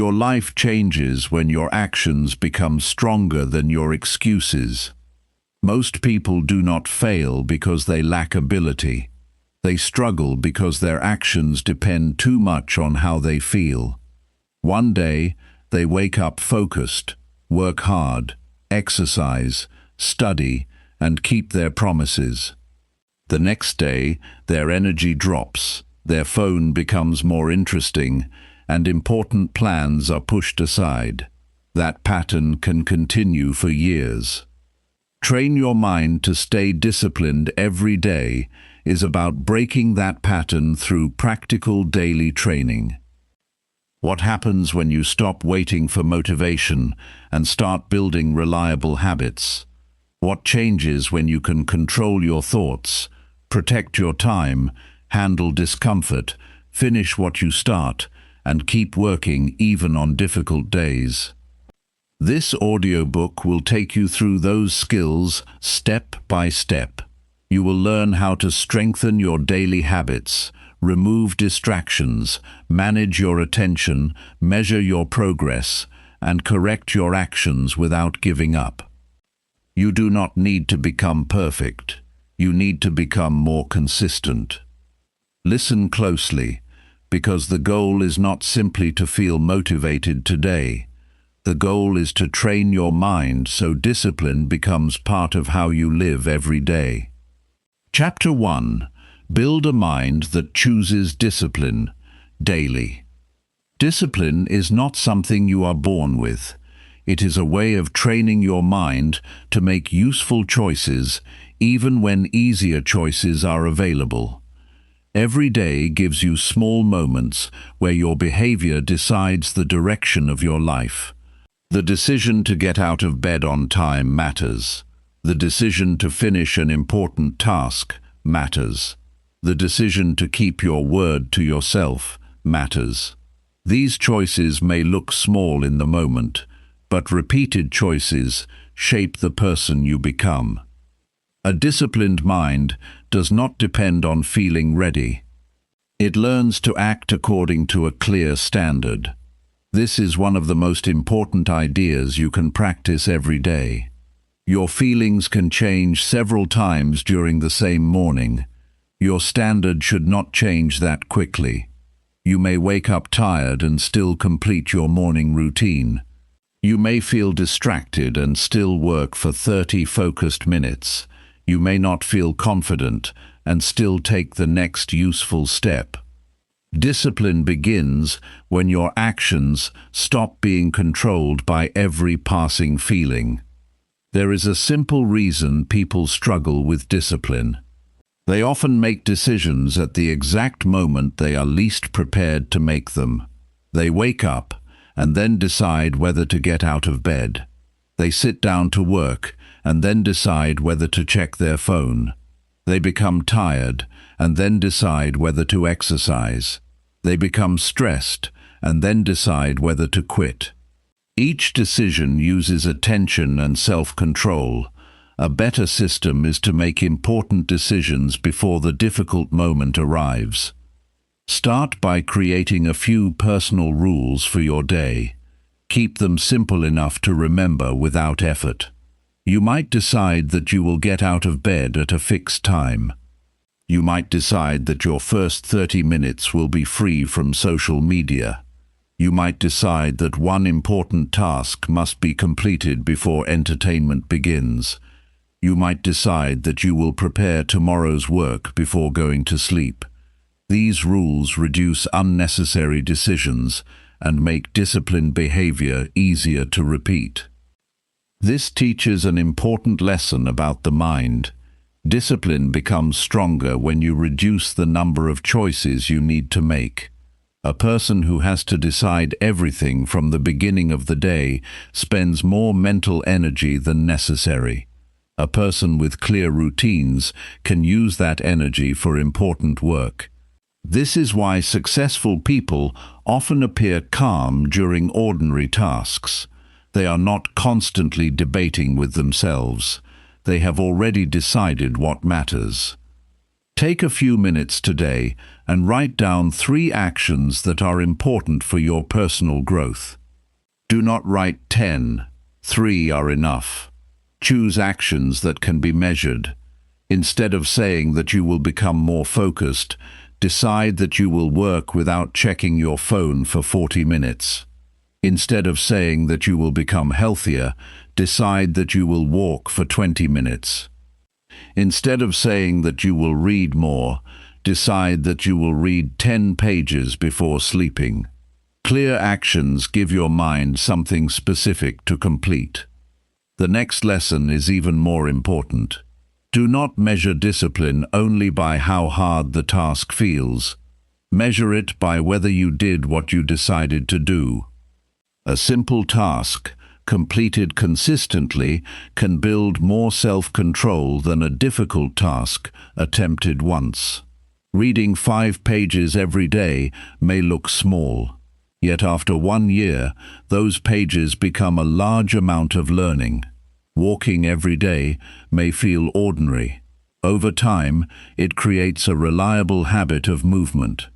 Your life changes when your actions become stronger than your excuses. Most people do not fail because they lack ability. They struggle because their actions depend too much on how they feel. One day, they wake up focused, work hard, exercise, study, and keep their promises. The next day, their energy drops, their phone becomes more interesting, and important plans are pushed aside. That pattern can continue for years. Train your mind to stay disciplined every day is about breaking that pattern through practical daily training. What happens when you stop waiting for motivation and start building reliable habits? What changes when you can control your thoughts, protect your time, handle discomfort, finish what you start, and keep working even on difficult days? This audiobook will take you through those skills step by step. You will learn how to strengthen your daily habits, remove distractions, manage your attention, measure your progress, and correct your actions without giving up. You do not need to become perfect. You need to become more consistent. Listen closely, because the goal is not simply to feel motivated today. The goal is to train your mind so discipline becomes part of how you live every day. Chapter 1. Build a mind that chooses discipline daily. Discipline is not something you are born with. It is a way of training your mind to make useful choices even when easier choices are available. Every day gives you small moments where your behavior decides the direction of your life. The decision to get out of bed on time matters. The decision to finish an important task matters. The decision to keep your word to yourself matters. These choices may look small in the moment, but repeated choices shape the person you become. A disciplined mind does not depend on feeling ready. It learns to act according to a clear standard. This is one of the most important ideas you can practice every day. Your feelings can change several times during the same morning. Your standard should not change that quickly. You may wake up tired and still complete your morning routine. You may feel distracted and still work for 30 focused minutes. You may not feel confident and still take the next useful step. Discipline begins when your actions stop being controlled by every passing feeling. There is a simple reason people struggle with discipline. They often make decisions at the exact moment they are least prepared to make them. They wake up and then decide whether to get out of bed. They sit down to work and then decide whether to check their phone. They become tired and then decide whether to exercise. They become stressed and then decide whether to quit. Each decision uses attention and self-control. A better system is to make important decisions before the difficult moment arrives. Start by creating a few personal rules for your day. Keep them simple enough to remember without effort. You might decide that you will get out of bed at a fixed time. You might decide that your first 30 minutes will be free from social media. You might decide that one important task must be completed before entertainment begins. You might decide that you will prepare tomorrow's work before going to sleep. These rules reduce unnecessary decisions and make disciplined behavior easier to repeat. This teaches an important lesson about the mind. Discipline becomes stronger when you reduce the number of choices you need to make. A person who has to decide everything from the beginning of the day spends more mental energy than necessary. A person with clear routines can use that energy for important work. This is why successful people often appear calm during ordinary tasks. They are not constantly debating with themselves. They have already decided what matters. Take a few minutes today and write down 3 actions that are important for your personal growth. Do not write 10. 3 are enough. Choose actions that can be measured. Instead of saying that you will become more focused, decide that you will work without checking your phone for 40 minutes. Instead of saying that you will become healthier, decide that you will walk for 20 minutes. Instead of saying that you will read more, decide that you will read 10 pages before sleeping. Clear actions give your mind something specific to complete. The next lesson is even more important. Do not measure discipline only by how hard the task feels. Measure it by whether you did what you decided to do. A simple task, completed consistently, can build more self-control than a difficult task attempted once. Reading 5 pages every day may look small, yet after 1 year, those pages become a large amount of learning. Walking every day may feel ordinary. Over time, it creates a reliable habit of movement.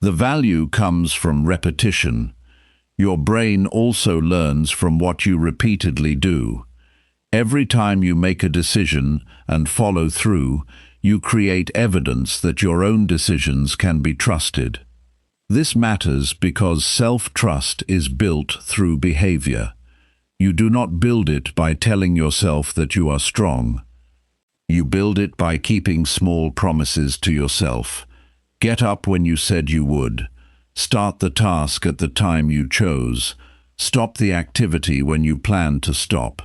The value comes from repetition. Your brain also learns from what you repeatedly do. Every time you make a decision and follow through, you create evidence that your own decisions can be trusted. This matters because self-trust is built through behavior. You do not build it by telling yourself that you are strong. You build it by keeping small promises to yourself. Get up when you said you would. Start the task at the time you chose. Stop the activity when you planned to stop.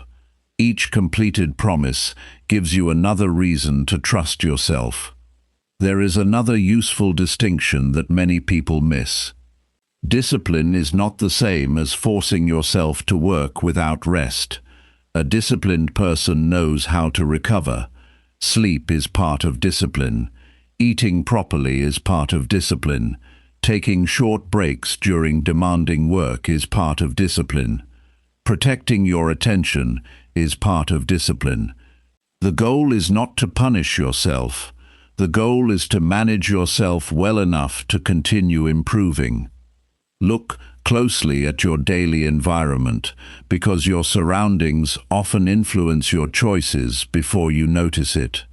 Each completed promise gives you another reason to trust yourself. There is another useful distinction that many people miss. Discipline is not the same as forcing yourself to work without rest. A disciplined person knows how to recover. Sleep is part of discipline. Eating properly is part of discipline. Taking short breaks during demanding work is part of discipline. Protecting your attention is part of discipline. The goal is not to punish yourself. The goal is to manage yourself well enough to continue improving. Look closely at your daily environment, because your surroundings often influence your choices before you notice it.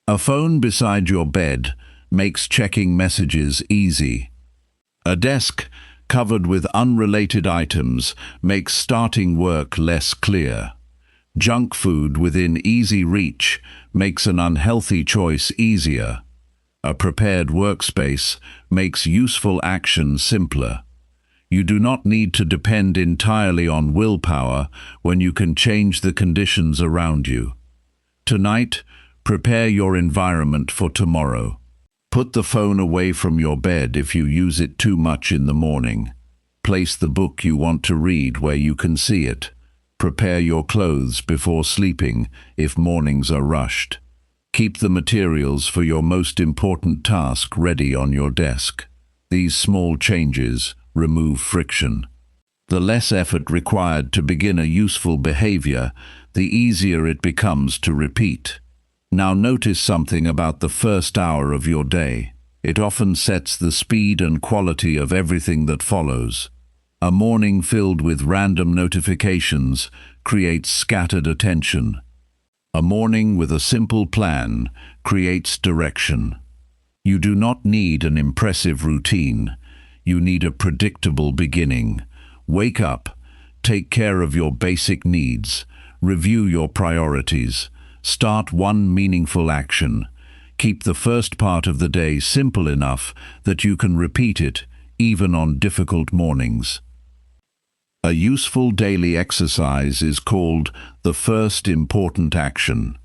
A phone beside your bed makes checking messages easy. A desk covered with unrelated items makes starting work less clear. Junk food within easy reach makes an unhealthy choice easier. A prepared workspace makes useful action simpler. You do not need to depend entirely on willpower when you can change the conditions around you. Tonight, prepare your environment for tomorrow. Put the phone away from your bed if you use it too much in the morning. Place the book you want to read where you can see it. Prepare your clothes before sleeping if mornings are rushed. Keep the materials for your most important task ready on your desk. These small changes remove friction. The less effort required to begin a useful behavior, the easier it becomes to repeat. Now notice something about the first hour of your day. It often sets the speed and quality of everything that follows. A morning filled with random notifications creates scattered attention. A morning with a simple plan creates direction. You do not need an impressive routine. You need a predictable beginning. Wake up, take care of your basic needs, review your priorities, start one meaningful action. Keep the first part of the day simple enough that you can repeat it even on difficult mornings. A useful daily exercise is called the first important action.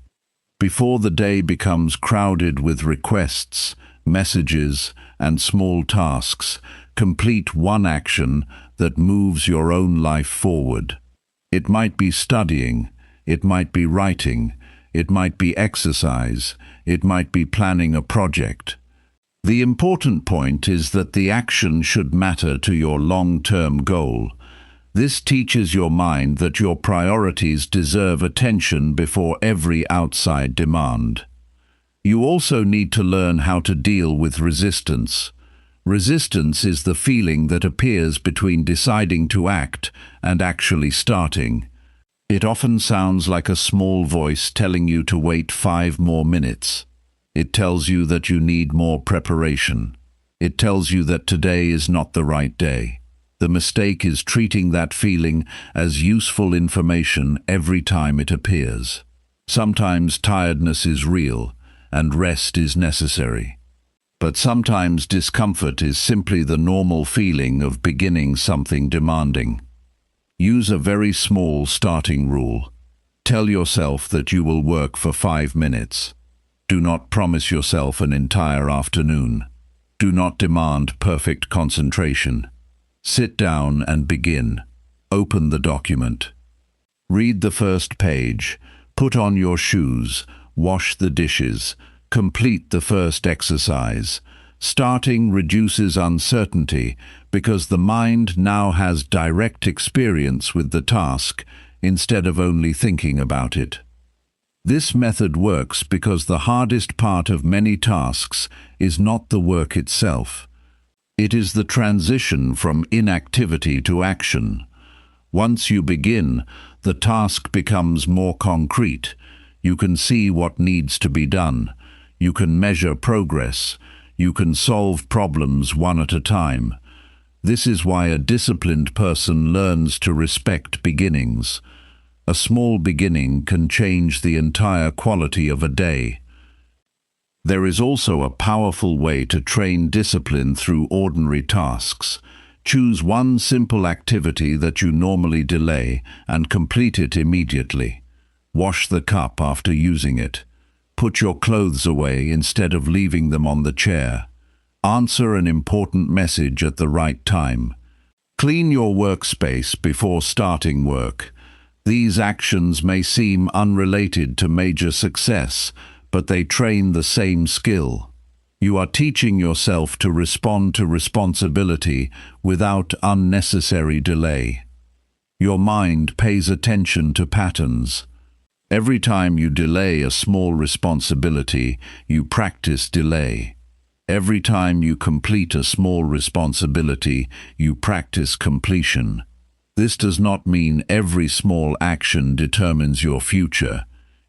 Before the day becomes crowded with requests, messages, and small tasks, complete one action that moves your own life forward. It might be studying, it might be writing, it might be exercise, it might be planning a project. The important point is that the action should matter to your long-term goal. This teaches your mind that your priorities deserve attention before every outside demand. You also need to learn how to deal with resistance. Resistance is the feeling that appears between deciding to act and actually starting. It often sounds like a small voice telling you to wait 5 more minutes. It tells you that you need more preparation. It tells you that today is not the right day. The mistake is treating that feeling as useful information every time it appears. Sometimes tiredness is real, and rest is necessary. But sometimes discomfort is simply the normal feeling of beginning something demanding. Use a very small starting rule. Tell yourself that you will work for 5 minutes. Do not promise yourself an entire afternoon. Do not demand perfect concentration. Sit down and begin. Open the document. Read the first page. Put on your shoes. Wash the dishes. Complete the first exercise. Starting reduces uncertainty because the mind now has direct experience with the task instead of only thinking about it. This method works because the hardest part of many tasks is not the work itself. It is the transition from inactivity to action. Once you begin, the task becomes more concrete. You can see what needs to be done. You can measure progress. You can solve problems one at a time. This is why a disciplined person learns to respect beginnings. A small beginning can change the entire quality of a day. There is also a powerful way to train discipline through ordinary tasks. Choose one simple activity that you normally delay and complete it immediately. Wash the cup after using it. Put your clothes away instead of leaving them on the chair. Answer an important message at the right time. Clean your workspace before starting work. These actions may seem unrelated to major success, but they train the same skill. You are teaching yourself to respond to responsibility without unnecessary delay. Your mind pays attention to patterns. Every time you delay a small responsibility, you practice delay. Every time you complete a small responsibility, you practice completion. This does not mean every small action determines your future.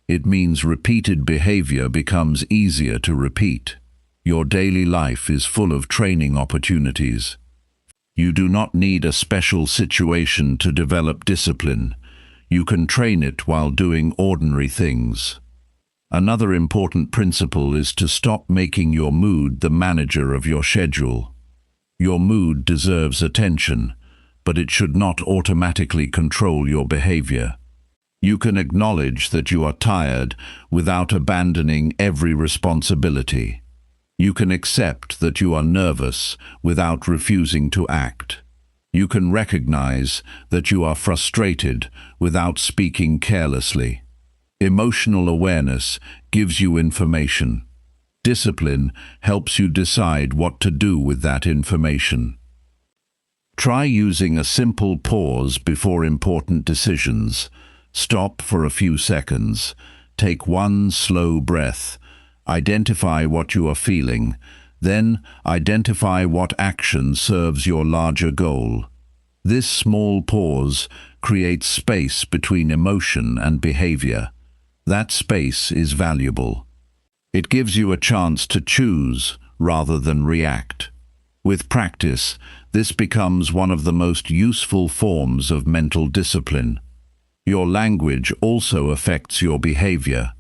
It means repeated behavior becomes easier to repeat. Your daily life is full of training opportunities. You do not need a special situation to develop discipline. You can train it while doing ordinary things. Another important principle is to stop making your mood the manager of your schedule. Your mood deserves attention, but it should not automatically control your behavior. You can acknowledge that you are tired without abandoning every responsibility. You can accept that you are nervous without refusing to act. You can recognize that you are frustrated without speaking carelessly. Emotional awareness gives you information. Discipline helps you decide what to do with that information. Try using a simple pause before important decisions. Stop for a few seconds. Take one slow breath. Identify what you are feeling. Then identify what action serves your larger goal. This small pause creates space between emotion and behavior. That space is valuable. It gives you a chance to choose rather than react. With practice, this becomes one of the most useful forms of mental discipline. Your language also affects your behavior.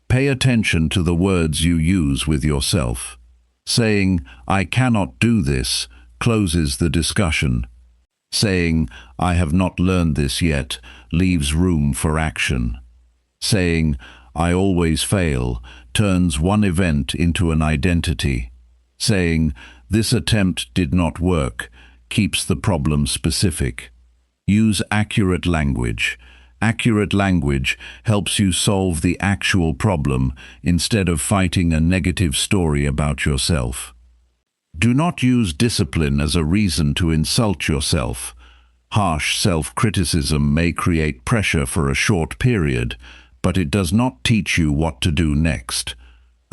Pay attention to the words you use with yourself. Saying, "I cannot do this," closes the discussion. Saying, "I have not learned this yet," leaves room for action. Saying, "I always fail," turns one event into an identity. Saying, "This attempt did not work," keeps the problem specific. Use accurate language. Accurate language helps you solve the actual problem instead of fighting a negative story about yourself. Do not use discipline as a reason to insult yourself. Harsh self-criticism may create pressure for a short period, but it does not teach you what to do next.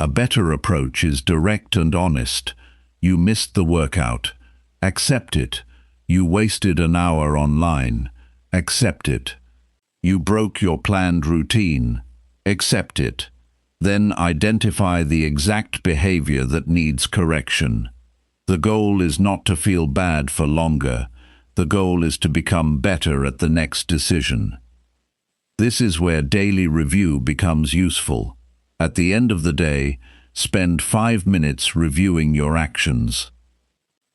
A better approach is direct and honest. You missed the workout. Accept it. You wasted an hour online. Accept it. You broke your planned routine. Accept it. Then identify the exact behavior that needs correction. The goal is not to feel bad for longer. The goal is to become better at the next decision. This is where daily review becomes useful. At the end of the day, spend 5 minutes reviewing your actions.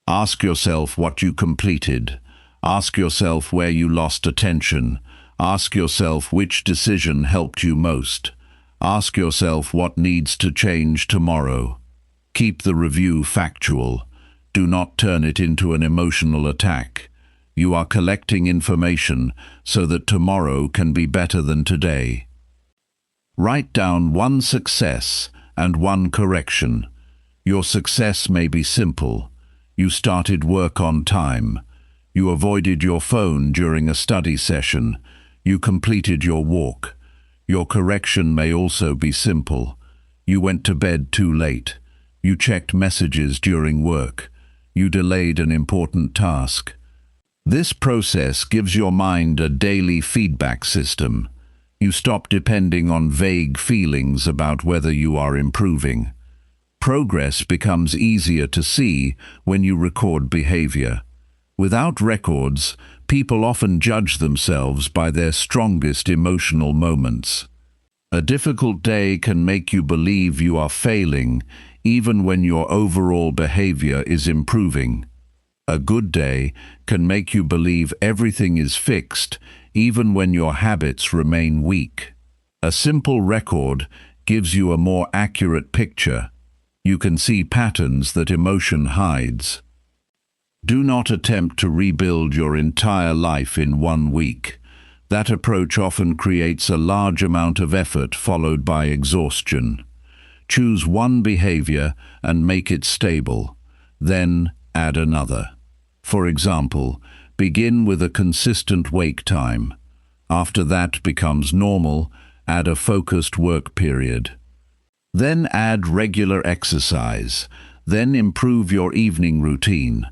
Ask yourself what you completed. Ask yourself where you lost attention. Ask yourself which decision helped you most. Ask yourself what needs to change tomorrow. Keep the review factual. Do not turn it into an emotional attack. You are collecting information so that tomorrow can be better than today. Write down one success and one correction. Your success may be simple. You started work on time. You avoided your phone during a study session. You completed your walk. Your correction may also be simple. You went to bed too late. You checked messages during work. You delayed an important task. This process gives your mind a daily feedback system. You stop depending on vague feelings about whether you are improving. Progress becomes easier to see when you record behavior. Without records, people often judge themselves by their strongest emotional moments. A difficult day can make you believe you are failing, even when your overall behavior is improving. A good day can make you believe everything is fixed, even when your habits remain weak. A simple record gives you a more accurate picture. You can see patterns that emotion hides. Do not attempt to rebuild your entire life in 1 week. That approach often creates a large amount of effort followed by exhaustion. Choose one behavior and make it stable. Then add another. For example, begin with a consistent wake time. After that becomes normal, add a focused work period. Then add regular exercise. Then improve your evening routine.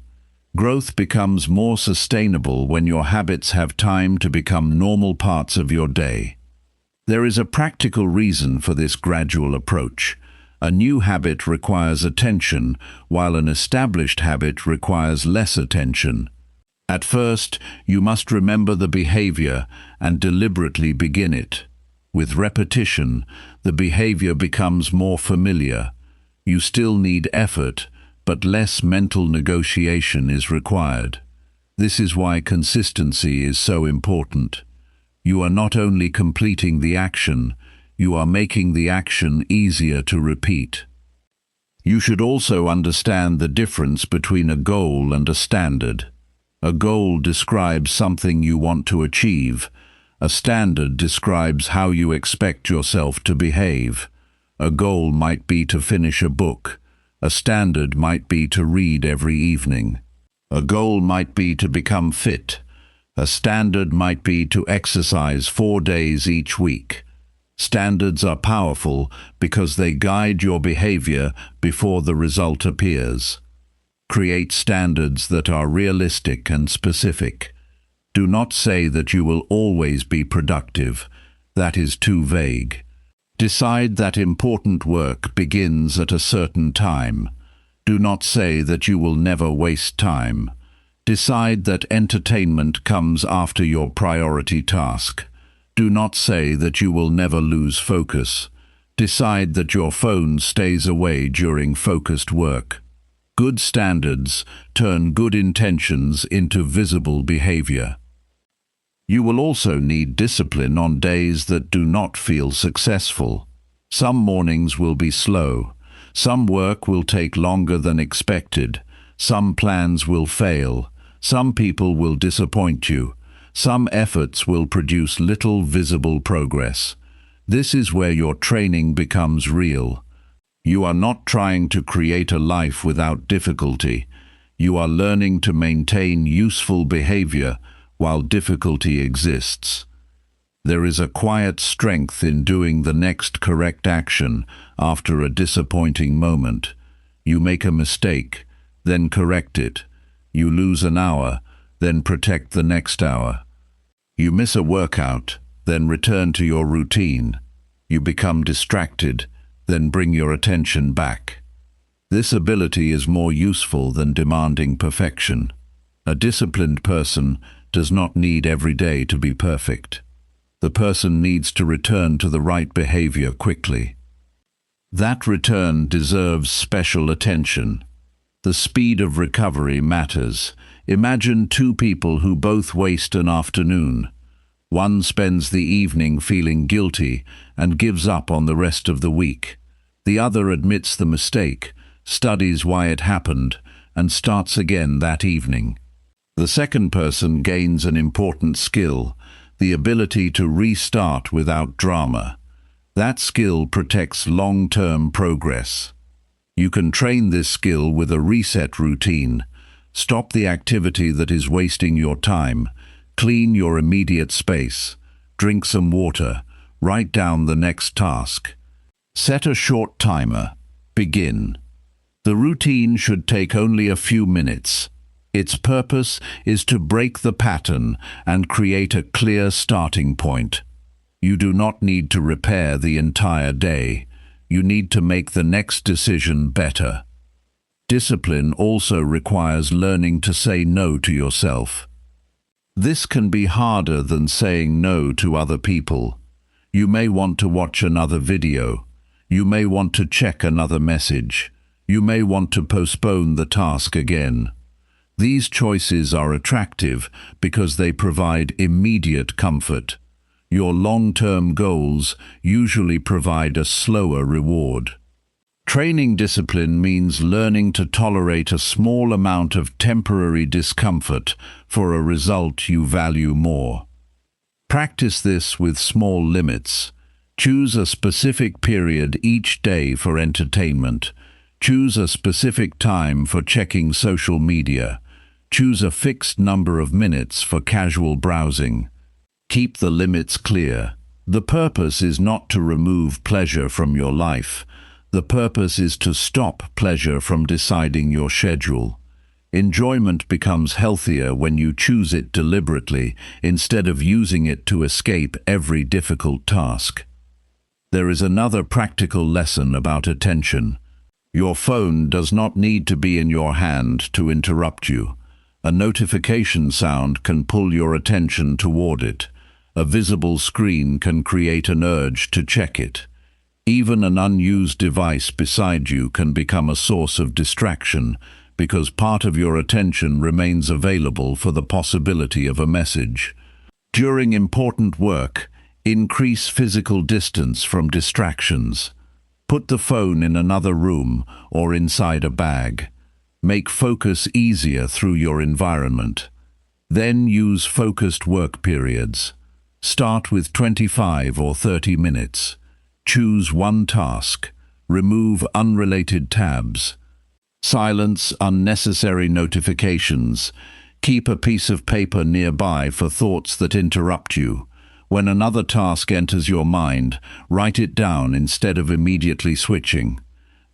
Growth becomes more sustainable when your habits have time to become normal parts of your day. There is a practical reason for this gradual approach. A new habit requires attention, while an established habit requires less attention. At first, you must remember the behavior and deliberately begin it. With repetition, the behavior becomes more familiar. You still need effort, but less mental negotiation is required. This is why consistency is so important. You are not only completing the action, you are making the action easier to repeat. You should also understand the difference between a goal and a standard. A goal describes something you want to achieve. A standard describes how you expect yourself to behave. A goal might be to finish a book. A standard might be to read every evening. A goal might be to become fit. A standard might be to exercise 4 days each week. Standards are powerful because they guide your behavior before the result appears. Create standards that are realistic and specific. Do not say that you will always be productive. That is too vague. Decide that important work begins at a certain time. Do not say that you will never waste time. Decide that entertainment comes after your priority task. Do not say that you will never lose focus. Decide that your phone stays away during focused work. Good standards turn good intentions into visible behavior. You will also need discipline on days that do not feel successful. Some mornings will be slow. Some work will take longer than expected. Some plans will fail. Some people will disappoint you. Some efforts will produce little visible progress. This is where your training becomes real. You are not trying to create a life without difficulty. You are learning to maintain useful behavior while difficulty exists. There is a quiet strength in doing the next correct action after a disappointing moment. You make a mistake, then correct it. You lose an hour, then protect the next hour. You miss a workout, then return to your routine. You become distracted, then bring your attention back. This ability is more useful than demanding perfection. A disciplined person does not need every day to be perfect. The person needs to return to the right behavior quickly. That return deserves special attention. The speed of recovery matters. Imagine two people who both waste an afternoon. One spends the evening feeling guilty and gives up on the rest of the week. The other admits the mistake, studies why it happened, and starts again that evening. The second person gains an important skill, the ability to restart without drama. That skill protects long-term progress. You can train this skill with a reset routine. Stop the activity that is wasting your time. Clean your immediate space. Drink some water. Write down the next task. Set a short timer. Begin. The routine should take only a few minutes. Its purpose is to break the pattern and create a clear starting point. You do not need to repair the entire day. You need to make the next decision better. Discipline also requires learning to say no to yourself. This can be harder than saying no to other people. You may want to watch another video. You may want to check another message. You may want to postpone the task again. These choices are attractive because they provide immediate comfort. Your long-term goals usually provide a slower reward. Training discipline means learning to tolerate a small amount of temporary discomfort for a result you value more. Practice this with small limits. Choose a specific period each day for entertainment. Choose a specific time for checking social media. Choose a fixed number of minutes for casual browsing. Keep the limits clear. The purpose is not to remove pleasure from your life. The purpose is to stop pleasure from deciding your schedule. Enjoyment becomes healthier when you choose it deliberately instead of using it to escape every difficult task. There is another practical lesson about attention. Your phone does not need to be in your hand to interrupt you. A notification sound can pull your attention toward it. A visible screen can create an urge to check it. Even an unused device beside you can become a source of distraction because part of your attention remains available for the possibility of a message. During important work, increase physical distance from distractions. Put the phone in another room or inside a bag. Make focus easier through your environment. Then use focused work periods. Start with 25 or 30 minutes. Choose one task. Remove unrelated tabs. Silence unnecessary notifications. Keep a piece of paper nearby for thoughts that interrupt you. When another task enters your mind, write it down instead of immediately switching.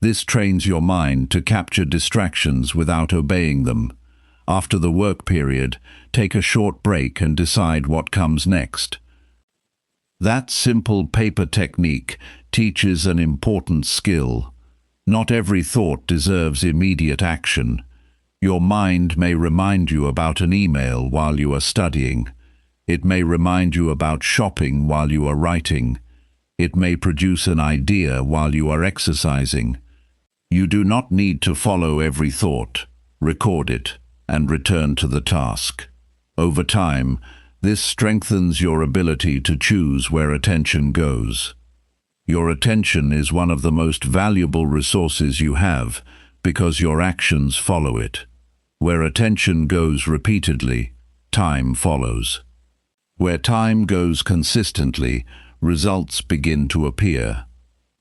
This trains your mind to capture distractions without obeying them. After the work period, take a short break and decide what comes next. That simple paper technique teaches an important skill. Not every thought deserves immediate action. Your mind may remind you about an email while you are studying. It may remind you about shopping while you are writing. It may produce an idea while you are exercising. You do not need to follow every thought. Record it and return to the task. Over time, this strengthens your ability to choose where attention goes. Your attention is one of the most valuable resources you have because your actions follow it. Where attention goes repeatedly, time follows. Where time goes consistently, results begin to appear.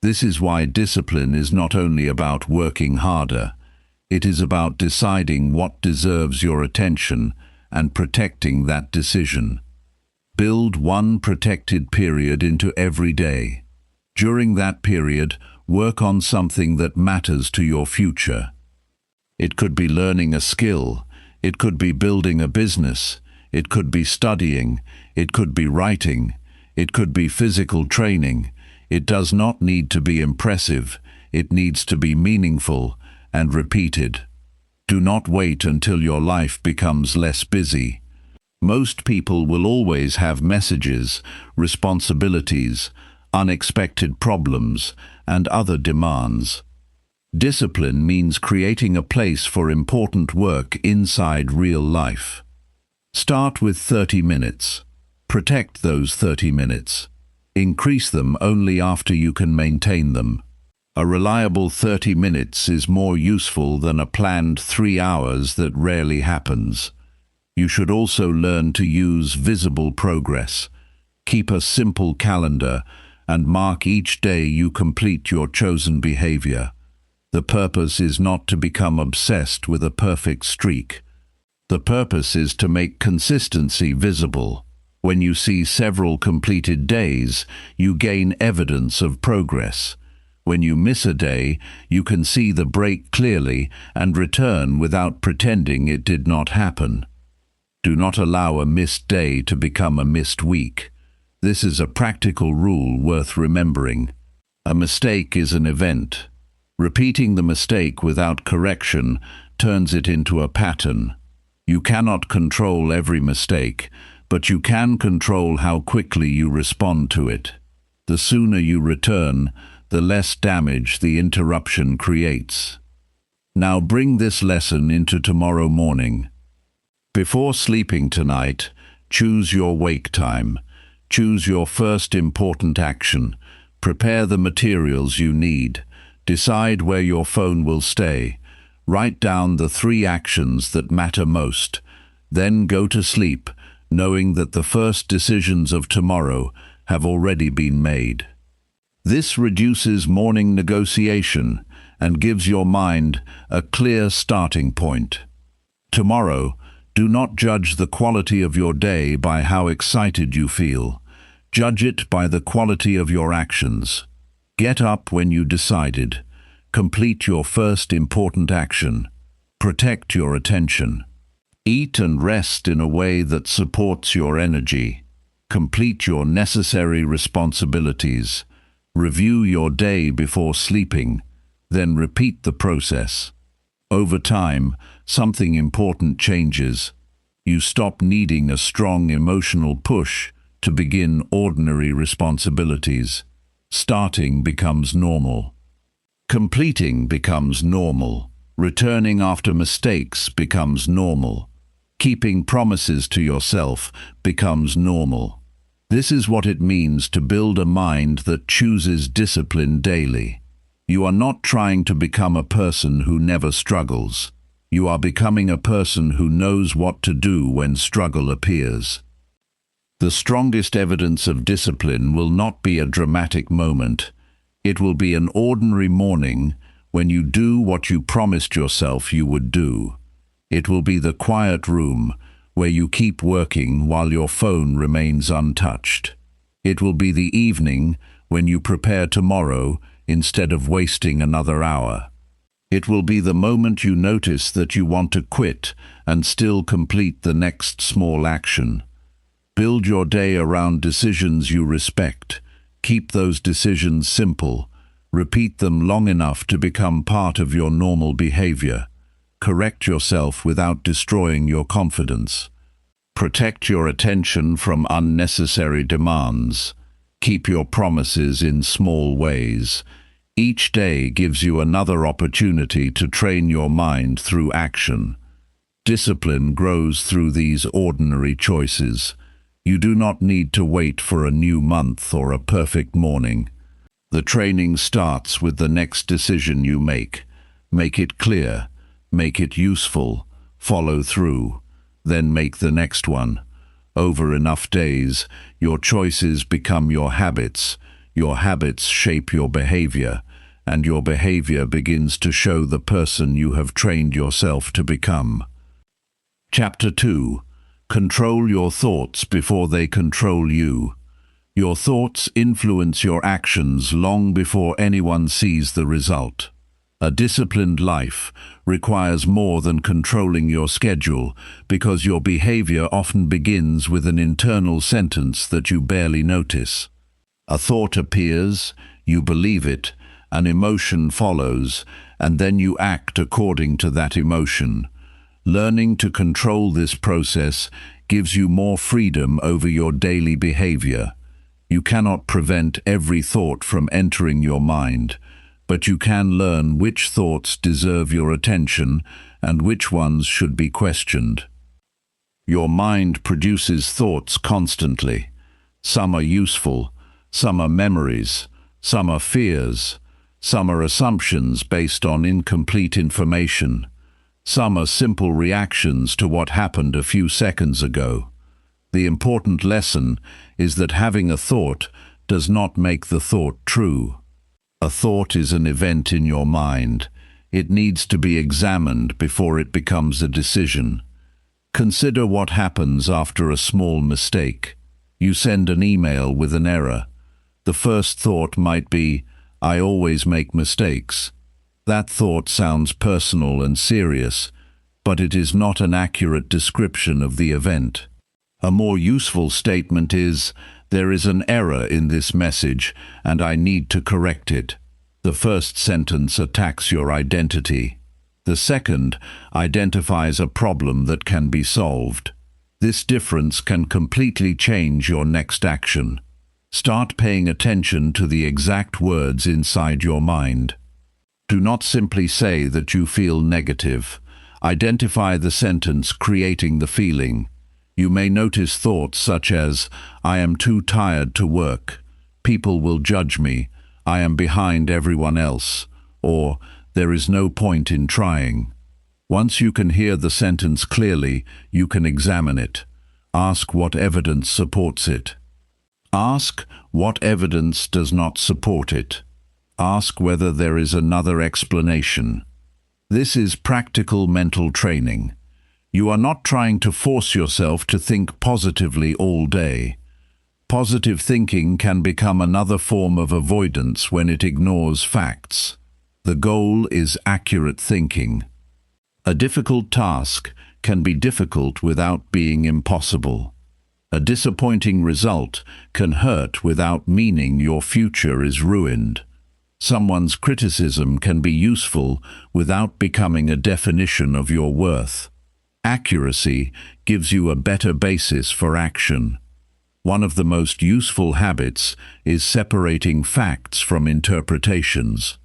This is why discipline is not only about working harder. It is about deciding what deserves your attention and protecting that decision. Build one protected period into every day. During that period, work on something that matters to your future. It could be learning a skill, it could be building a business, it could be studying, it could be writing, it could be physical training. It does not need to be impressive, it needs to be meaningful and repeated. Do not wait until your life becomes less busy. Most people will always have messages, responsibilities, unexpected problems, and other demands. Discipline means creating a place for important work inside real life. Start with 30 minutes. Protect those 30 minutes. Increase them only after you can maintain them. A reliable 30 minutes is more useful than a planned 3 hours that rarely happens. You should also learn to use visible progress. Keep a simple calendar and mark each day you complete your chosen behavior. The purpose is not to become obsessed with a perfect streak. The purpose is to make consistency visible. When you see several completed days, you gain evidence of progress. When you miss a day, you can see the break clearly and return without pretending it did not happen. Do not allow a missed day to become a missed week. This is a practical rule worth remembering. A mistake is an event. Repeating the mistake without correction turns it into a pattern. You cannot control every mistake, but you can control how quickly you respond to it. The sooner you return, the less damage the interruption creates. Now bring this lesson into tomorrow morning. Before sleeping tonight, choose your wake time. Choose your first important action. Prepare the materials you need. Decide where your phone will stay. Write down the 3 actions that matter most. Then go to sleep, knowing that the first decisions of tomorrow have already been made. This reduces morning negotiation and gives your mind a clear starting point. Tomorrow, do not judge the quality of your day by how excited you feel. Judge it by the quality of your actions. Get up when you decided. Complete your first important action. Protect your attention. Eat and rest in a way that supports your energy. Complete your necessary responsibilities. Review your day before sleeping, then repeat the process. Over time, something important changes. You stop needing a strong emotional push to begin ordinary responsibilities. Starting becomes normal. Completing becomes normal. Returning after mistakes becomes normal. Keeping promises to yourself becomes normal. This is what it means to build a mind that chooses discipline daily. You are not trying to become a person who never struggles. You are becoming a person who knows what to do when struggle appears. The strongest evidence of discipline will not be a dramatic moment. It will be an ordinary morning when you do what you promised yourself you would do. It will be the quiet room where you keep working while your phone remains untouched. It will be the evening when you prepare tomorrow instead of wasting another hour. It will be the moment you notice that you want to quit and still complete the next small action. Build your day around decisions you respect. Keep those decisions simple. Repeat them long enough to become part of your normal behavior. Correct yourself without destroying your confidence. Protect your attention from unnecessary demands. Keep your promises in small ways. Each day gives you another opportunity to train your mind through action. Discipline grows through these ordinary choices. You do not need to wait for a new month or a perfect morning. The training starts with the next decision you make. Make it clear, make it useful, follow through, then make the next one. Over enough days, your choices become your habits shape your behavior, and your behavior begins to show the person you have trained yourself to become. Chapter 2. Control your thoughts before they control you. Your thoughts influence your actions long before anyone sees the result. A disciplined life requires more than controlling your schedule, because your behavior often begins with an internal sentence that you barely notice. A thought appears, you believe it, an emotion follows, and then you act according to that emotion. Learning to control this process gives you more freedom over your daily behavior. You cannot prevent every thought from entering your mind, but you can learn which thoughts deserve your attention and which ones should be questioned. Your mind produces thoughts constantly. Some are useful, some are memories, some are fears, some are assumptions based on incomplete information. Some are simple reactions to what happened a few seconds ago. The important lesson is that having a thought does not make the thought true. A thought is an event in your mind. It needs to be examined before it becomes a decision. Consider what happens after a small mistake. You send an email with an error. The first thought might be, "I always make mistakes." That thought sounds personal and serious, but it is not an accurate description of the event. A more useful statement is, "There is an error in this message, and I need to correct it." The first sentence attacks your identity. The second identifies a problem that can be solved. This difference can completely change your next action. Start paying attention to the exact words inside your mind. Do not simply say that you feel negative. Identify the sentence creating the feeling. You may notice thoughts such as, "I am too tired to work," "People will judge me," "I am behind everyone else," or "There is no point in trying." Once you can hear the sentence clearly, you can examine it. Ask what evidence supports it. Ask what evidence does not support it. Ask whether there is another explanation. This is practical mental training. You are not trying to force yourself to think positively all day. Positive thinking can become another form of avoidance when it ignores facts. The goal is accurate thinking. A difficult task can be difficult without being impossible. A disappointing result can hurt without meaning your future is ruined. Someone's criticism can be useful without becoming a definition of your worth. Accuracy gives you a better basis for action. One of the most useful habits is separating facts from interpretations.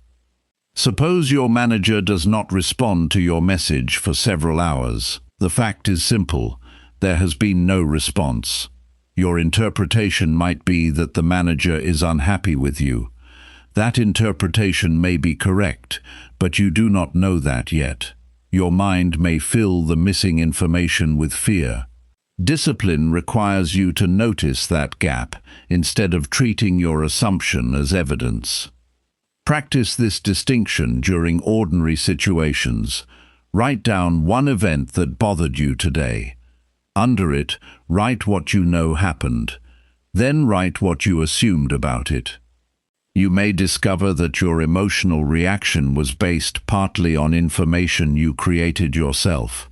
Suppose your manager does not respond to your message for several hours. The fact is simple: there has been no response. Your interpretation might be that the manager is unhappy with you. That interpretation may be correct, but you do not know that yet. Your mind may fill the missing information with fear. Discipline requires you to notice that gap instead of treating your assumption as evidence. Practice this distinction during ordinary situations. Write down one event that bothered you today. Under it, write what you know happened. Then write what you assumed about it. You may discover that your emotional reaction was based partly on information you created yourself.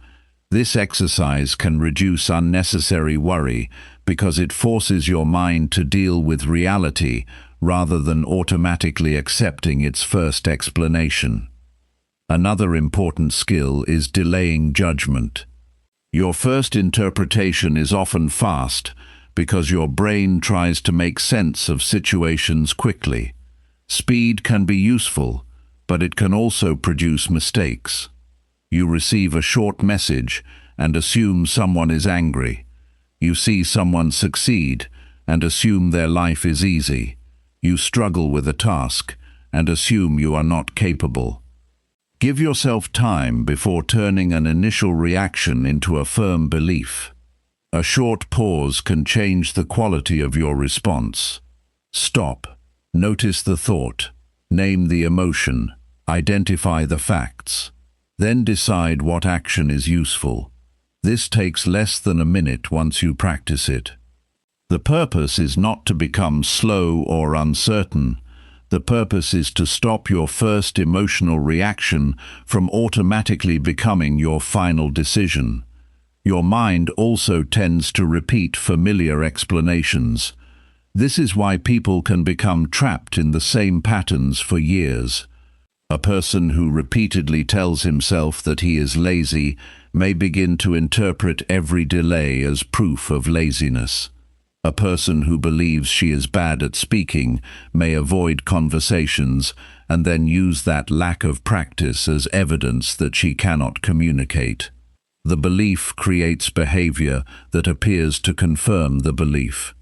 This exercise can reduce unnecessary worry because it forces your mind to deal with reality rather than automatically accepting its first explanation. Another important skill is delaying judgment. Your first interpretation is often fast because your brain tries to make sense of situations quickly. Speed can be useful, but it can also produce mistakes. You receive a short message and assume someone is angry. You see someone succeed and assume their life is easy. You struggle with a task and assume you are not capable. Give yourself time before turning an initial reaction into a firm belief. A short pause can change the quality of your response. Stop. Notice the thought. Name the emotion. Identify the facts. Then decide what action is useful. This takes less than a minute once you practice it. The purpose is not to become slow or uncertain. The purpose is to stop your first emotional reaction from automatically becoming your final decision. Your mind also tends to repeat familiar explanations. This is why people can become trapped in the same patterns for years. A person who repeatedly tells himself that he is lazy may begin to interpret every delay as proof of laziness. A person who believes she is bad at speaking may avoid conversations and then use that lack of practice as evidence that she cannot communicate. The belief creates behavior that appears to confirm the belief.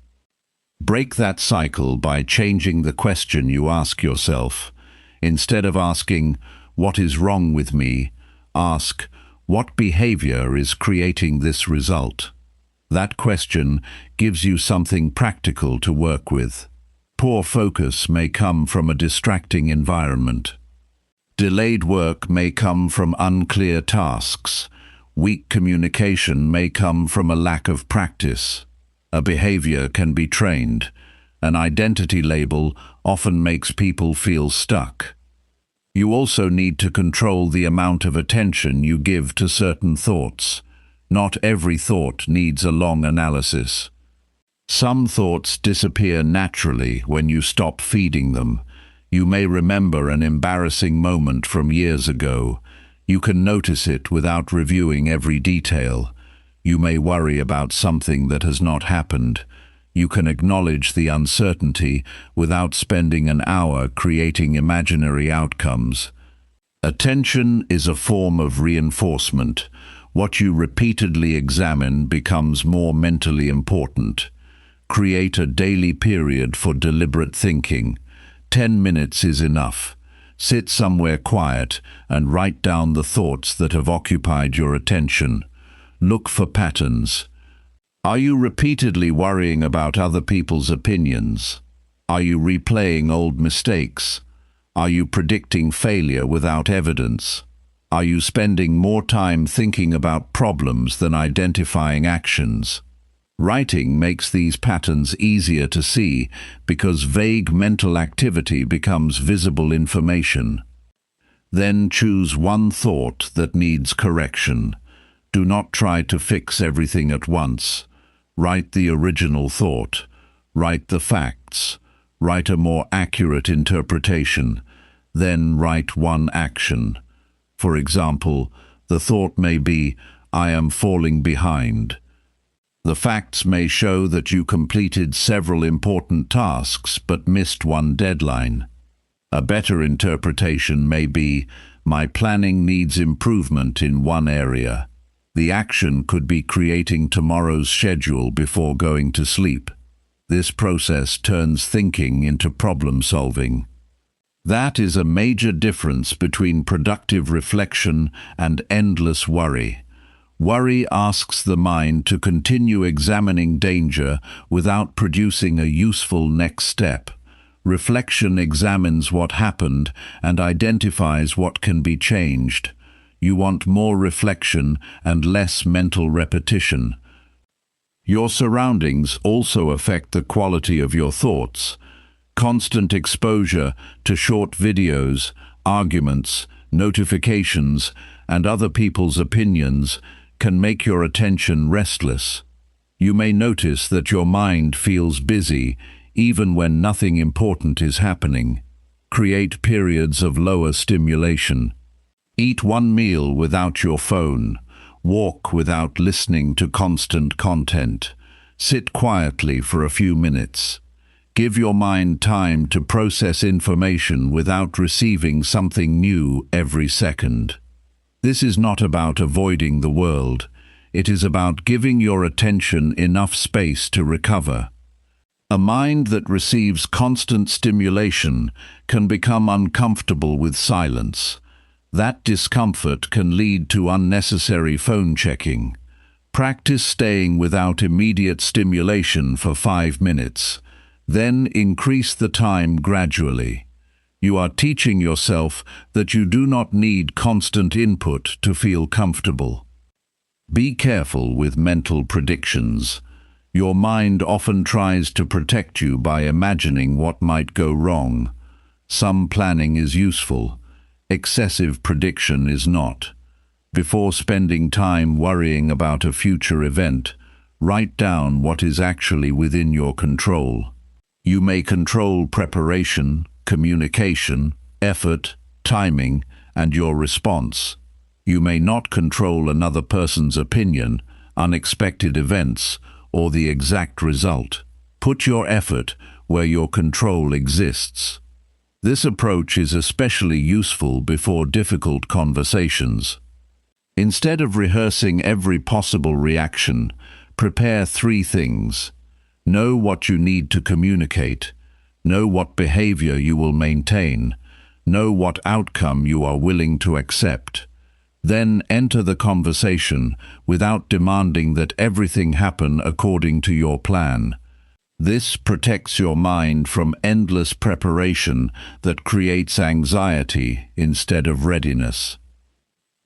Break that cycle by changing the question you ask yourself. Instead of asking, "What is wrong with me?" ask, "What behavior is creating this result?" That question gives you something practical to work with. Poor focus may come from a distracting environment. Delayed work may come from unclear tasks. Weak communication may come from a lack of practice. A behavior can be trained. An identity label often makes people feel stuck. You also need to control the amount of attention you give to certain thoughts. Not every thought needs a long analysis. Some thoughts disappear naturally when you stop feeding them. You may remember an embarrassing moment from years ago. You can notice it without reviewing every detail. You may worry about something that has not happened. You can acknowledge the uncertainty without spending an hour creating imaginary outcomes. Attention is a form of reinforcement. What you repeatedly examine becomes more mentally important. Create a daily period for deliberate thinking. 10 minutes is enough. Sit somewhere quiet and write down the thoughts that have occupied your attention. Look for patterns. Are you repeatedly worrying about other people's opinions? Are you replaying old mistakes? Are you predicting failure without evidence? Are you spending more time thinking about problems than identifying actions? Writing makes these patterns easier to see because vague mental activity becomes visible information. Then choose one thought that needs correction. Do not try to fix everything at once. Write the original thought. Write the facts. Write a more accurate interpretation. Then write one action. For example, the thought may be, "I am falling behind." The facts may show that you completed several important tasks but missed one deadline. A better interpretation may be, "My planning needs improvement in one area." The action could be creating tomorrow's schedule before going to sleep. This process turns thinking into problem solving. That is a major difference between productive reflection and endless worry. Worry asks the mind to continue examining danger without producing a useful next step. Reflection examines what happened and identifies what can be changed. You want more reflection and less mental repetition. Your surroundings also affect the quality of your thoughts. Constant exposure to short videos, arguments, notifications, and other people's opinions can make your attention restless. You may notice that your mind feels busy even when nothing important is happening. Create periods of lower stimulation. Eat one meal without your phone. Walk without listening to constant content. Sit quietly for a few minutes. Give your mind time to process information without receiving something new every second. This is not about avoiding the world. It is about giving your attention enough space to recover. A mind that receives constant stimulation can become uncomfortable with silence. That discomfort can lead to unnecessary phone checking. Practice staying without immediate stimulation for 5 minutes. Then increase the time gradually. You are teaching yourself that you do not need constant input to feel comfortable. Be careful with mental predictions. Your mind often tries to protect you by imagining what might go wrong. Some planning is useful. Excessive prediction is not. Before spending time worrying about a future event, write down what is actually within your control. You may control preparation, communication, effort, timing, and your response. You may not control another person's opinion, unexpected events, or the exact result. Put your effort where your control exists. This approach is especially useful before difficult conversations. Instead of rehearsing every possible reaction, prepare 3 things. Know what you need to communicate. Know what behavior you will maintain. Know what outcome you are willing to accept. Then enter the conversation without demanding that everything happen according to your plan. This protects your mind from endless preparation that creates anxiety instead of readiness.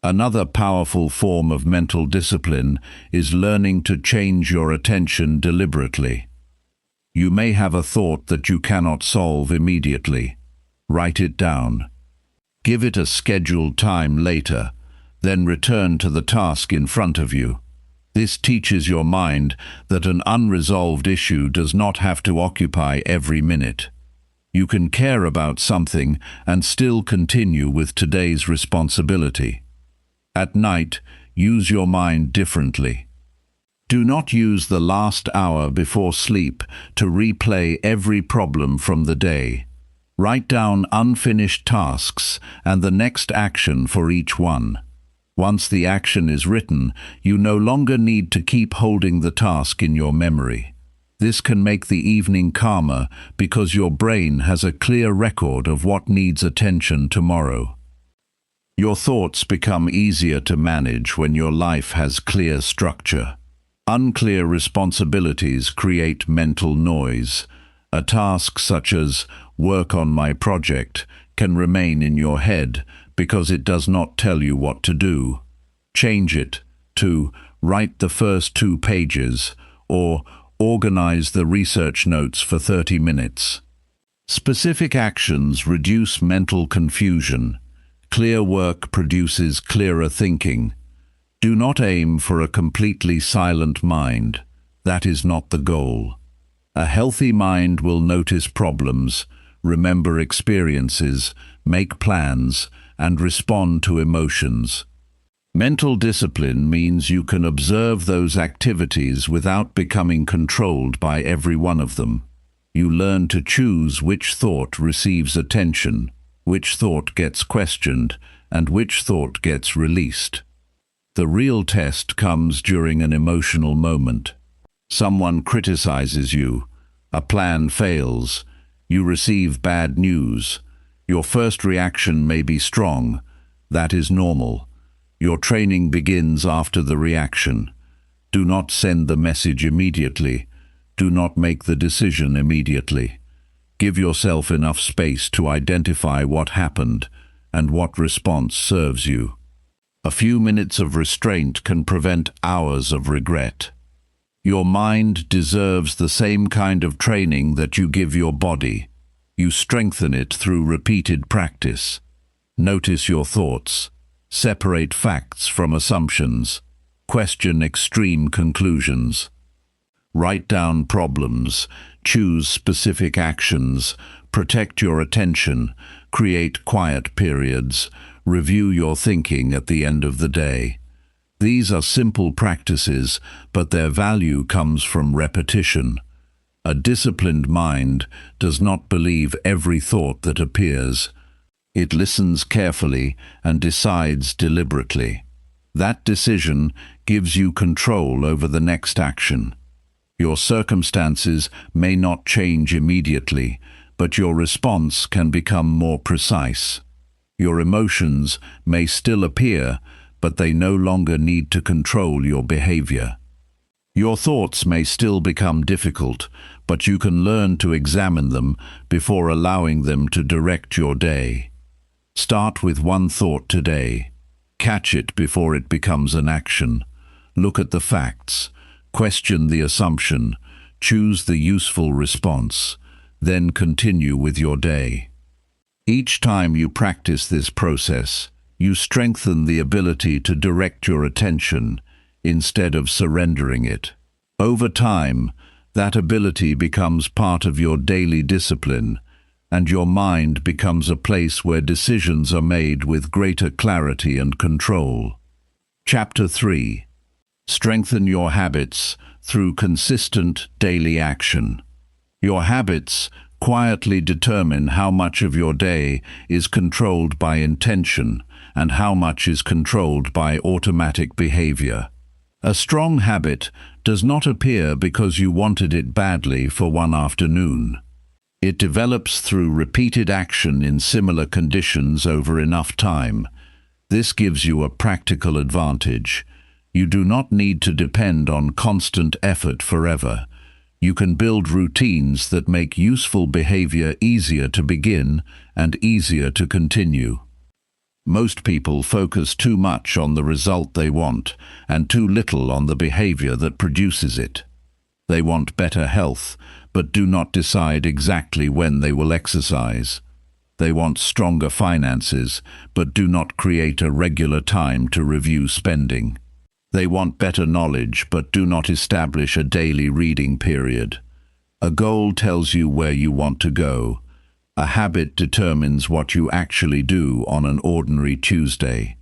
Another powerful form of mental discipline is learning to change your attention deliberately. You may have a thought that you cannot solve immediately. Write it down. Give it a scheduled time later, then return to the task in front of you. This teaches your mind that an unresolved issue does not have to occupy every minute. You can care about something and still continue with today's responsibility. At night, use your mind differently. Do not use the last hour before sleep to replay every problem from the day. Write down unfinished tasks and the next action for each one. Once the action is written, you no longer need to keep holding the task in your memory. This can make the evening calmer because your brain has a clear record of what needs attention tomorrow. Your thoughts become easier to manage when your life has clear structure. Unclear responsibilities create mental noise. A task such as work on my project can remain in your head because it does not tell you what to do. Change it to write the first 2 pages or organize the research notes for 30 minutes. Specific actions reduce mental confusion. Clear work produces clearer thinking. Do not aim for a completely silent mind. That is not the goal. A healthy mind will notice problems, remember experiences, make plans, and respond to emotions. Mental discipline means you can observe those activities without becoming controlled by every one of them. You learn to choose which thought receives attention, which thought gets questioned, and which thought gets released. The real test comes during an emotional moment. Someone criticizes you, a plan fails, you receive bad news. Your first reaction may be strong. That is normal. Your training begins after the reaction. Do not send the message immediately. Do not make the decision immediately. Give yourself enough space to identify what happened and what response serves you. A few minutes of restraint can prevent hours of regret. Your mind deserves the same kind of training that you give your body. You strengthen it through repeated practice. Notice your thoughts. Separate facts from assumptions. Question extreme conclusions. Write down problems. Choose specific actions. Protect your attention. Create quiet periods. Review your thinking at the end of the day. These are simple practices, but their value comes from repetition. A disciplined mind does not believe every thought that appears. It listens carefully and decides deliberately. That decision gives you control over the next action. Your circumstances may not change immediately, but your response can become more precise. Your emotions may still appear, but they no longer need to control your behavior. Your thoughts may still become difficult, but you can learn to examine them before allowing them to direct your day. Start with one thought today. Catch it before it becomes an action. Look at the facts, question the assumption, choose the useful response, then continue with your day. Each time you practice this process, you strengthen the ability to direct your attention instead of surrendering it. Over time, that ability becomes part of your daily discipline, and your mind becomes a place where decisions are made with greater clarity and control. Chapter 3. Strengthen your habits through consistent daily action. Your habits quietly determine how much of your day is controlled by intention and how much is controlled by automatic behavior. A strong habit does not appear because you wanted it badly for one afternoon. It develops through repeated action in similar conditions over enough time. This gives you a practical advantage. You do not need to depend on constant effort forever. You can build routines that make useful behavior easier to begin and easier to continue. Most people focus too much on the result they want and too little on the behavior that produces it. They want better health, but do not decide exactly when they will exercise. They want stronger finances, but do not create a regular time to review spending. They want better knowledge, but do not establish a daily reading period. A goal tells you where you want to go. A habit determines what you actually do on an ordinary Tuesday.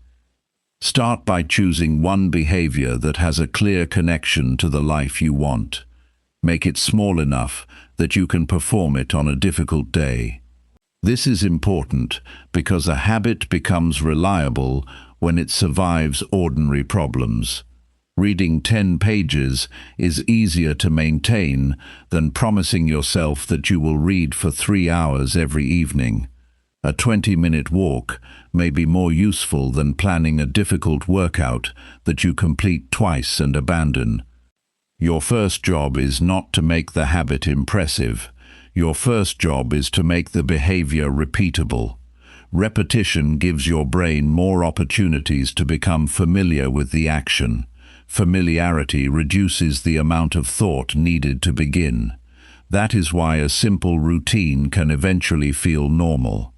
Start by choosing one behavior that has a clear connection to the life you want. Make it small enough that you can perform it on a difficult day. This is important because a habit becomes reliable when it survives ordinary problems. Reading 10 pages is easier to maintain than promising yourself that you will read for 3 hours every evening. A 20-minute walk may be more useful than planning a difficult workout that you complete twice and abandon. Your first job is not to make the habit impressive. Your first job is to make the behavior repeatable. Repetition gives your brain more opportunities to become familiar with the action. Familiarity reduces the amount of thought needed to begin. That is why a simple routine can eventually feel normal.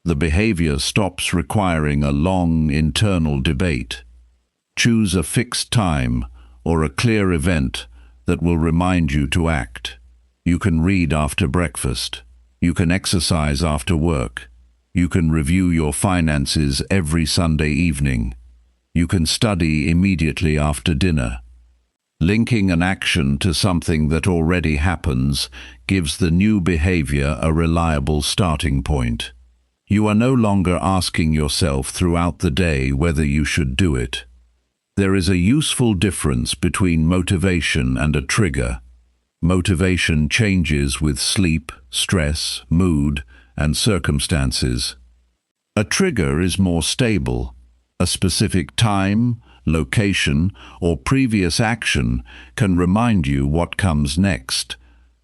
The behavior stops requiring a long internal debate. Choose a fixed time or a clear event that will remind you to act. You can read after breakfast. You can exercise after work. You can review your finances every Sunday evening. You can study immediately after dinner. Linking an action to something that already happens gives the new behavior a reliable starting point. You are no longer asking yourself throughout the day whether you should do it. There is a useful difference between motivation and a trigger. Motivation changes with sleep, stress, mood, and circumstances. A trigger is more stable. A specific time, location, or previous action can remind you what comes next.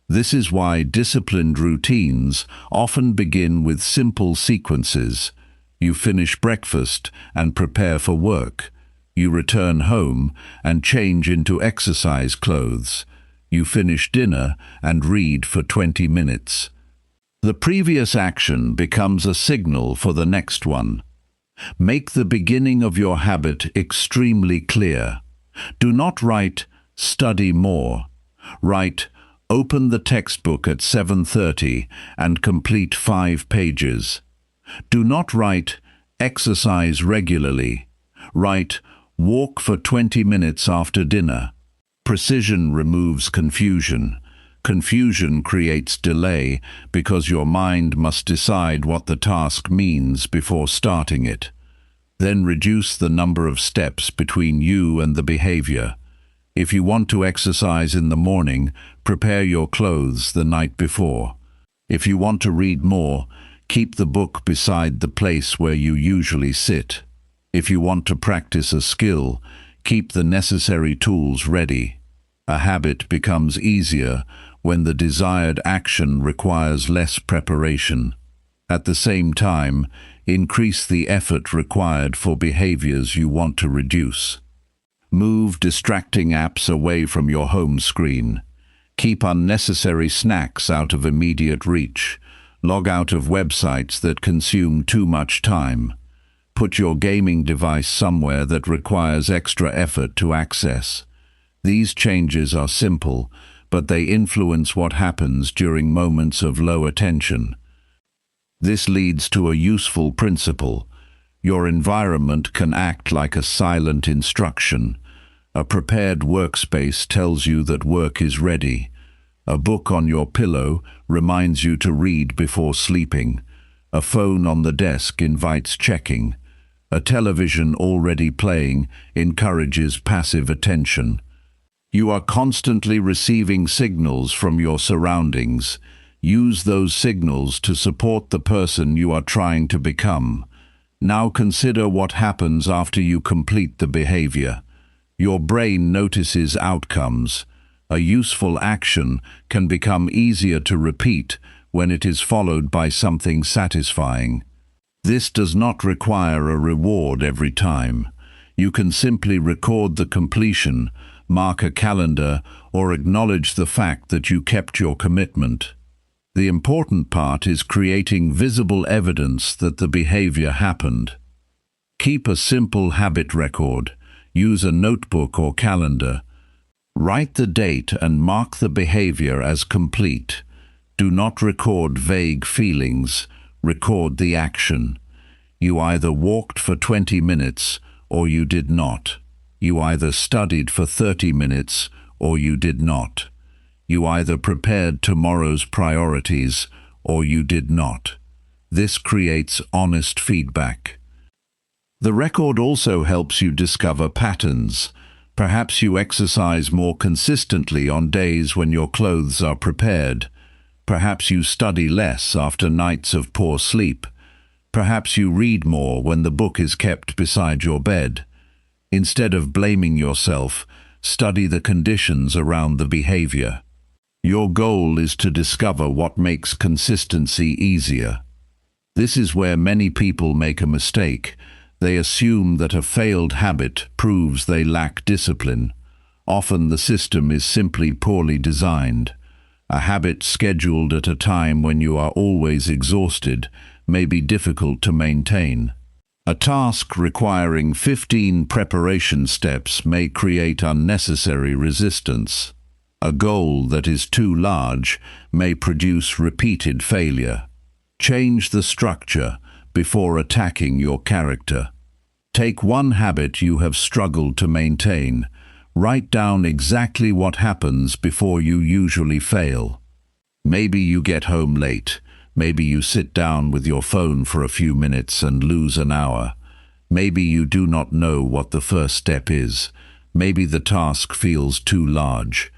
This is why disciplined routines often begin with simple sequences. You finish breakfast and prepare for work. You return home and change into exercise clothes. You finish dinner and read for 20 minutes. The previous action becomes a signal for the next one. Make the beginning of your habit extremely clear. Do not write, "Study more." Write, "Open the textbook at 7:30 and complete 5 pages." Do not write, "Exercise regularly." Write, "Walk for 20 minutes after dinner." Precision removes confusion. Confusion creates delay because your mind must decide what the task means before starting it. Then reduce the number of steps between you and the behavior. If you want to exercise in the morning, prepare your clothes the night before. If you want to read more, keep the book beside the place where you usually sit. If you want to practice a skill, keep the necessary tools ready. A habit becomes easier when the desired action requires less preparation. At the same time, increase the effort required for behaviors you want to reduce. Move distracting apps away from your home screen. Keep unnecessary snacks out of immediate reach. Log out of websites that consume too much time. Put your gaming device somewhere that requires extra effort to access. These changes are simple, but they influence what happens during moments of low attention. This leads to a useful principle. Your environment can act like a silent instruction. A prepared workspace tells you that work is ready. A book on your pillow reminds you to read before sleeping. A phone on the desk invites checking. A television already playing encourages passive attention. You are constantly receiving signals from your surroundings. Use those signals to support the person you are trying to become. Now consider what happens after you complete the behavior. Your brain notices outcomes. A useful action can become easier to repeat when it is followed by something satisfying. This does not require a reward every time. You can simply record the completion, mark a calendar, or acknowledge the fact that you kept your commitment. The important part is creating visible evidence that the behavior happened. Keep a simple habit record. Use a notebook or calendar. Write the date and mark the behavior as complete. Do not record vague feelings. Record the action. You either walked for 20 minutes or you did not. You either studied for 30 minutes or you did not. You either prepared tomorrow's priorities or you did not. This creates honest feedback. The record also helps you discover patterns. Perhaps you exercise more consistently on days when your clothes are prepared. Perhaps you study less after nights of poor sleep. Perhaps you read more when the book is kept beside your bed. Instead of blaming yourself, study the conditions around the behavior. Your goal is to discover what makes consistency easier. This is where many people make a mistake. They assume that a failed habit proves they lack discipline. Often the system is simply poorly designed. A habit scheduled at a time when you are always exhausted may be difficult to maintain. A task requiring 15 preparation steps may create unnecessary resistance. A goal that is too large may produce repeated failure. Change the structure before attacking your character. Take one habit you have struggled to maintain. Write down exactly what happens before you usually fail. Maybe you get home late. Maybe you sit down with your phone for a few minutes and lose an hour. Maybe you do not know what the first step is. Maybe the task feels too large.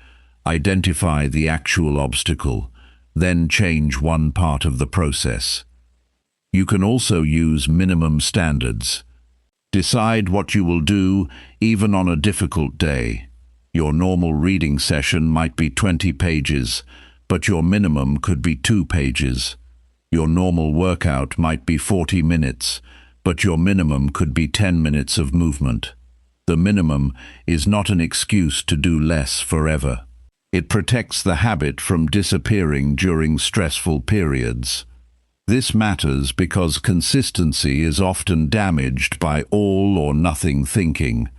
Identify the actual obstacle, then change one part of the process. You can also use minimum standards. Decide what you will do even on a difficult day. Your normal reading session might be 20 pages, but your minimum could be 2 pages. Your normal workout might be 40 minutes, but your minimum could be 10 minutes of movement. The minimum is not an excuse to do less forever. It protects the habit from disappearing during stressful periods. This matters because consistency is often damaged by all or nothing thinking.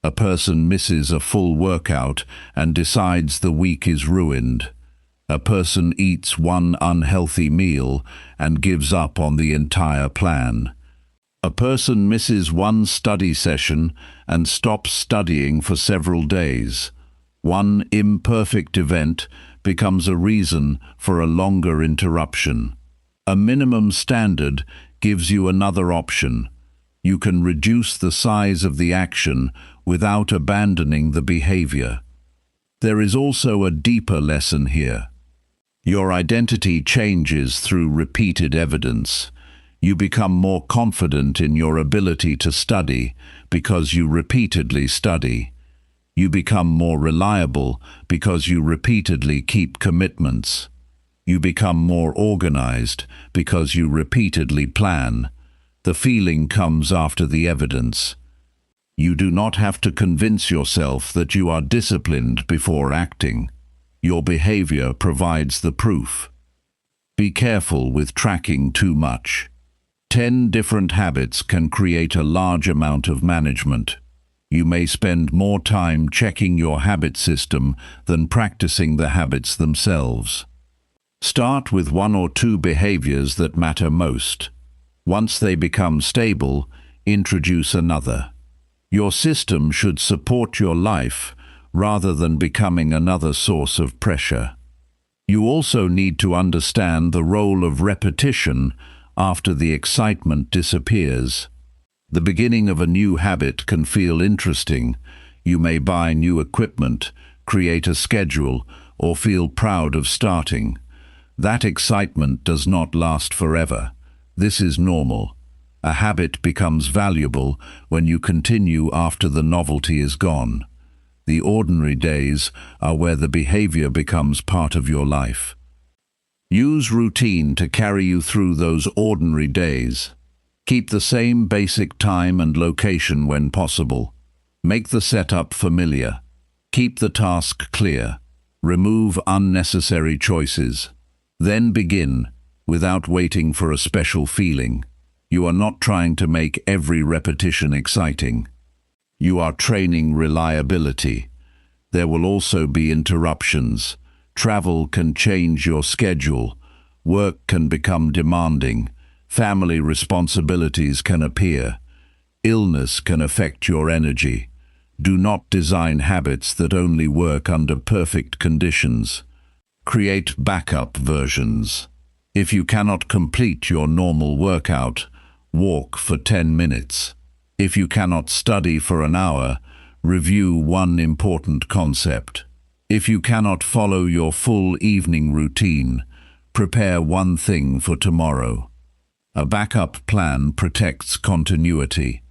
A person misses a full workout and decides the week is ruined. A person eats one unhealthy meal and gives up on the entire plan. A person misses one study session and stops studying for several days. One imperfect event becomes a reason for a longer interruption. A minimum standard gives you another option. You can reduce the size of the action without abandoning the behavior. There is also a deeper lesson here. Your identity changes through repeated evidence. You become more confident in your ability to study because you repeatedly study. You become more reliable because you repeatedly keep commitments. You become more organized because you repeatedly plan. The feeling comes after the evidence. You do not have to convince yourself that you are disciplined before acting. Your behavior provides the proof. Be careful with tracking too much. 10 different habits can create a large amount of management. You may spend more time checking your habit system than practicing the habits themselves. Start with 1 or 2 behaviors that matter most. Once they become stable, introduce another. Your system should support your life rather than becoming another source of pressure. You also need to understand the role of repetition after the excitement disappears. The beginning of a new habit can feel interesting. You may buy new equipment, create a schedule, or feel proud of starting. That excitement does not last forever. This is normal. A habit becomes valuable when you continue after the novelty is gone. The ordinary days are where the behavior becomes part of your life. Use routine to carry you through those ordinary days. Keep the same basic time and location when possible. Make the setup familiar. Keep the task clear. Remove unnecessary choices. Then begin, without waiting for a special feeling. You are not trying to make every repetition exciting. You are training reliability. There will also be interruptions. Travel can change your schedule. Work can become demanding. Family responsibilities can appear. Illness can affect your energy. Do not design habits that only work under perfect conditions. Create backup versions. If you cannot complete your normal workout, walk for 10 minutes. If you cannot study for an hour, review one important concept. If you cannot follow your full evening routine, prepare one thing for tomorrow. A backup plan protects continuity.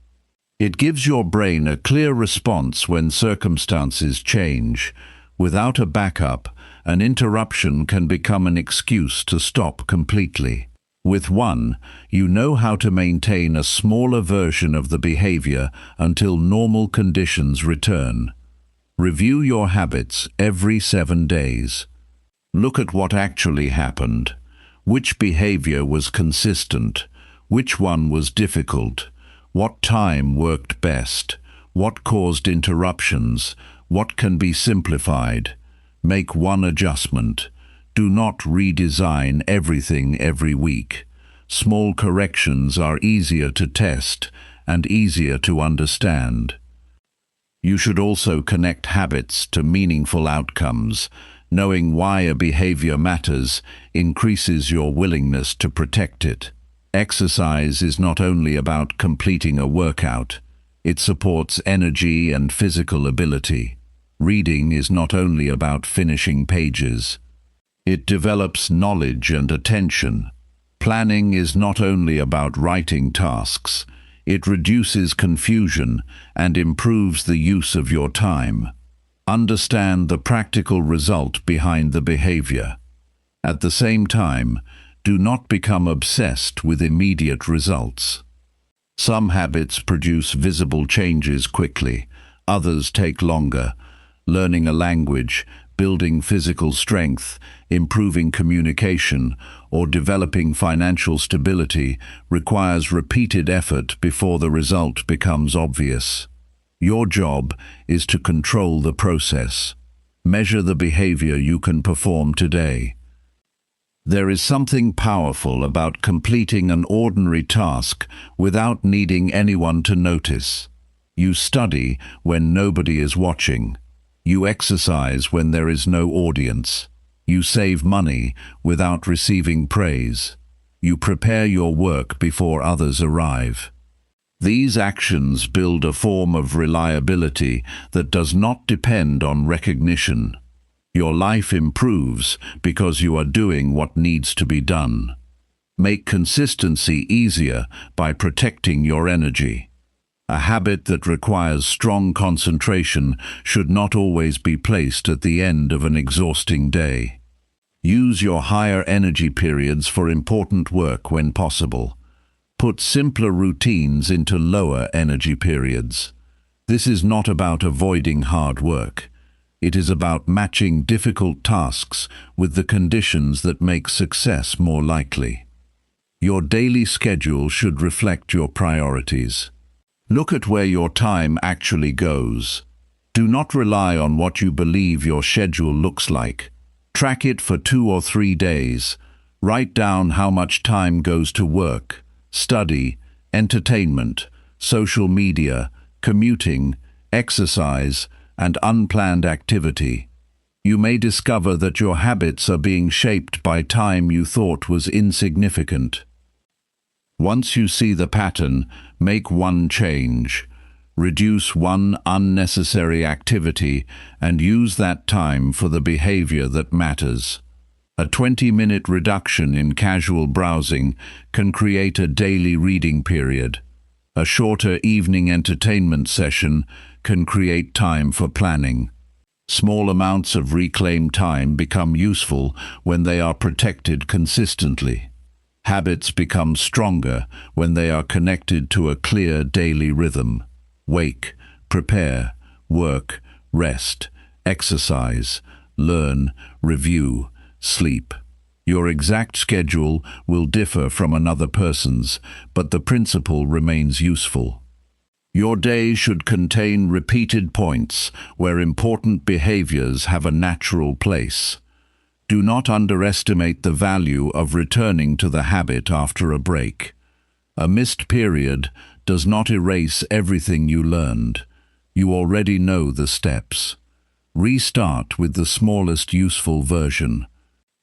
It gives your brain a clear response when circumstances change. Without a backup, an interruption can become an excuse to stop completely. With one, you know how to maintain a smaller version of the behavior until normal conditions return. Review your habits every 7 days. Look at what actually happened. Which behavior was consistent? Which one was difficult? What time worked best? What caused interruptions? What can be simplified? Make one adjustment. Do not redesign everything every week. Small corrections are easier to test and easier to understand. You should also connect habits to meaningful outcomes. Knowing why a behavior matters increases your willingness to protect it. Exercise is not only about completing a workout. It supports energy and physical ability. Reading is not only about finishing pages. It develops knowledge and attention. Planning is not only about writing tasks. It reduces confusion and improves the use of your time. Understand the practical result behind the behavior. At the same time, do not become obsessed with immediate results. Some habits produce visible changes quickly, others take longer. Learning a language, building physical strength, improving communication, or developing financial stability requires repeated effort before the result becomes obvious. Your job is to control the process. Measure the behavior you can perform today. There is something powerful about completing an ordinary task without needing anyone to notice. You study when nobody is watching. You exercise when there is no audience. You save money without receiving praise. You prepare your work before others arrive. These actions build a form of reliability that does not depend on recognition. Your life improves because you are doing what needs to be done. Make consistency easier by protecting your energy. A habit that requires strong concentration should not always be placed at the end of an exhausting day. Use your higher energy periods for important work when possible. Put simpler routines into lower energy periods. This is not about avoiding hard work. It is about matching difficult tasks with the conditions that make success more likely. Your daily schedule should reflect your priorities. Look at where your time actually goes. Do not rely on what you believe your schedule looks like. Track it for 2 or 3 days. Write down how much time goes to work, study, entertainment, social media, commuting, exercise, and unplanned activity. You may discover that your habits are being shaped by time you thought was insignificant. Once you see the pattern, make one change. Reduce one unnecessary activity and use that time for the behavior that matters. A 20-minute reduction in casual browsing can create a daily reading period. A shorter evening entertainment session can create time for planning. Small amounts of reclaimed time become useful when they are protected consistently. Habits become stronger when they are connected to a clear daily rhythm. Wake, prepare, work, rest, exercise, learn, review, sleep. Your exact schedule will differ from another person's, but the principle remains useful. Your day should contain repeated points where important behaviors have a natural place. Do not underestimate the value of returning to the habit after a break. A missed period does not erase everything you learned. You already know the steps. Restart with the smallest useful version.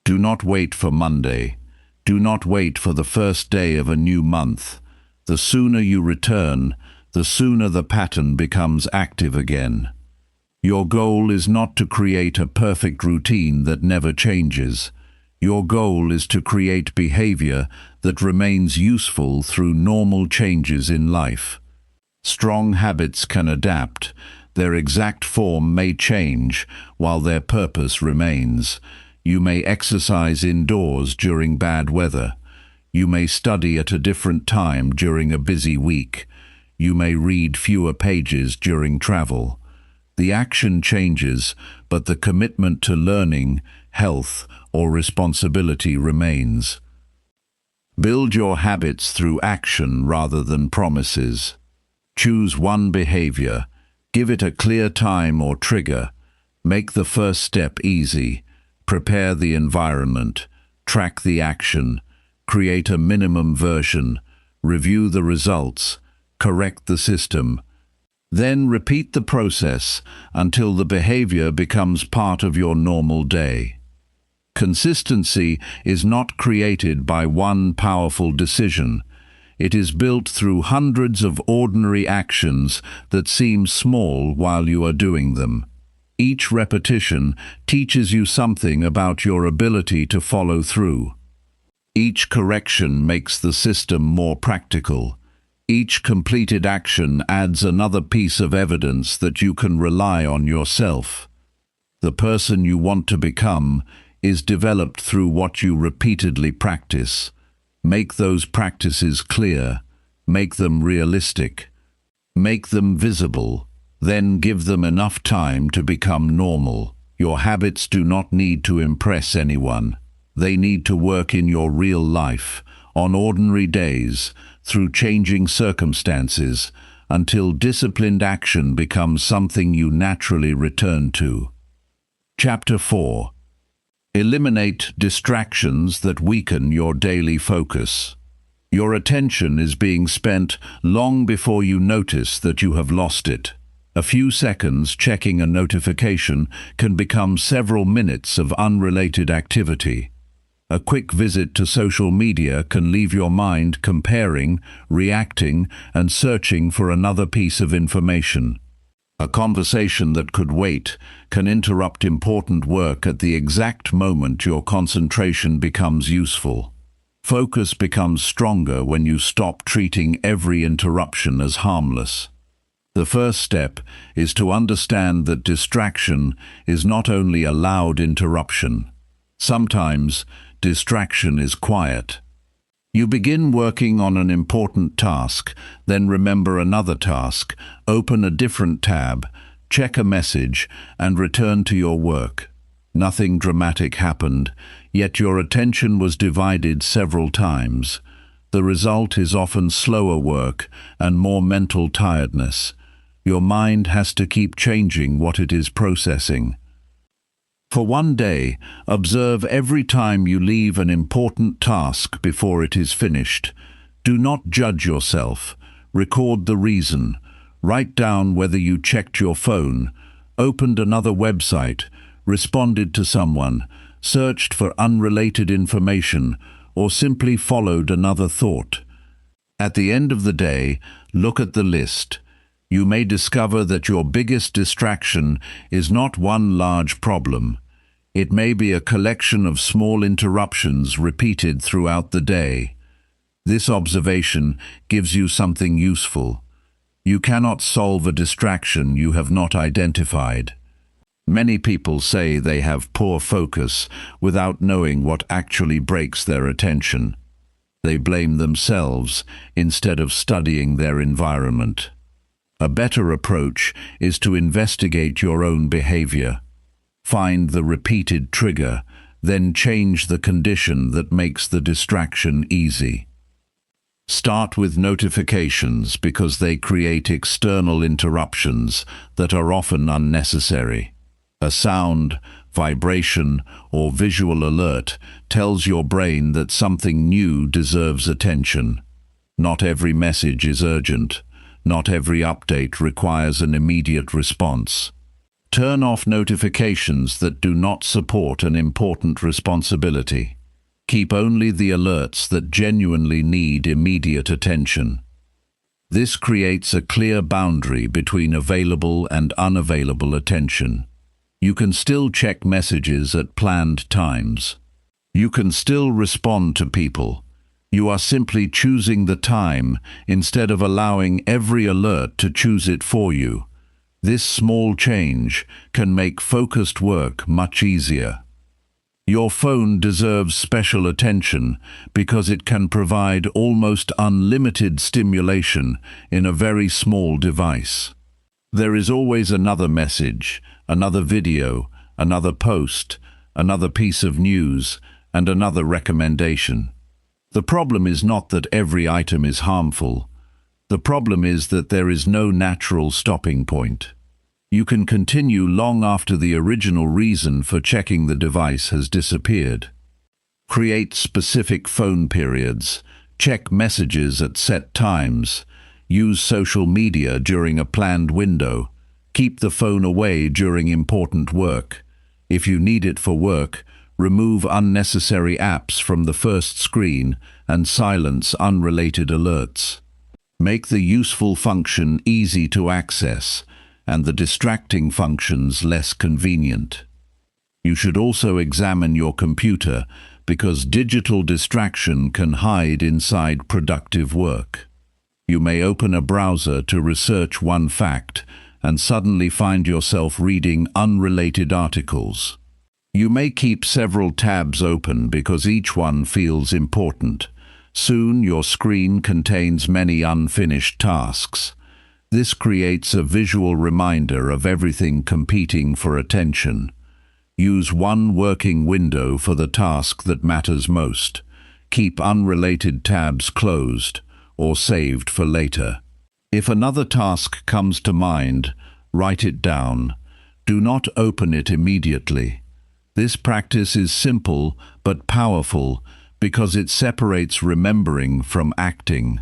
Do not wait for Monday. Do not wait for the first day of a new month. The sooner you return, the sooner the pattern becomes active again. Your goal is not to create a perfect routine that never changes. Your goal is to create behavior that remains useful through normal changes in life. Strong habits can adapt. Their exact form may change while their purpose remains. You may exercise indoors during bad weather. You may study at a different time during a busy week. You may read fewer pages during travel. The action changes, but the commitment to learning, health, or responsibility remains. Build your habits through action rather than promises. Choose one behavior. Give it a clear time or trigger. Make the first step easy. Prepare the environment. Track the action. Create a minimum version. Review the results. Correct the system. Then repeat the process until the behavior becomes part of your normal day. Consistency is not created by one powerful decision. It is built through hundreds of ordinary actions that seem small while you are doing them. Each repetition teaches you something about your ability to follow through. Each correction makes the system more practical. Each completed action adds another piece of evidence that you can rely on yourself. The person you want to become is developed through what you repeatedly practice. Make those practices clear. Make them realistic. Make them visible. Then give them enough time to become normal. Your habits do not need to impress anyone. They need to work in your real life, on ordinary days, through changing circumstances, until disciplined action becomes something you naturally return to. Chapter 4. Eliminate distractions that weaken your daily focus. Your attention is being spent long before you notice that you have lost it. A few seconds checking a notification can become several minutes of unrelated activity. A quick visit to social media can leave your mind comparing, reacting, and searching for another piece of information. A conversation that could wait can interrupt important work at the exact moment your concentration becomes useful. Focus becomes stronger when you stop treating every interruption as harmless. The first step is to understand that distraction is not only a loud interruption. Sometimes, distraction is quiet. You begin working on an important task, then remember another task, open a different tab, check a message, and return to your work. Nothing dramatic happened, yet your attention was divided several times. The result is often slower work and more mental tiredness. Your mind has to keep changing what it is processing. For one day, observe every time you leave an important task before it is finished. Do not judge yourself. Record the reason. Write down whether you checked your phone, opened another website, responded to someone, searched for unrelated information, or simply followed another thought. At the end of the day, look at the list. You may discover that your biggest distraction is not one large problem. It may be a collection of small interruptions repeated throughout the day. This observation gives you something useful. You cannot solve a distraction you have not identified. Many people say they have poor focus without knowing what actually breaks their attention. They blame themselves instead of studying their environment. A better approach is to investigate your own behavior. Find the repeated trigger, then change the condition that makes the distraction easy. Start with notifications because they create external interruptions that are often unnecessary. A sound, vibration, or visual alert tells your brain that something new deserves attention. Not every message is urgent. Not every update requires an immediate response. Turn off notifications that do not support an important responsibility. Keep only the alerts that genuinely need immediate attention. This creates a clear boundary between available and unavailable attention. You can still check messages at planned times. You can still respond to people. You are simply choosing the time instead of allowing every alert to choose it for you. This small change can make focused work much easier. Your phone deserves special attention because it can provide almost unlimited stimulation in a very small device. There is always another message, another video, another post, another piece of news, and another recommendation. The problem is not that every item is harmful. The problem is that there is no natural stopping point. You can continue long after the original reason for checking the device has disappeared. Create specific phone periods. Check messages at set times. Use social media during a planned window. Keep the phone away during important work. If you need it for work, remove unnecessary apps from the first screen and silence unrelated alerts. Make the useful function easy to access and the distracting functions less convenient. You should also examine your computer because digital distraction can hide inside productive work. You may open a browser to research one fact and suddenly find yourself reading unrelated articles. You may keep several tabs open because each one feels important. Soon your screen contains many unfinished tasks. This creates a visual reminder of everything competing for attention. Use one working window for the task that matters most. Keep unrelated tabs closed or saved for later. If another task comes to mind, write it down. Do not open it immediately. This practice is simple but powerful because it separates remembering from acting.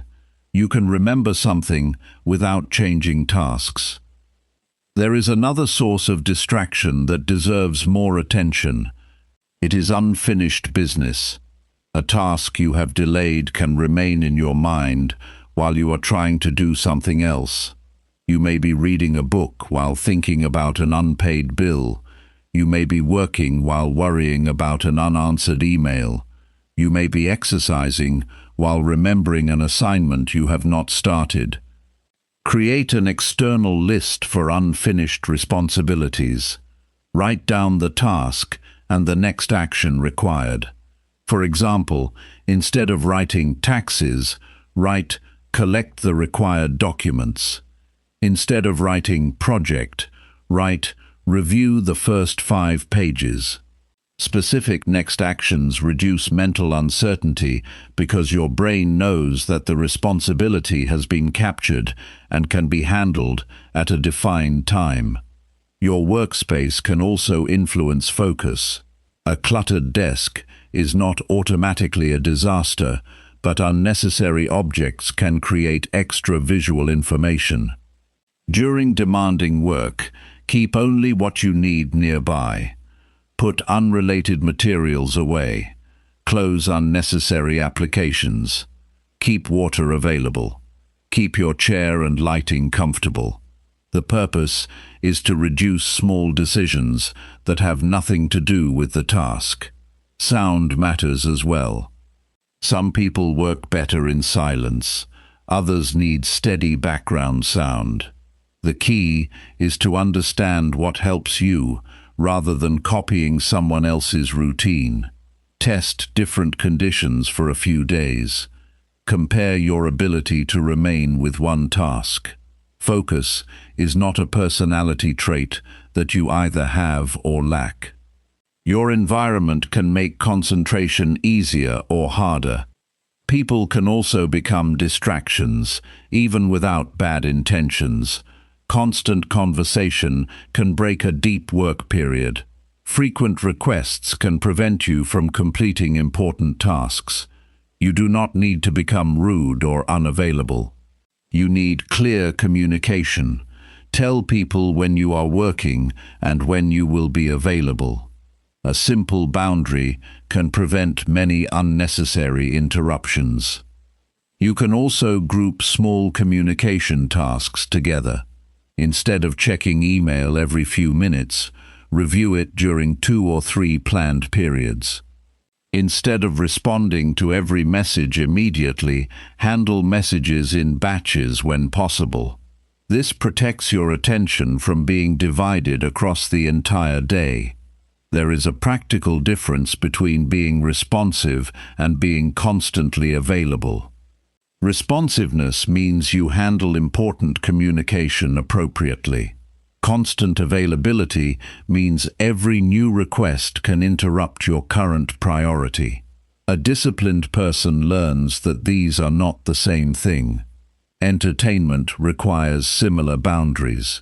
You can remember something without changing tasks. There is another source of distraction that deserves more attention. It is unfinished business. A task you have delayed can remain in your mind while you are trying to do something else. You may be reading a book while thinking about an unpaid bill. You may be working while worrying about an unanswered email. You may be exercising while remembering an assignment you have not started. Create an external list for unfinished responsibilities. Write down the task and the next action required. For example, instead of writing taxes, write collect the required documents. Instead of writing project, write review the first 5 pages. Specific next actions reduce mental uncertainty because your brain knows that the responsibility has been captured and can be handled at a defined time. Your workspace can also influence focus. A cluttered desk is not automatically a disaster, but unnecessary objects can create extra visual information. During demanding work, keep only what you need nearby. Put unrelated materials away. Close unnecessary applications. Keep water available. Keep your chair and lighting comfortable. The purpose is to reduce small decisions that have nothing to do with the task. Sound matters as well. Some people work better in silence. Others need steady background sound. The key is to understand what helps you, rather than copying someone else's routine. Test different conditions for a few days. Compare your ability to remain with one task. Focus is not a personality trait that you either have or lack. Your environment can make concentration easier or harder. People can also become distractions, even without bad intentions. Constant conversation can break a deep work period. Frequent requests can prevent you from completing important tasks. You do not need to become rude or unavailable. You need clear communication. Tell people when you are working and when you will be available. A simple boundary can prevent many unnecessary interruptions. You can also group small communication tasks together. Instead of checking email every few minutes, review it during 2 or 3 planned periods. Instead of responding to every message immediately, handle messages in batches when possible. This protects your attention from being divided across the entire day. There is a practical difference between being responsive and being constantly available. Responsiveness means you handle important communication appropriately. Constant availability means every new request can interrupt your current priority. A disciplined person learns that these are not the same thing. Entertainment requires similar boundaries.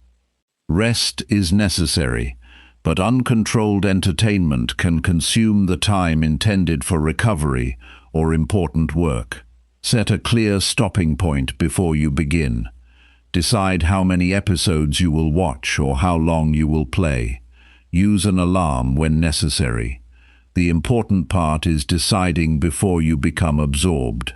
Rest is necessary, but uncontrolled entertainment can consume the time intended for recovery or important work. Set a clear stopping point before you begin. Decide how many episodes you will watch or how long you will play. Use an alarm when necessary. The important part is deciding before you become absorbed.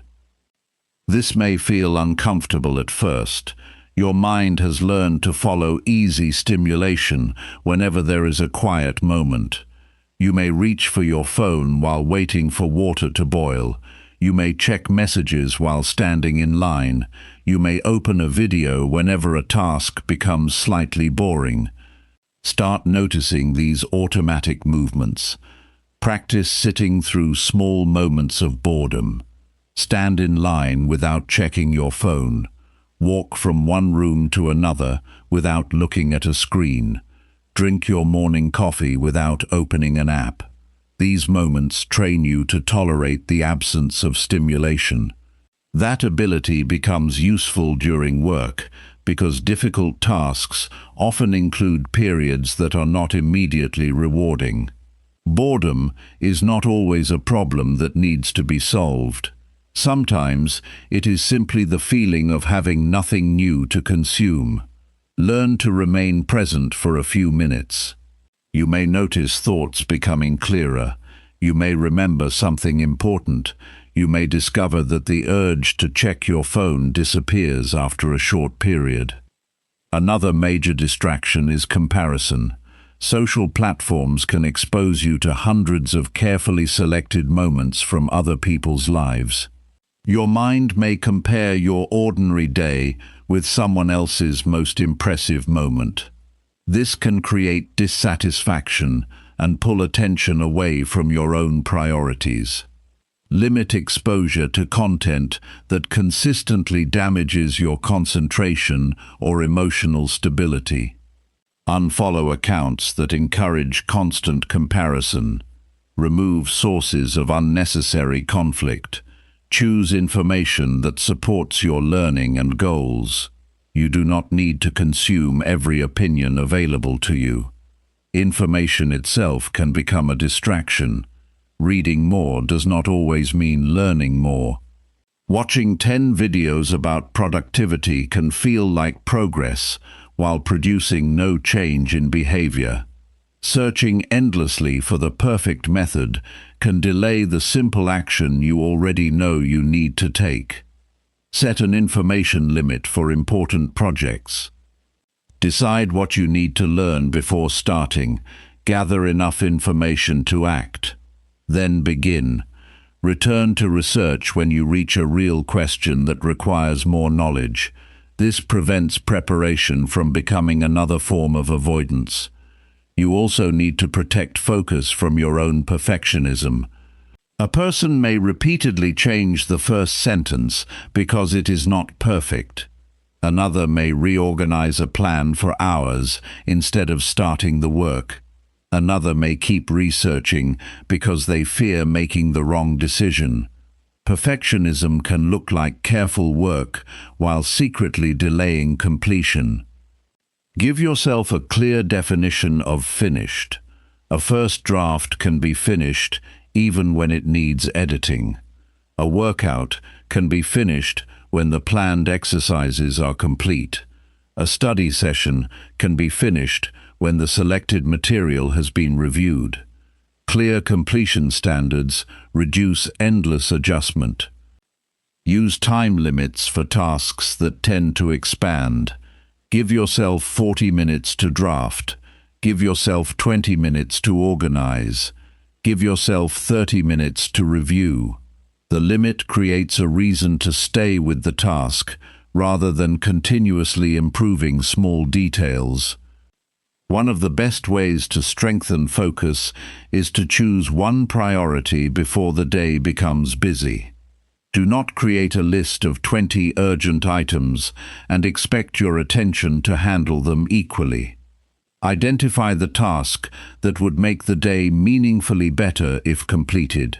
This may feel uncomfortable at first. Your mind has learned to follow easy stimulation whenever there is a quiet moment. You may reach for your phone while waiting for water to boil. You may check messages while standing in line. You may open a video whenever a task becomes slightly boring. Start noticing these automatic movements. Practice sitting through small moments of boredom. Stand in line without checking your phone. Walk from one room to another without looking at a screen. Drink your morning coffee without opening an app. These moments train you to tolerate the absence of stimulation. That ability becomes useful during work because difficult tasks often include periods that are not immediately rewarding. Boredom is not always a problem that needs to be solved. Sometimes it is simply the feeling of having nothing new to consume. Learn to remain present for a few minutes. You may notice thoughts becoming clearer. You may remember something important. You may discover that the urge to check your phone disappears after a short period. Another major distraction is comparison. Social platforms can expose you to hundreds of carefully selected moments from other people's lives. Your mind may compare your ordinary day with someone else's most impressive moment. This can create dissatisfaction and pull attention away from your own priorities. Limit exposure to content that consistently damages your concentration or emotional stability. Unfollow accounts that encourage constant comparison. Remove sources of unnecessary conflict. Choose information that supports your learning and goals. You do not need to consume every opinion available to you. Information itself can become a distraction. Reading more does not always mean learning more. Watching 10 videos about productivity can feel like progress while producing no change in behavior. Searching endlessly for the perfect method can delay the simple action you already know you need to take. Set an information limit for important projects. Decide what you need to learn before starting. Gather enough information to act. Then begin. Return to research when you reach a real question that requires more knowledge. This prevents preparation from becoming another form of avoidance. You also need to protect focus from your own perfectionism. A person may repeatedly change the first sentence because it is not perfect. Another may reorganize a plan for hours instead of starting the work. Another may keep researching because they fear making the wrong decision. Perfectionism can look like careful work while secretly delaying completion. Give yourself a clear definition of finished. A first draft can be finished even when it needs editing. A workout can be finished when the planned exercises are complete. A study session can be finished when the selected material has been reviewed. Clear completion standards reduce endless adjustment. Use time limits for tasks that tend to expand. Give yourself 40 minutes to draft. Give yourself 20 minutes to organize. Give yourself 30 minutes to review. The limit creates a reason to stay with the task rather than continuously improving small details. One of the best ways to strengthen focus is to choose one priority before the day becomes busy. Do not create a list of 20 urgent items and expect your attention to handle them equally. Identify the task that would make the day meaningfully better if completed.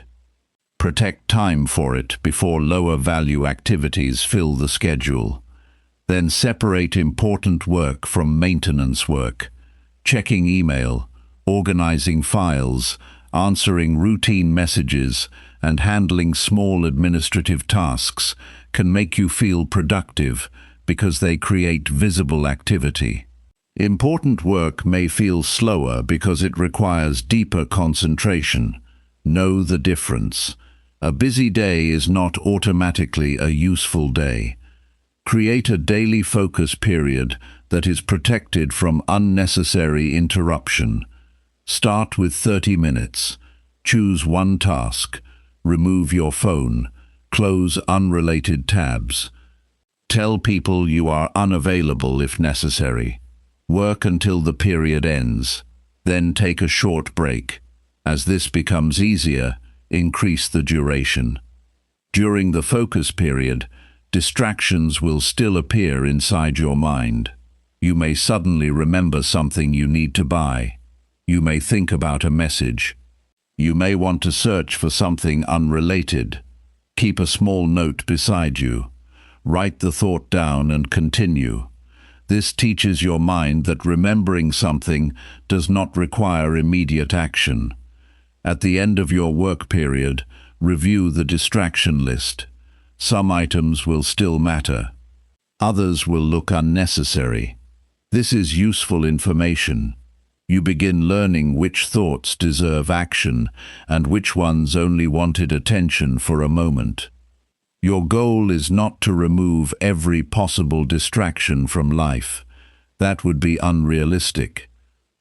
Protect time for it before lower-value activities fill the schedule. Then separate important work from maintenance work. Checking email, organizing files, answering routine messages, and handling small administrative tasks can make you feel productive because they create visible activity. Important work may feel slower because it requires deeper concentration. Know the difference. A busy day is not automatically a useful day. Create a daily focus period that is protected from unnecessary interruption. Start with 30 minutes. Choose one task. Remove your phone. Close unrelated tabs. Tell people you are unavailable if necessary. Work until the period ends. Then take a short break. As this becomes easier, increase the duration. During the focus period, distractions will still appear inside your mind. You may suddenly remember something you need to buy. You may think about a message. You may want to search for something unrelated. Keep a small note beside you. Write the thought down and continue. This teaches your mind that remembering something does not require immediate action. At the end of your work period, review the distraction list. Some items will still matter. Others will look unnecessary. This is useful information. You begin learning which thoughts deserve action and which ones only wanted attention for a moment. Your goal is not to remove every possible distraction from life. That would be unrealistic.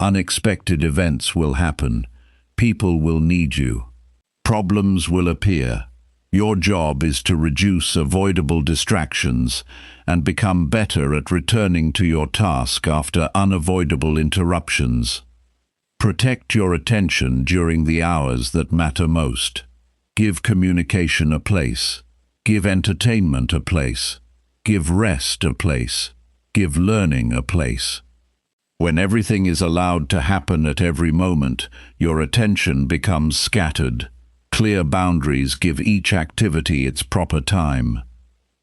Unexpected events will happen. People will need you. Problems will appear. Your job is to reduce avoidable distractions and become better at returning to your task after unavoidable interruptions. Protect your attention during the hours that matter most. Give communication a place. Give entertainment a place. Give rest a place. Give learning a place. When everything is allowed to happen at every moment, your attention becomes scattered. Clear boundaries give each activity its proper time.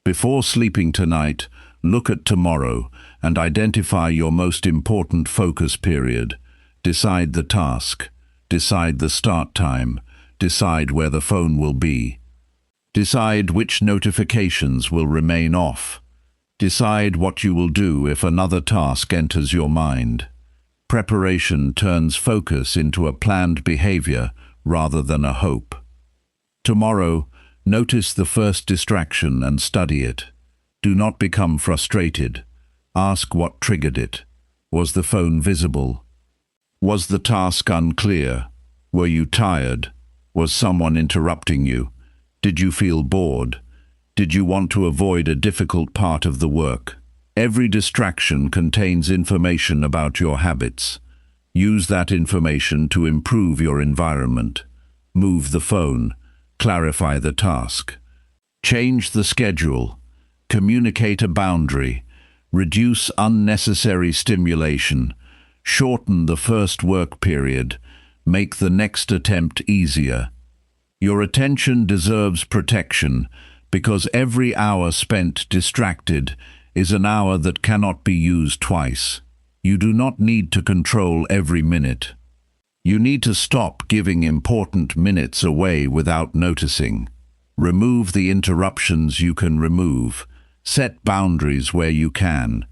Before sleeping tonight, look at tomorrow and identify your most important focus period. Decide the task. Decide the start time. Decide where the phone will be. Decide which notifications will remain off. Decide what you will do if another task enters your mind. Preparation turns focus into a planned behavior rather than a hope. Tomorrow, notice the first distraction and study it. Do not become frustrated. Ask what triggered it. Was the phone visible? Was the task unclear? Were you tired? Was someone interrupting you? Did you feel bored? Did you want to avoid a difficult part of the work? Every distraction contains information about your habits. Use that information to improve your environment. Move the phone. Clarify the task. Change the schedule. Communicate a boundary. Reduce unnecessary stimulation. Shorten the first work period. Make the next attempt easier. Your attention deserves protection, because every hour spent distracted is an hour that cannot be used twice. You do not need to control every minute. You need to stop giving important minutes away without noticing. Remove the interruptions you can remove. Set boundaries where you can.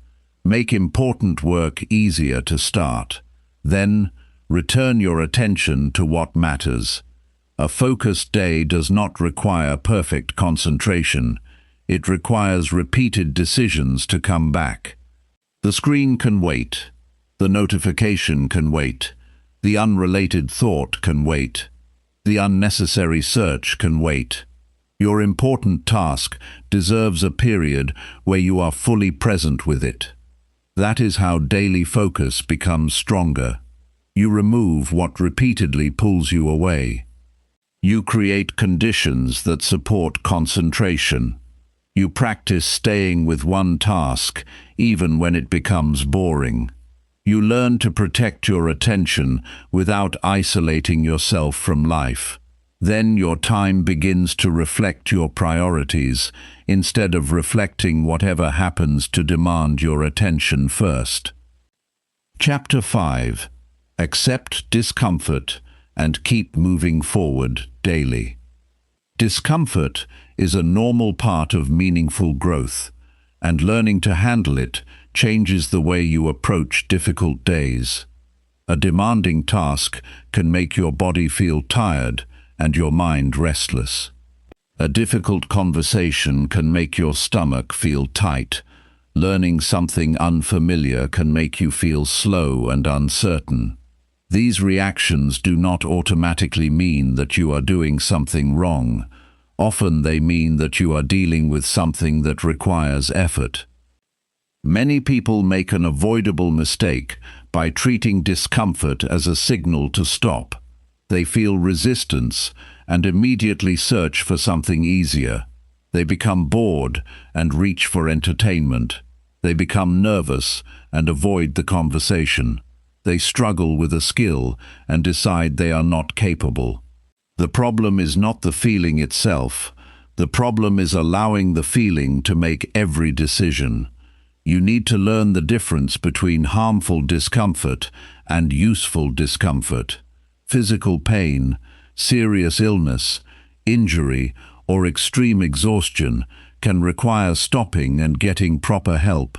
Make important work easier to start. Then, return your attention to what matters. A focused day does not require perfect concentration. It requires repeated decisions to come back. The screen can wait. The notification can wait. The unrelated thought can wait. The unnecessary search can wait. Your important task deserves a period where you are fully present with it. That is how daily focus becomes stronger. You remove what repeatedly pulls you away. You create conditions that support concentration. You practice staying with one task even when it becomes boring. You learn to protect your attention without isolating yourself from life. Then your time begins to reflect your priorities instead of reflecting whatever happens to demand your attention first. Chapter 5. Accept discomfort and keep moving forward daily. Discomfort is a normal part of meaningful growth, and learning to handle it changes the way you approach difficult days. A demanding task can make your body feel tired and your mind restless. A difficult conversation can make your stomach feel tight. Learning something unfamiliar can make you feel slow and uncertain. These reactions do not automatically mean that you are doing something wrong. Often they mean that you are dealing with something that requires effort. Many people make an avoidable mistake by treating discomfort as a signal to stop. They feel resistance and immediately search for something easier. They become bored and reach for entertainment. They become nervous and avoid the conversation. They struggle with a skill and decide they are not capable. The problem is not the feeling itself. The problem is allowing the feeling to make every decision. You need to learn the difference between harmful discomfort and useful discomfort. Physical pain, serious illness, injury, or extreme exhaustion can require stopping and getting proper help.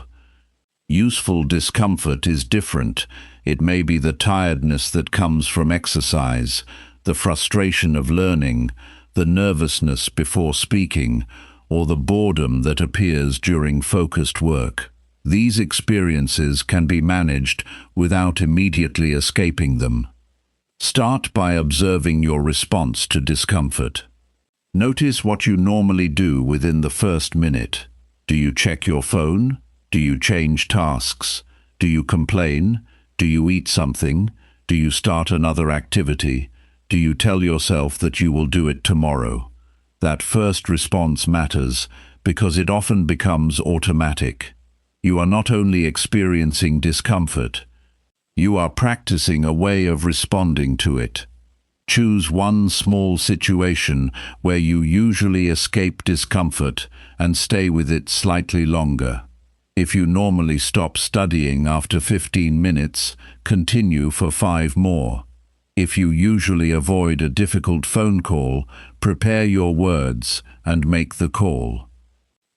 Useful discomfort is different. It may be the tiredness that comes from exercise, the frustration of learning, the nervousness before speaking, or the boredom that appears during focused work. These experiences can be managed without immediately escaping them. Start by observing your response to discomfort. Notice what you normally do within the first minute. Do you check your phone? Do you change tasks? Do you complain? Do you eat something? Do you start another activity? Do you tell yourself that you will do it tomorrow? That first response matters because it often becomes automatic. You are not only experiencing discomfort, you are practicing a way of responding to it. Choose one small situation where you usually escape discomfort and stay with it slightly longer. If you normally stop studying after 15 minutes, continue for 5 more. If you usually avoid a difficult phone call, prepare your words and make the call.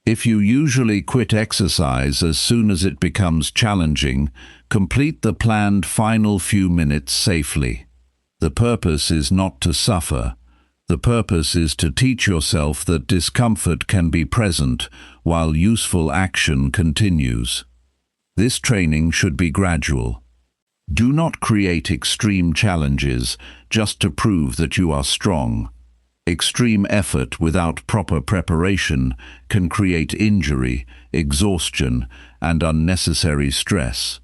If you usually quit exercise as soon as it becomes challenging, complete the planned final few minutes safely. The purpose is not to suffer. The purpose is to teach yourself that discomfort can be present while useful action continues. This training should be gradual. Do not create extreme challenges just to prove that you are strong. Extreme effort without proper preparation can create injury, exhaustion, and unnecessary stress.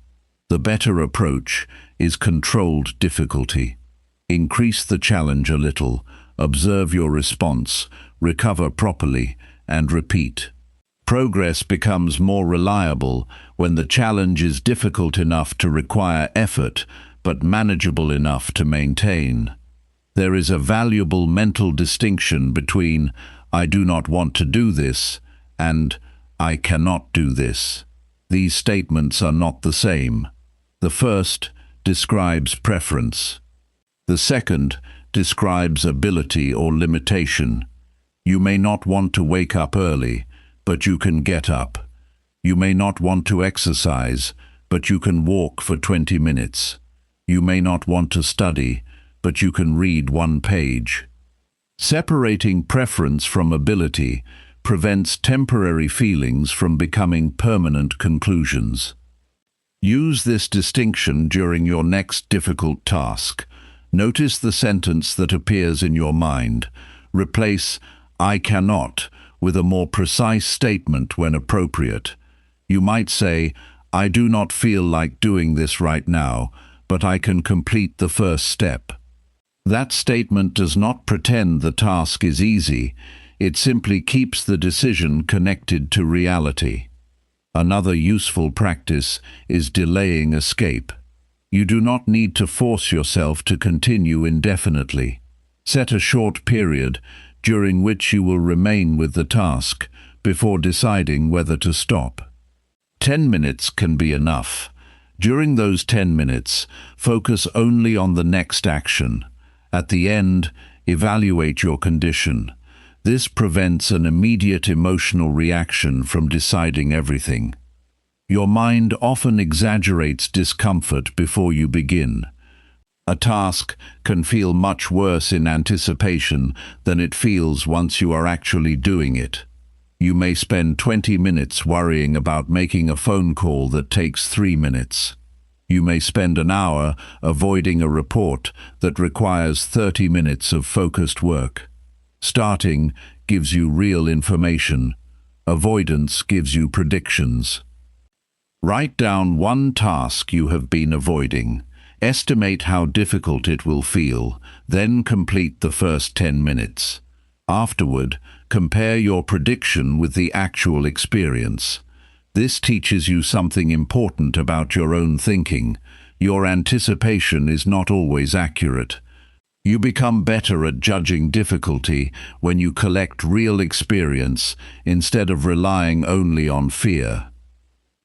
The better approach is controlled difficulty. Increase the challenge a little, observe your response, recover properly, and repeat. Progress becomes more reliable when the challenge is difficult enough to require effort, but manageable enough to maintain. There is a valuable mental distinction between "I do not want to do this" and "I cannot do this." These statements are not the same. The first describes preference. The second describes ability or limitation. You may not want to wake up early, but you can get up. You may not want to exercise, but you can walk for 20 minutes. You may not want to study, but you can read 1 page. Separating preference from ability prevents temporary feelings from becoming permanent conclusions. Use this distinction during your next difficult task. Notice the sentence that appears in your mind. Replace "I cannot" with a more precise statement when appropriate. You might say, "I do not feel like doing this right now, but I can complete the first step." That statement does not pretend the task is easy. It simply keeps the decision connected to reality. Another useful practice is delaying escape. You do not need to force yourself to continue indefinitely. Set a short period during which you will remain with the task before deciding whether to stop. 10 minutes can be enough. During those 10 minutes, focus only on the next action. At the end, evaluate your condition. This prevents an immediate emotional reaction from deciding everything. Your mind often exaggerates discomfort before you begin. A task can feel much worse in anticipation than it feels once you are actually doing it. You may spend 20 minutes worrying about making a phone call that takes 3 minutes. You may spend an hour avoiding a report that requires 30 minutes of focused work. Starting gives you real information. Avoidance gives you predictions. Write down one task you have been avoiding. Estimate how difficult it will feel, then complete the first 10 minutes. Afterward, compare your prediction with the actual experience. This teaches you something important about your own thinking. Your anticipation is not always accurate. You become better at judging difficulty when you collect real experience instead of relying only on fear.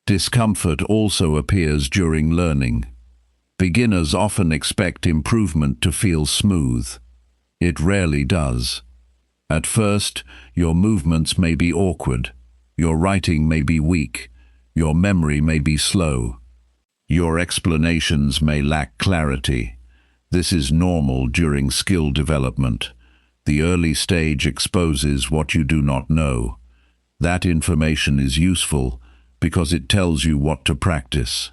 Discomfort also appears during learning. Beginners often expect improvement to feel smooth. It rarely does. At first, your movements may be awkward. Your writing may be weak. Your memory may be slow. Your explanations may lack clarity. This is normal during skill development. The early stage exposes what you do not know. That information is useful because it tells you what to practice.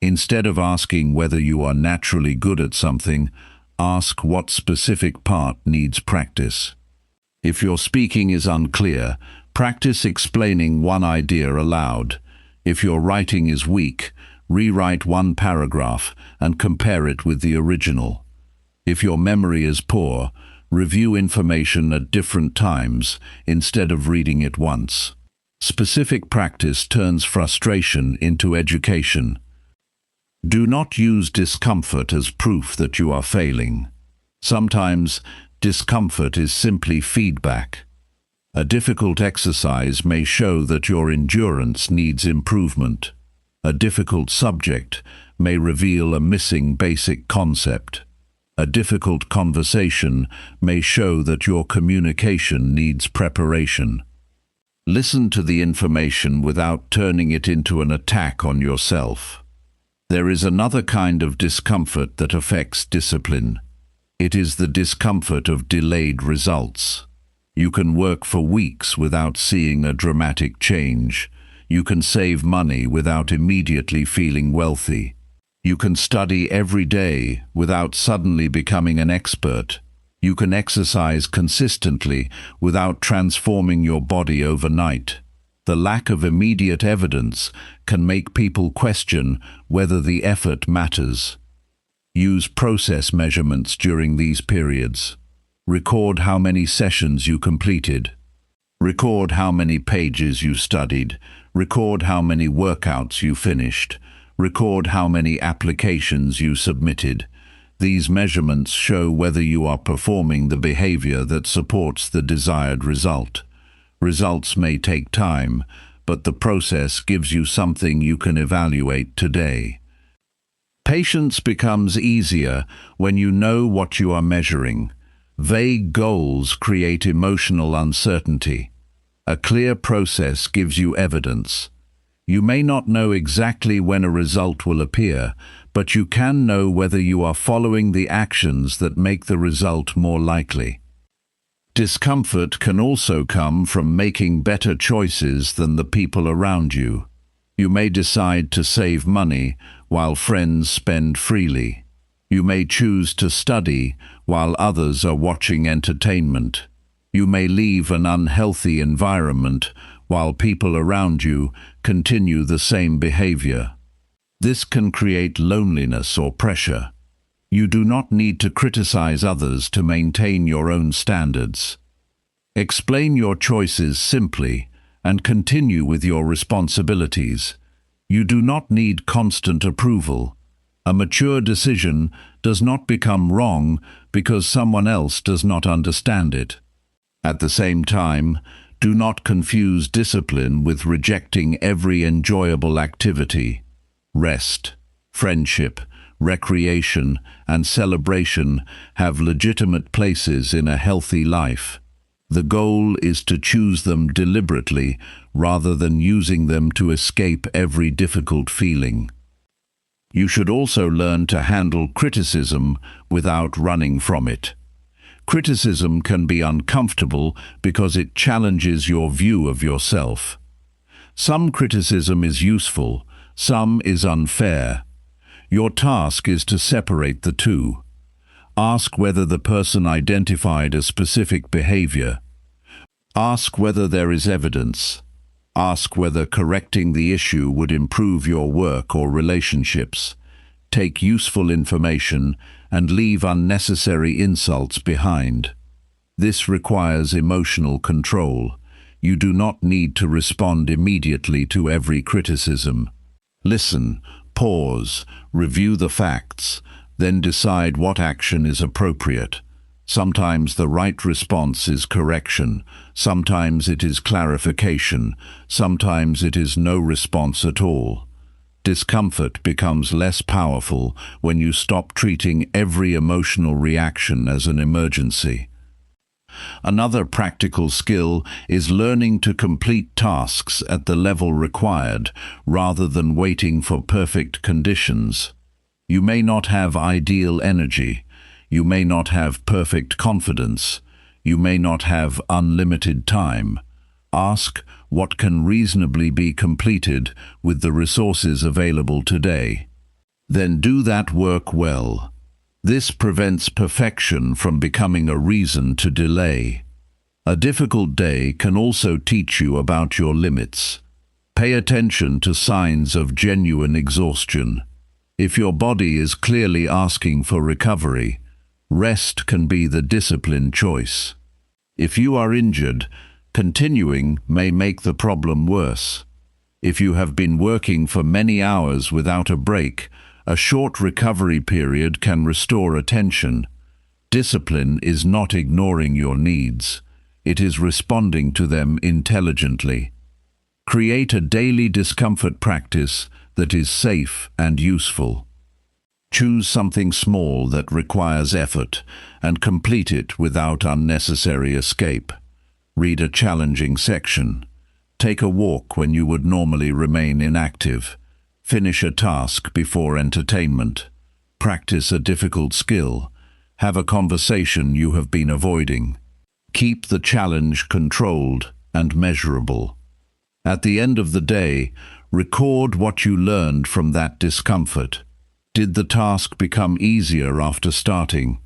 Instead of asking whether you are naturally good at something, ask what specific part needs practice. If your speaking is unclear, practice explaining one idea aloud. If your writing is weak, rewrite one paragraph and compare it with the original. If your memory is poor, review information at different times instead of reading it once. Specific practice turns frustration into education. Do not use discomfort as proof that you are failing. Sometimes, discomfort is simply feedback. A difficult exercise may show that your endurance needs improvement. A difficult subject may reveal a missing basic concept. A difficult conversation may show that your communication needs preparation. Listen to the information without turning it into an attack on yourself. There is another kind of discomfort that affects discipline. It is the discomfort of delayed results. You can work for weeks without seeing a dramatic change. You can save money without immediately feeling wealthy. You can study every day without suddenly becoming an expert. You can exercise consistently without transforming your body overnight. The lack of immediate evidence can make people question whether the effort matters. Use process measurements during these periods. Record how many sessions you completed. Record how many pages you studied. Record how many workouts you finished. Record how many applications you submitted. These measurements show whether you are performing the behavior that supports the desired result. Results may take time, but the process gives you something you can evaluate today. Patience becomes easier when you know what you are measuring. Vague goals create emotional uncertainty. A clear process gives you evidence. You may not know exactly when a result will appear, but you can know whether you are following the actions that make the result more likely. Discomfort can also come from making better choices than the people around you. You may decide to save money while friends spend freely. You may choose to study while others are watching entertainment. You may leave an unhealthy environment while people around you continue the same behavior. This can create loneliness or pressure. You do not need to criticize others to maintain your own standards. Explain your choices simply and continue with your responsibilities. You do not need constant approval. A mature decision does not become wrong because someone else does not understand it. At the same time, do not confuse discipline with rejecting every enjoyable activity. Rest, friendship, recreation, and celebration have legitimate places in a healthy life. The goal is to choose them deliberately rather than using them to escape every difficult feeling. You should also learn to handle criticism without running from it. Criticism can be uncomfortable because it challenges your view of yourself. Some criticism is useful, some is unfair. Your task is to separate the two. Ask whether the person identified a specific behavior. Ask whether there is evidence. Ask whether correcting the issue would improve your work or relationships. Take useful information and leave unnecessary insults behind. This requires emotional control. You do not need to respond immediately to every criticism. Listen, pause, review the facts, then decide what action is appropriate. Sometimes the right response is correction, sometimes it is clarification, sometimes it is no response at all. Discomfort becomes less powerful when you stop treating every emotional reaction as an emergency. Another practical skill is learning to complete tasks at the level required rather than waiting for perfect conditions. You may not have ideal energy. You may not have perfect confidence. You may not have unlimited time. Ask what can reasonably be completed with the resources available today. Then do that work well. This prevents perfection from becoming a reason to delay. A difficult day can also teach you about your limits. Pay attention to signs of genuine exhaustion. If your body is clearly asking for recovery, Rest can be the discipline choice. If you are injured, continuing may make the problem worse. If you have been working for many hours without a break, a short recovery period can restore attention. Discipline is not ignoring your needs. It is responding to them intelligently. Create a daily discomfort practice that is safe and useful. Choose something small that requires effort and complete it without unnecessary escape. Read a challenging section. Take a walk when you would normally remain inactive. Finish a task before entertainment. Practice a difficult skill. Have a conversation you have been avoiding. Keep the challenge controlled and measurable. At the end of the day, record what you learned from that discomfort. Did the task become easier after starting?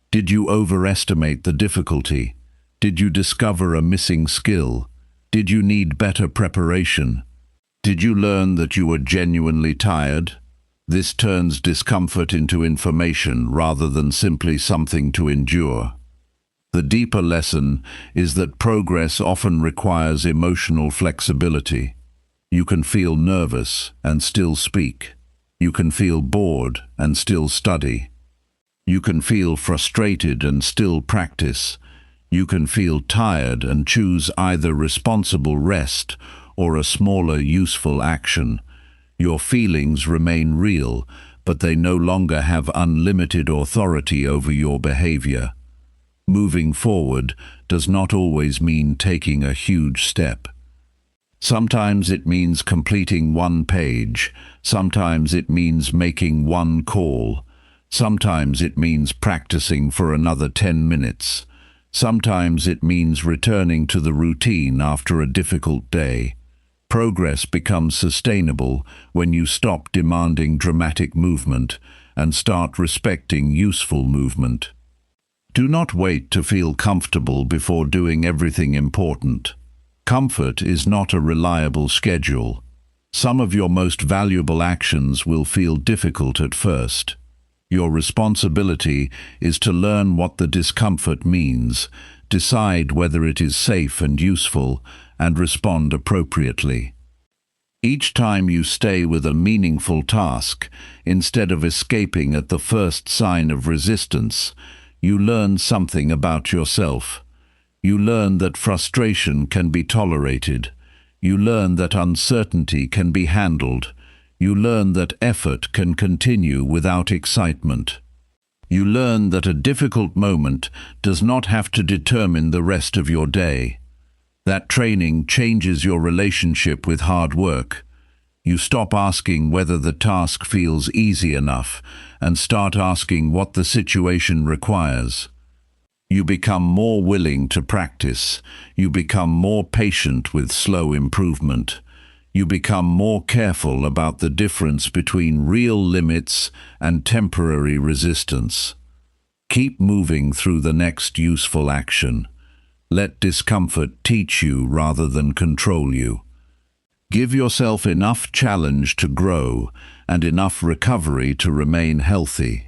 Did you overestimate the difficulty? Did you discover a missing skill? Did you need better preparation? Did you learn that you were genuinely tired? This turns discomfort into information rather than simply something to endure. The deeper lesson is that progress often requires emotional flexibility. You can feel nervous and still speak. You can feel bored and still study. You can feel frustrated and still practice. You can feel tired and choose either responsible rest or a smaller, useful action. Your feelings remain real, but they no longer have unlimited authority over your behavior. Moving forward does not always mean taking a huge step. Sometimes it means completing one page. Sometimes it means making one call. Sometimes it means practicing for another 10 minutes. Sometimes it means returning to the routine after a difficult day. Progress becomes sustainable when you stop demanding dramatic movement and start respecting useful movement. Do not wait to feel comfortable before doing everything important. Comfort is not a reliable schedule. Some of your most valuable actions will feel difficult at first. Your responsibility is to learn what the discomfort means, decide whether it is safe and useful, and respond appropriately. Each time you stay with a meaningful task, instead of escaping at the first sign of resistance, you learn something about yourself. You learn that frustration can be tolerated. You learn that uncertainty can be handled. You learn that effort can continue without excitement. You learn that a difficult moment does not have to determine the rest of your day. That training changes your relationship with hard work. You stop asking whether the task feels easy enough and start asking what the situation requires. You become more willing to practice. You become more patient with slow improvement. You become more careful about the difference between real limits and temporary resistance. Keep moving through the next useful action. Let discomfort teach you rather than control you. Give yourself enough challenge to grow and enough recovery to remain healthy.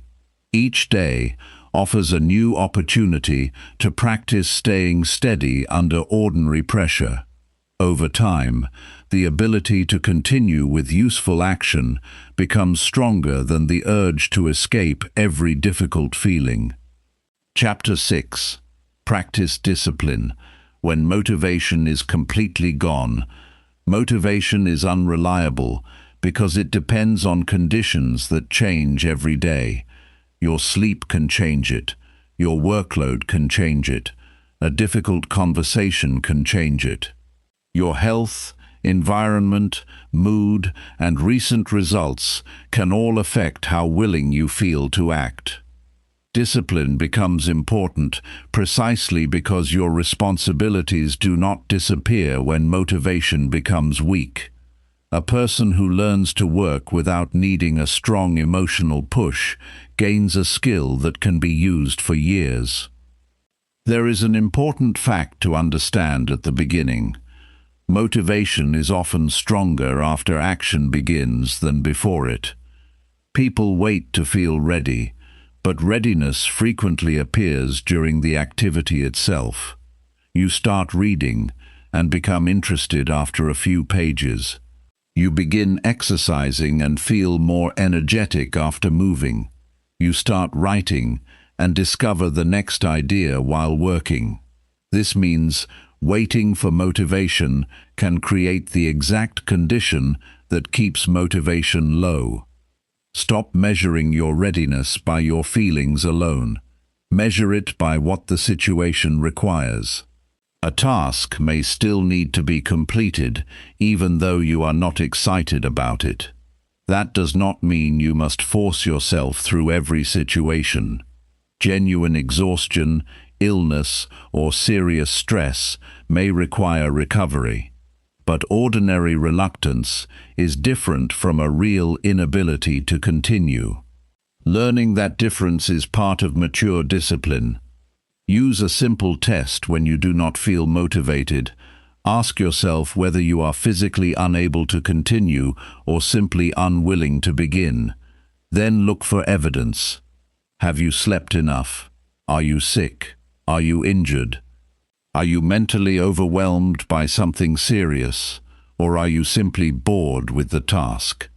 Each day offers a new opportunity to practice staying steady under ordinary pressure. Over time, the ability to continue with useful action becomes stronger than the urge to escape every difficult feeling. Chapter 6. Practice discipline. When motivation is completely gone. Motivation is unreliable because it depends on conditions that change every day. Your sleep can change it. Your workload can change it. A difficult conversation can change it. Your health, environment, mood, and recent results can all affect how willing you feel to act. Discipline becomes important precisely because your responsibilities do not disappear when motivation becomes weak. A person who learns to work without needing a strong emotional push gains a skill that can be used for years. There is an important fact to understand at the beginning. Motivation is often stronger after action begins than before it. People wait to feel ready, but readiness frequently appears during the activity itself. You start reading and become interested after a few pages. You begin exercising and feel more energetic after moving. You start writing and discover the next idea while working. This means waiting for motivation can create the exact condition that keeps motivation low. Stop measuring your readiness by your feelings alone. Measure it by what the situation requires. A task may still need to be completed, even though you are not excited about it. That does not mean you must force yourself through every situation. Genuine exhaustion, illness, or serious stress may require recovery. But ordinary reluctance is different from a real inability to continue. Learning that difference is part of mature discipline. Use a simple test when you do not feel motivated. Ask yourself whether you are physically unable to continue or simply unwilling to begin. Then look for evidence. Have you slept enough? Are you sick? Are you injured? Are you mentally overwhelmed by something serious, or are you simply bored with the task?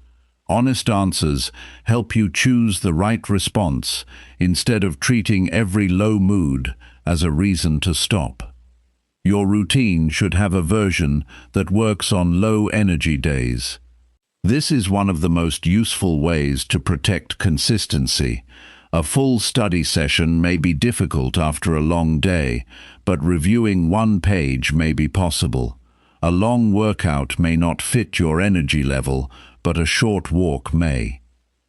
Honest answers help you choose the right response instead of treating every low mood as a reason to stop. Your routine should have a version that works on low-energy days. This is one of the most useful ways to protect consistency. A full study session may be difficult after a long day, but reviewing one page may be possible. A long workout may not fit your energy level, but a short walk may.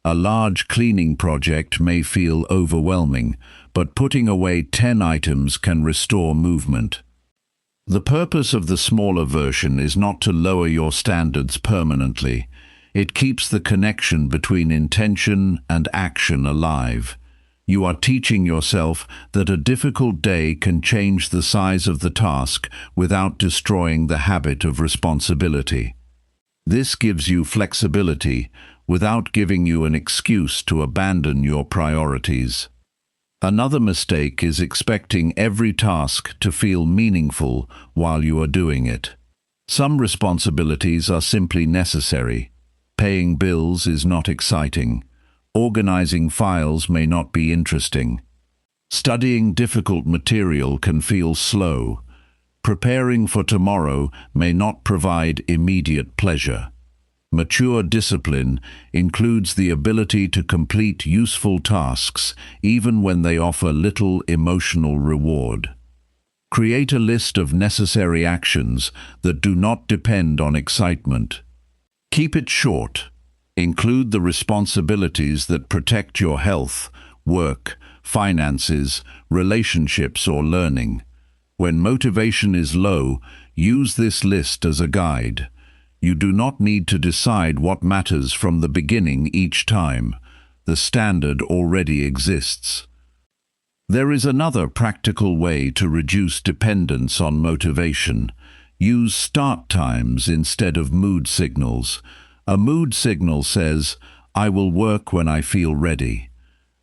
A large cleaning project may feel overwhelming, but putting away 10 items can restore movement. The purpose of the smaller version is not to lower your standards permanently. It keeps the connection between intention and action alive. You are teaching yourself that a difficult day can change the size of the task without destroying the habit of responsibility. This gives you flexibility without giving you an excuse to abandon your priorities. Another mistake is expecting every task to feel meaningful while you are doing it. Some responsibilities are simply necessary. Paying bills is not exciting. Organizing files may not be interesting. Studying difficult material can feel slow. Preparing for tomorrow may not provide immediate pleasure. Mature discipline includes the ability to complete useful tasks even when they offer little emotional reward. Create a list of necessary actions that do not depend on excitement. Keep it short. Include the responsibilities that protect your health, work, finances, relationships, or learning. When motivation is low, use this list as a guide. You do not need to decide what matters from the beginning each time. The standard already exists. There is another practical way to reduce dependence on motivation. Use start times instead of mood signals. A mood signal says, "I will work when I feel ready."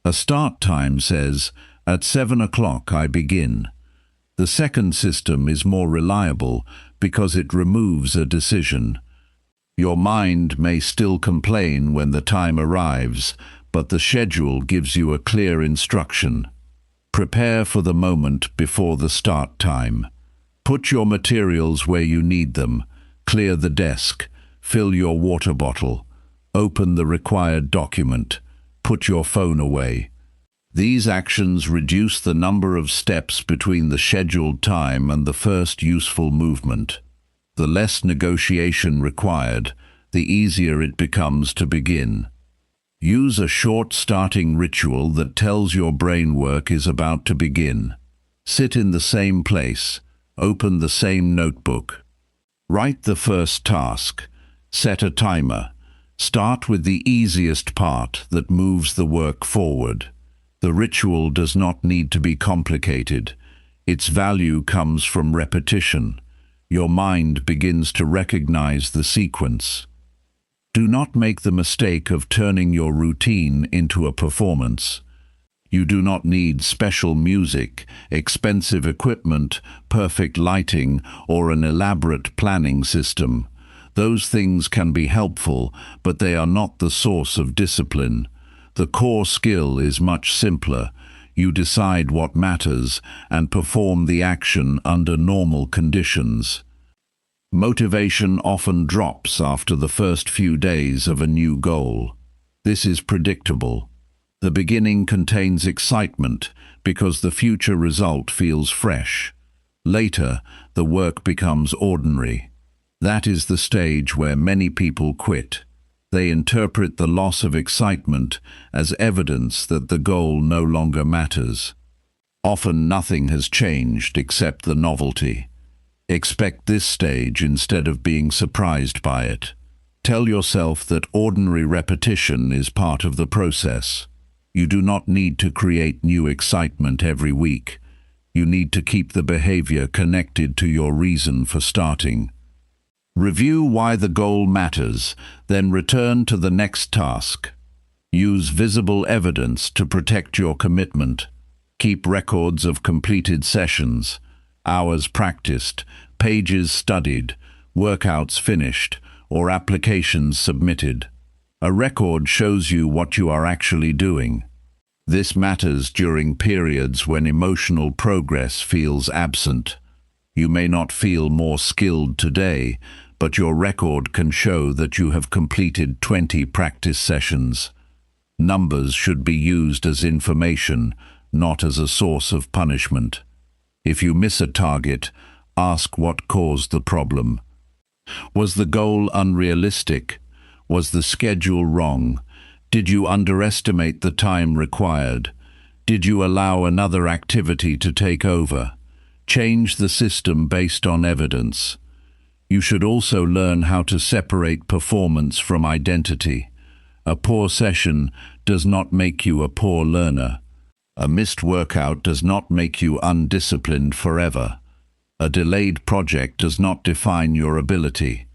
A start time says, "At 7 o'clock I begin." The second system is more reliable because it removes a decision. Your mind may still complain when the time arrives, but the schedule gives you a clear instruction. Prepare for the moment before the start time. Put your materials where you need them. Clear the desk. Fill your water bottle. Open the required document. Put your phone away. These actions reduce the number of steps between the scheduled time and the first useful movement. The less negotiation required, the easier it becomes to begin. Use a short starting ritual that tells your brain work is about to begin. Sit in the same place. Open the same notebook. Write the first task. Set a timer. Start with the easiest part that moves the work forward. The ritual does not need to be complicated. Its value comes from repetition. Your mind begins to recognize the sequence. Do not make the mistake of turning your routine into a performance. You do not need special music, expensive equipment, perfect lighting, or an elaborate planning system. Those things can be helpful, but they are not the source of discipline. The core skill is much simpler. You decide what matters and perform the action under normal conditions. Motivation often drops after the first few days of a new goal. This is predictable. The beginning contains excitement because the future result feels fresh. Later, the work becomes ordinary. That is the stage where many people quit. They interpret the loss of excitement as evidence that the goal no longer matters. Often nothing has changed except the novelty. Expect this stage instead of being surprised by it. Tell yourself that ordinary repetition is part of the process. You do not need to create new excitement every week. You need to keep the behavior connected to your reason for starting. Review why the goal matters, then return to the next task. Use visible evidence to protect your commitment. Keep records of completed sessions, hours practiced, pages studied, workouts finished, or applications submitted. A record shows you what you are actually doing. This matters during periods when emotional progress feels absent. You may not feel more skilled today, but your record can show that you have completed 20 practice sessions. Numbers should be used as information, not as a source of punishment. If you miss a target, ask what caused the problem. Was the goal unrealistic? Was the schedule wrong? Did you underestimate the time required? Did you allow another activity to take over? Change the system based on evidence. You should also learn how to separate performance from identity. A poor session does not make you a poor learner. A missed workout does not make you undisciplined forever. A delayed project does not define your ability.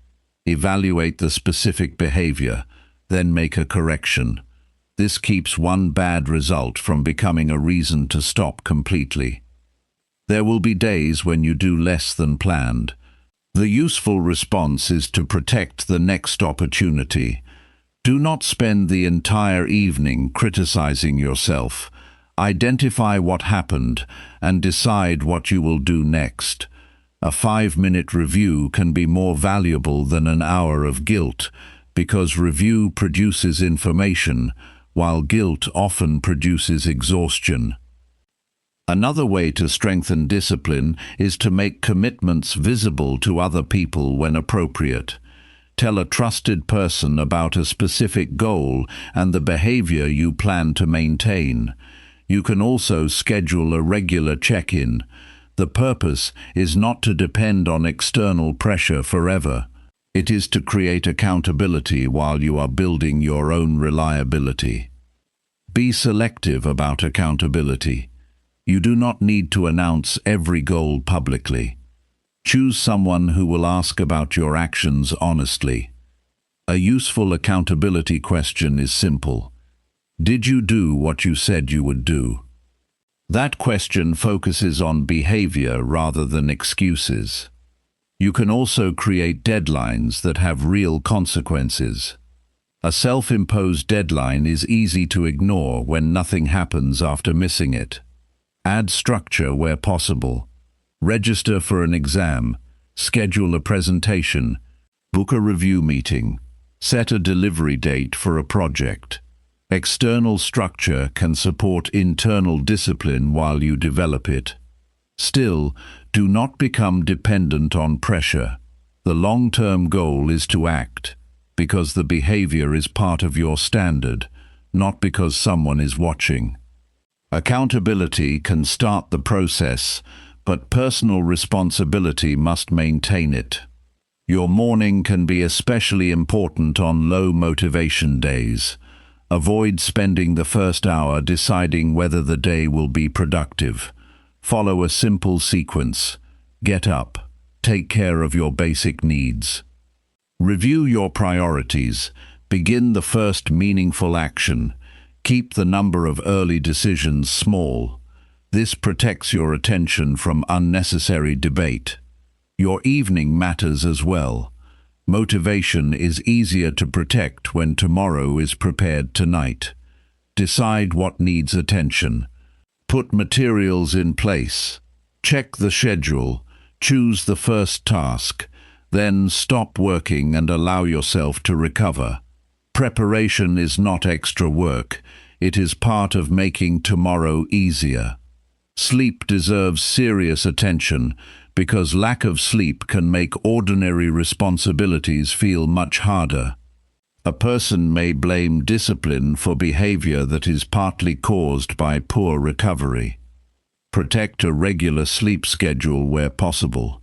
Evaluate the specific behavior, then make a correction. This keeps one bad result from becoming a reason to stop completely. There will be days when you do less than planned. The useful response is to protect the next opportunity. Do not spend the entire evening criticizing yourself. Identify what happened and decide what you will do next. A 5-minute review can be more valuable than an hour of guilt, because review produces information, while guilt often produces exhaustion. Another way to strengthen discipline is to make commitments visible to other people when appropriate. Tell a trusted person about a specific goal and the behavior you plan to maintain. You can also schedule a regular check-in. The purpose is not to depend on external pressure forever. It is to create accountability while you are building your own reliability. Be selective about accountability. You do not need to announce every goal publicly. Choose someone who will ask about your actions honestly. A useful accountability question is simple. Did you do what you said you would do? That question focuses on behavior rather than excuses. You can also create deadlines that have real consequences. A self-imposed deadline is easy to ignore when nothing happens after missing it. Add structure where possible. Register for an exam. Schedule a presentation. Book a review meeting. Set a delivery date for a project. External structure can support internal discipline while you develop it. Still, do not become dependent on pressure. The long-term goal is to act, because the behavior is part of your standard, not because someone is watching. Accountability can start the process, but personal responsibility must maintain it. Your morning can be especially important on low motivation days. Avoid spending the first hour deciding whether the day will be productive. Follow a simple sequence. Get up. Take care of your basic needs. Review your priorities. Begin the first meaningful action. Keep the number of early decisions small. This protects your attention from unnecessary debate. Your evening matters as well. Motivation is easier to protect when tomorrow is prepared tonight. Decide what needs attention. Put materials in place. Check the schedule. Choose the first task. Then stop working and allow yourself to recover. Preparation is not extra work. It is part of making tomorrow easier. Sleep deserves serious attention because lack of sleep can make ordinary responsibilities feel much harder. A person may blame discipline for behavior that is partly caused by poor recovery. Protect a regular sleep schedule where possible.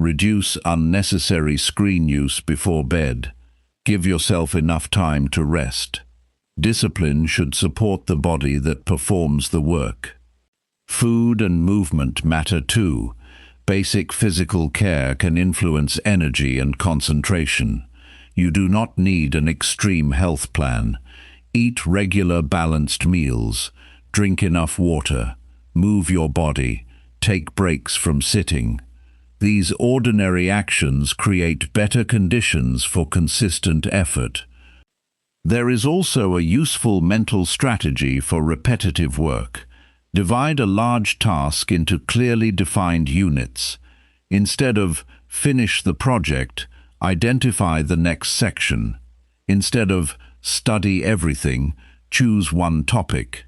Reduce unnecessary screen use before bed. Give yourself enough time to rest. Discipline should support the body that performs the work. Food and movement matter too. Basic physical care can influence energy and concentration. You do not need an extreme health plan. Eat regular balanced meals. Drink enough water. Move your body. Take breaks from sitting. These ordinary actions create better conditions for consistent effort. There is also a useful mental strategy for repetitive work. Divide a large task into clearly defined units. Instead of finish the project, identify the next section. Instead of study everything, choose one topic.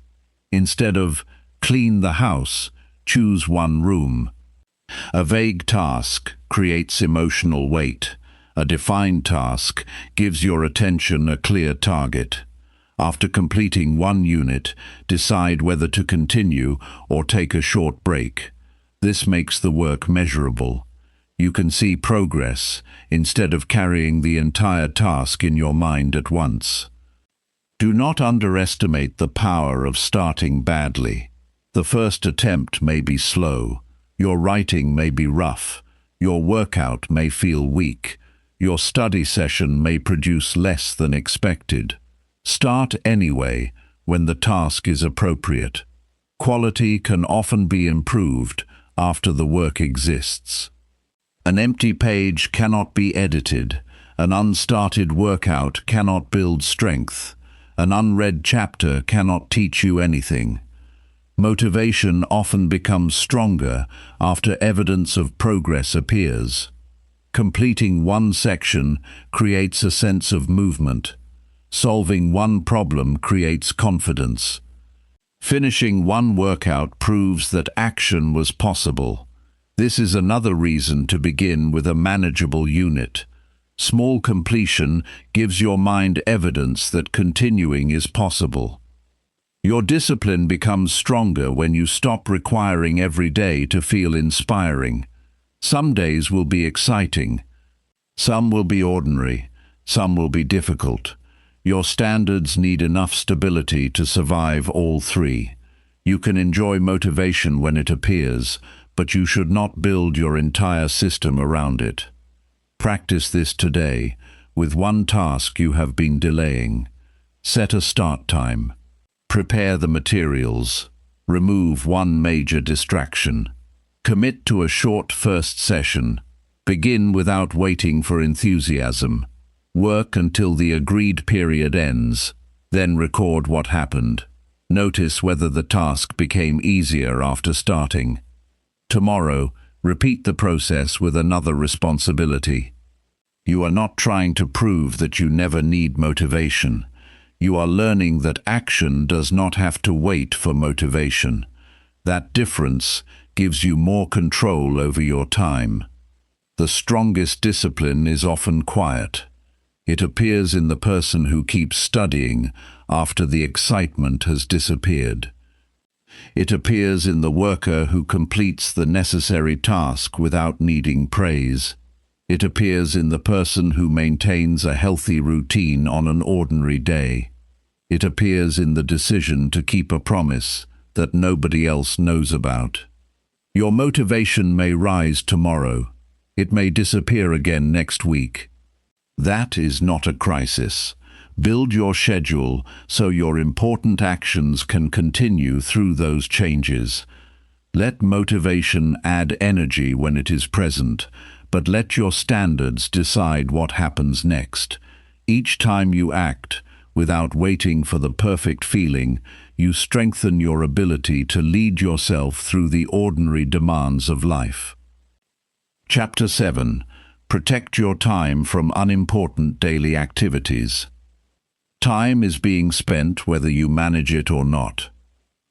Instead of clean the house, choose one room. A vague task creates emotional weight. A defined task gives your attention a clear target. After completing one unit, decide whether to continue or take a short break. This makes the work measurable. You can see progress instead of carrying the entire task in your mind at once. Do not underestimate the power of starting badly. The first attempt may be slow. Your writing may be rough. Your workout may feel weak. Your study session may produce less than expected. Start anyway when the task is appropriate. Quality can often be improved after the work exists. An empty page cannot be edited. An unstarted workout cannot build strength. An unread chapter cannot teach you anything. Motivation often becomes stronger after evidence of progress appears. Completing one section creates a sense of movement. Solving one problem creates confidence. Finishing one workout proves that action was possible. This is another reason to begin with a manageable unit. Small completion gives your mind evidence that continuing is possible. Your discipline becomes stronger when you stop requiring every day to feel inspiring. Some days will be exciting. Some will be ordinary. Some will be difficult. Your standards need enough stability to survive all three. You can enjoy motivation when it appears, but you should not build your entire system around it. Practice this today with one task you have been delaying. Set a start time. Prepare the materials. Remove one major distraction. Commit to a short first session. Begin without waiting for enthusiasm. Work until the agreed period ends. Then record what happened. Notice whether the task became easier after starting. Tomorrow, repeat the process with another responsibility. You are not trying to prove that you never need motivation. You are learning that action does not have to wait for motivation. That difference gives you more control over your time. The strongest discipline is often quiet. It appears in the person who keeps studying after the excitement has disappeared. It appears in the worker who completes the necessary task without needing praise. It appears in the person who maintains a healthy routine on an ordinary day. It appears in the decision to keep a promise that nobody else knows about. Your motivation may rise tomorrow. It may disappear again next week. That is not a crisis. Build your schedule so your important actions can continue through those changes. Let motivation add energy when it is present, but let your standards decide what happens next. Each time you act, without waiting for the perfect feeling, you strengthen your ability to lead yourself through the ordinary demands of life. Chapter 7. Protect your time from unimportant daily activities. Time is being spent whether you manage it or not.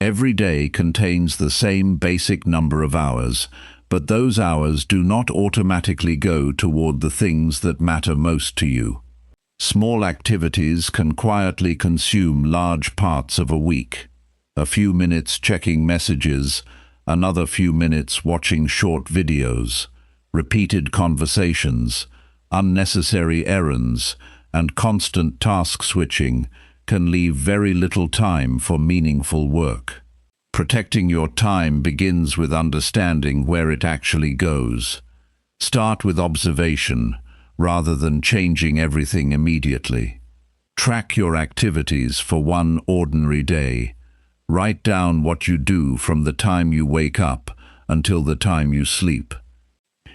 Every day contains the same basic number of hours, but those hours do not automatically go toward the things that matter most to you. Small activities can quietly consume large parts of a week. A few minutes checking messages, another few minutes watching short videos, repeated conversations, unnecessary errands, and constant task switching can leave very little time for meaningful work. Protecting your time begins with understanding where it actually goes. Start with observation, rather than changing everything immediately. Track your activities for one ordinary day. Write down what you do from the time you wake up until the time you sleep.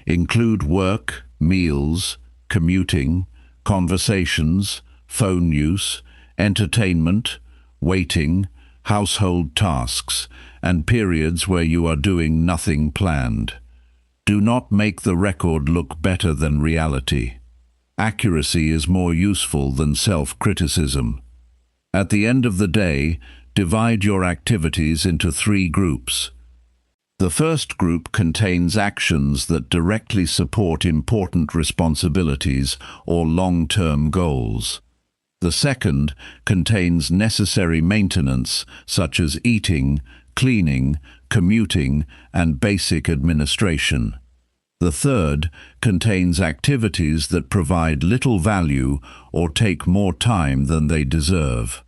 Include work, meals, commuting, conversations, phone use, entertainment, waiting, household tasks, and periods where you are doing nothing planned. Do not make the record look better than reality. Accuracy is more useful than self-criticism. At the end of the day, divide your activities into 3 groups. The first group contains actions that directly support important responsibilities or long-term goals. The second contains necessary maintenance, such as eating, cleaning, commuting, and basic administration. The third contains activities that provide little value or take more time than they deserve.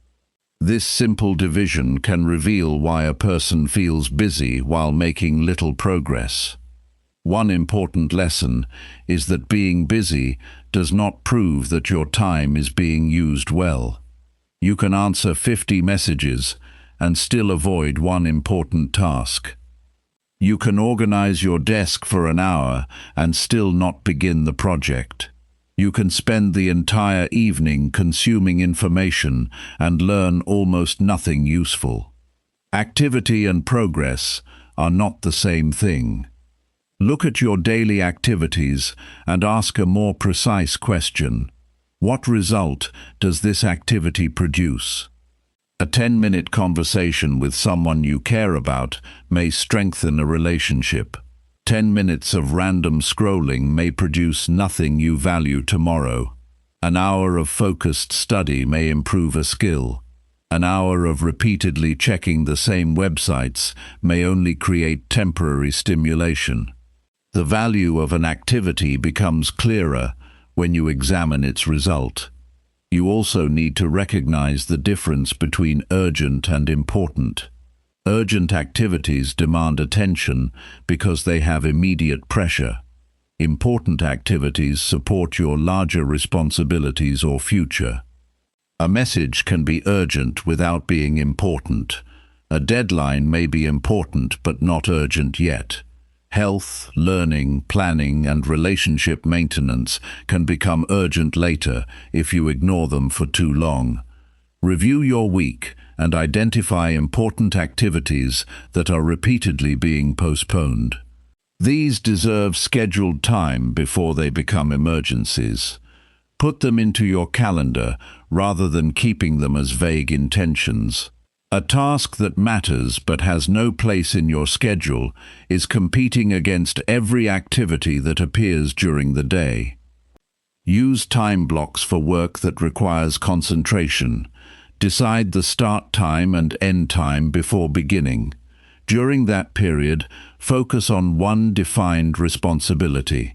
This simple division can reveal why a person feels busy while making little progress. One important lesson is that being busy does not prove that your time is being used well. You can answer 50 messages and still avoid one important task. You can organize your desk for an hour and still not begin the project. You can spend the entire evening consuming information and learn almost nothing useful. Activity and progress are not the same thing. Look at your daily activities and ask a more precise question. What result does this activity produce? A 10-minute conversation with someone you care about may strengthen a relationship. 10 minutes of random scrolling may produce nothing you value tomorrow. An hour of focused study may improve a skill. An hour of repeatedly checking the same websites may only create temporary stimulation. The value of an activity becomes clearer when you examine its result. You also need to recognize the difference between urgent and important. Urgent activities demand attention because they have immediate pressure. Important activities support your larger responsibilities or future. A message can be urgent without being important. A deadline may be important but not urgent yet. Health, learning, planning, and relationship maintenance can become urgent later if you ignore them for too long. Review your week and identify important activities that are repeatedly being postponed. These deserve scheduled time before they become emergencies. Put them into your calendar rather than keeping them as vague intentions. A task that matters but has no place in your schedule is competing against every activity that appears during the day. Use time blocks for work that requires concentration. Decide the start time and end time before beginning. During that period, focus on one defined responsibility.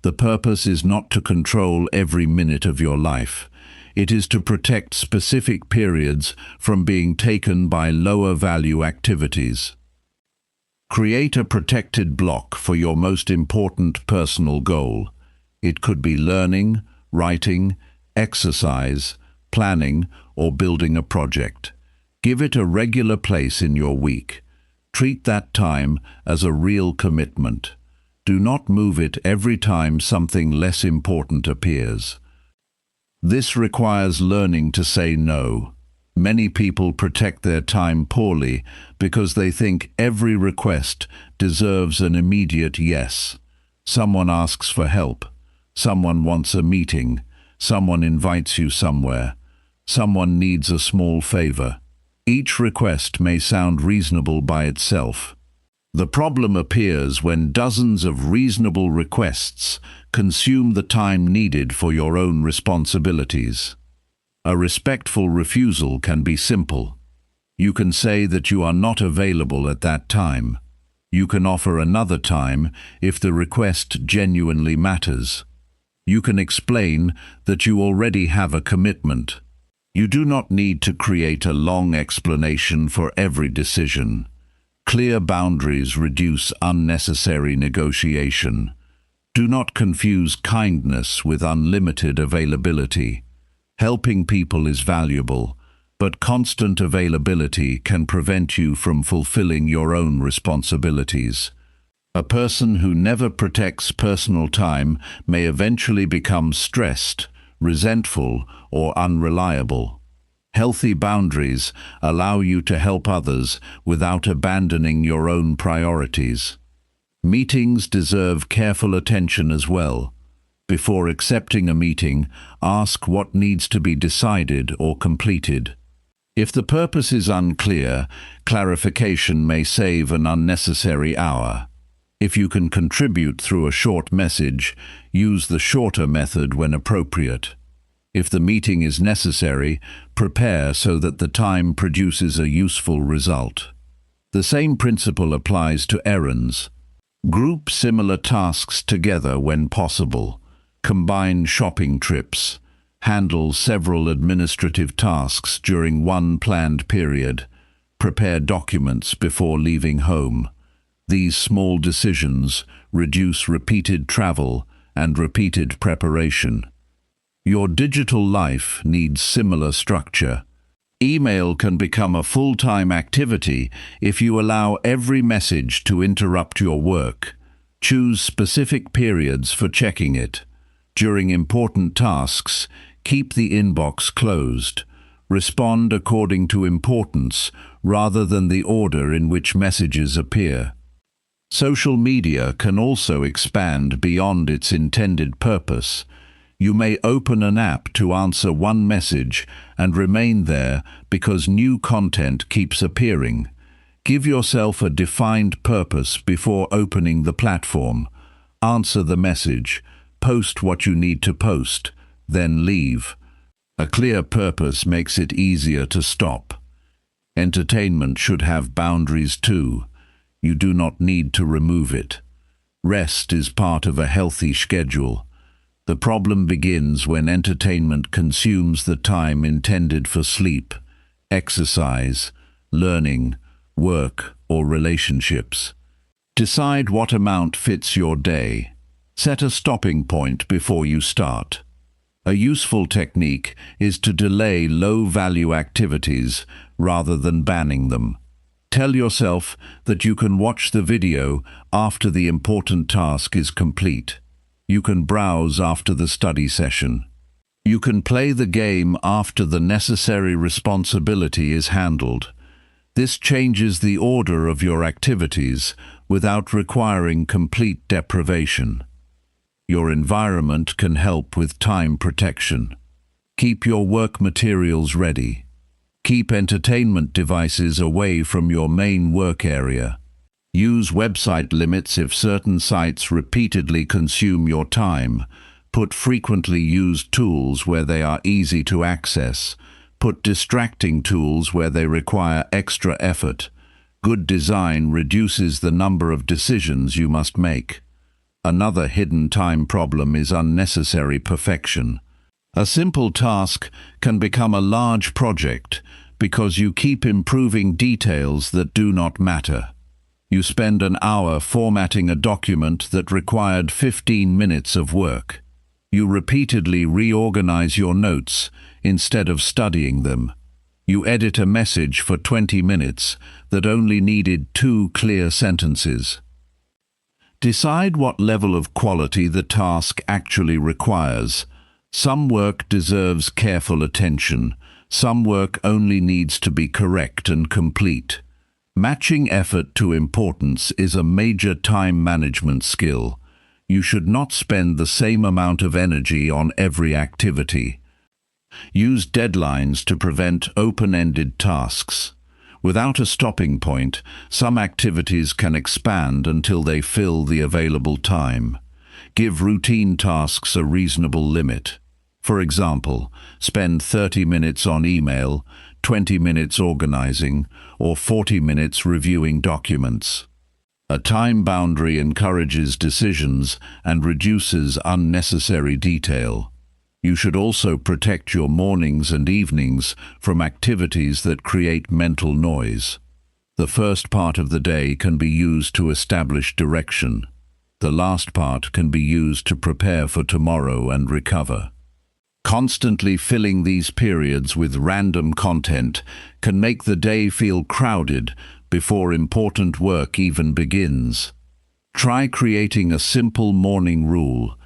The purpose is not to control every minute of your life. It is to protect specific periods from being taken by lower-value activities. Create a protected block for your most important personal goal. It could be learning, writing, exercise, planning, or building a project. Give it a regular place in your week. Treat that time as a real commitment. Do not move it every time something less important appears. This requires learning to say no. Many people protect their time poorly because they think every request deserves an immediate yes. Someone asks for help. Someone wants a meeting. Someone invites you somewhere. Someone needs a small favor. Each request may sound reasonable by itself. The problem appears when dozens of reasonable requests consume the time needed for your own responsibilities. A respectful refusal can be simple. You can say that you are not available at that time. You can offer another time if the request genuinely matters. You can explain that you already have a commitment. You do not need to create a long explanation for every decision. Clear boundaries reduce unnecessary negotiation. Do not confuse kindness with unlimited availability. Helping people is valuable, but constant availability can prevent you from fulfilling your own responsibilities. A person who never protects personal time may eventually become stressed, resentful, or unreliable. Healthy boundaries allow you to help others without abandoning your own priorities. Meetings deserve careful attention as well. Before accepting a meeting, ask what needs to be decided or completed. If the purpose is unclear, clarification may save an unnecessary hour. If you can contribute through a short message, use the shorter method when appropriate. If the meeting is necessary, prepare so that the time produces a useful result. The same principle applies to errands. Group similar tasks together when possible. Combine shopping trips. Handle several administrative tasks during one planned period. Prepare documents before leaving home. These small decisions reduce repeated travel and repeated preparation. Your digital life needs similar structure. Email can become a full-time activity if you allow every message to interrupt your work. Choose specific periods for checking it. During important tasks, keep the inbox closed. Respond according to importance rather than the order in which messages appear. Social media can also expand beyond its intended purpose. You may open an app to answer one message and remain there because new content keeps appearing. Give yourself a defined purpose before opening the platform. Answer the message, post what you need to post, then leave. A clear purpose makes it easier to stop. Entertainment should have boundaries too. You do not need to remove it. Rest is part of a healthy schedule. The problem begins when entertainment consumes the time intended for sleep, exercise, learning, work, or relationships. Decide what amount fits your day. Set a stopping point before you start. A useful technique is to delay low-value activities rather than banning them. Tell yourself that you can watch the video after the important task is complete. You can browse after the study session. You can play the game after the necessary responsibility is handled. This changes the order of your activities without requiring complete deprivation. Your environment can help with time protection. Keep your work materials ready. Keep entertainment devices away from your main work area. Use website limits if certain sites repeatedly consume your time. Put frequently used tools where they are easy to access. Put distracting tools where they require extra effort. Good design reduces the number of decisions you must make. Another hidden time problem is unnecessary perfection. A simple task can become a large project because you keep improving details that do not matter. You spend an hour formatting a document that required 15 minutes of work. You repeatedly reorganize your notes instead of studying them. You edit a message for 20 minutes that only needed 2 clear sentences. Decide what level of quality the task actually requires. Some work deserves careful attention. Some work only needs to be correct and complete. Matching effort to importance is a major time management skill. You should not spend the same amount of energy on every activity. Use deadlines to prevent open-ended tasks. Without a stopping point, some activities can expand until they fill the available time. Give routine tasks a reasonable limit. For example, spend 30 minutes on email, 20 minutes organizing, or 40 minutes reviewing documents. A time boundary encourages decisions and reduces unnecessary detail. You should also protect your mornings and evenings from activities that create mental noise. The first part of the day can be used to establish direction. The last part can be used to prepare for tomorrow and recover. Constantly filling these periods with random content can make the day feel crowded before important work even begins. Try creating a simple morning rule.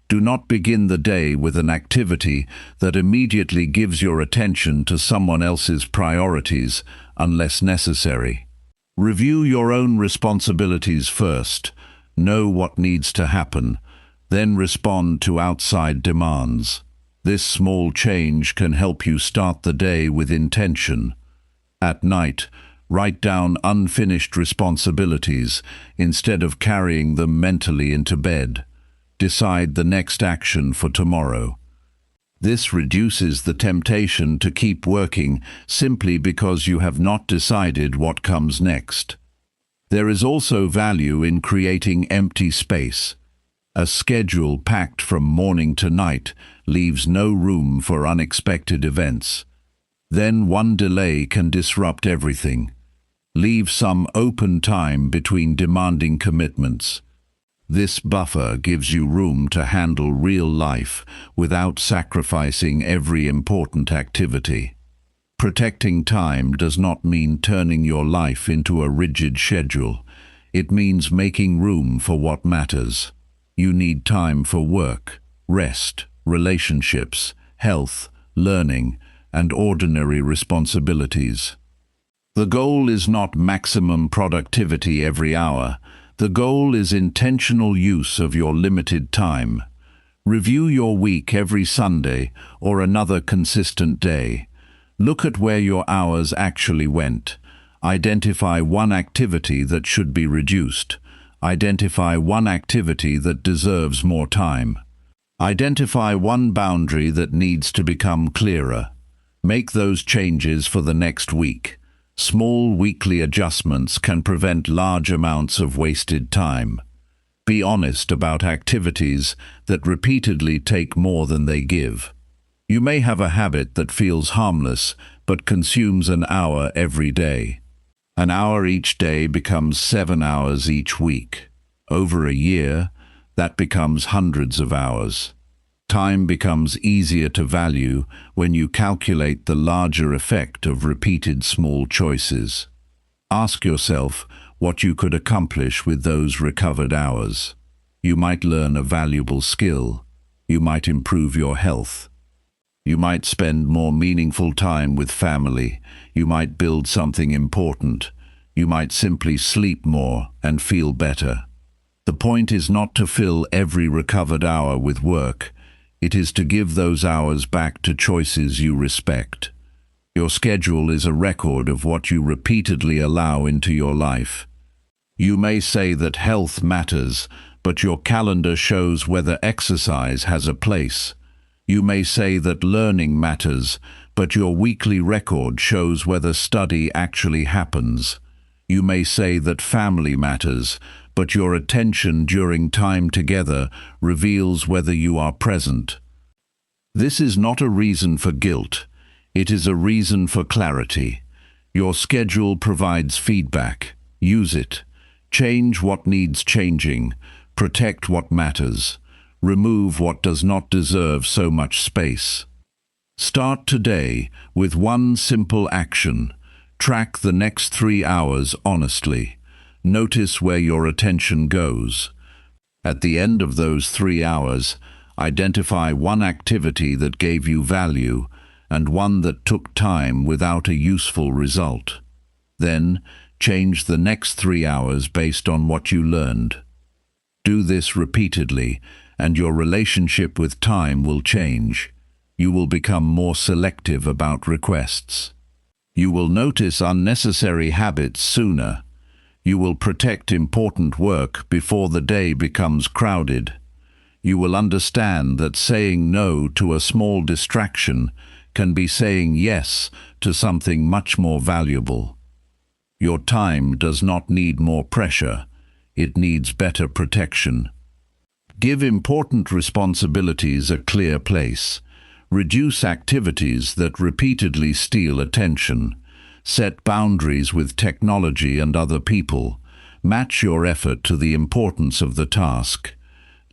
Do not begin the day with an activity that immediately gives your attention to someone else's priorities unless necessary. Review your own responsibilities first. Know what needs to happen, then respond to outside demands. This small change can help you start the day with intention. At night, write down unfinished responsibilities instead of carrying them mentally into bed. Decide the next action for tomorrow. This reduces the temptation to keep working simply because you have not decided what comes next. There is also value in creating empty space. A schedule packed from morning to night leaves no room for unexpected events. Then one delay can disrupt everything. Leave some open time between demanding commitments. This buffer gives you room to handle real life without sacrificing every important activity. Protecting time does not mean turning your life into a rigid schedule. It means making room for what matters. You need time for work, rest, relationships, health, learning, and ordinary responsibilities. The goal is not maximum productivity every hour. The goal is intentional use of your limited time. Review your week every Sunday or another consistent day. Look at where your hours actually went. Identify one activity that should be reduced. Identify one activity that deserves more time. Identify one boundary that needs to become clearer. Make those changes for the next week. Small weekly adjustments can prevent large amounts of wasted time. Be honest about activities that repeatedly take more than they give. You may have a habit that feels harmless but consumes an hour every day. An hour each day becomes 7 hours each week. Over a year, that becomes hundreds of hours. Time becomes easier to value when you calculate the larger effect of repeated small choices. Ask yourself what you could accomplish with those recovered hours. You might learn a valuable skill. You might improve your health. You might spend more meaningful time with family. You might build something important. You might simply sleep more and feel better. The point is not to fill every recovered hour with work. It is to give those hours back to choices you respect. Your schedule is a record of what you repeatedly allow into your life. You may say that health matters, but your calendar shows whether exercise has a place. You may say that learning matters, but your weekly record shows whether study actually happens. You may say that family matters, but your attention during time together reveals whether you are present. This is not a reason for guilt. It is a reason for clarity. Your schedule provides feedback. Use it. Change what needs changing. Protect what matters. Remove what does not deserve so much space. Start today with one simple action. Track the next 3 hours honestly. Notice where your attention goes. At the end of those 3 hours, identify one activity that gave you value and one that took time without a useful result. Then, change the next 3 hours based on what you learned. Do this repeatedly, and your relationship with time will change. You will become more selective about requests. You will notice unnecessary habits sooner. You will protect important work before the day becomes crowded. You will understand that saying no to a small distraction can be saying yes to something much more valuable. Your time does not need more pressure. It needs better protection. Give important responsibilities a clear place. Reduce activities that repeatedly steal attention. Set boundaries with technology and other people. Match your effort to the importance of the task.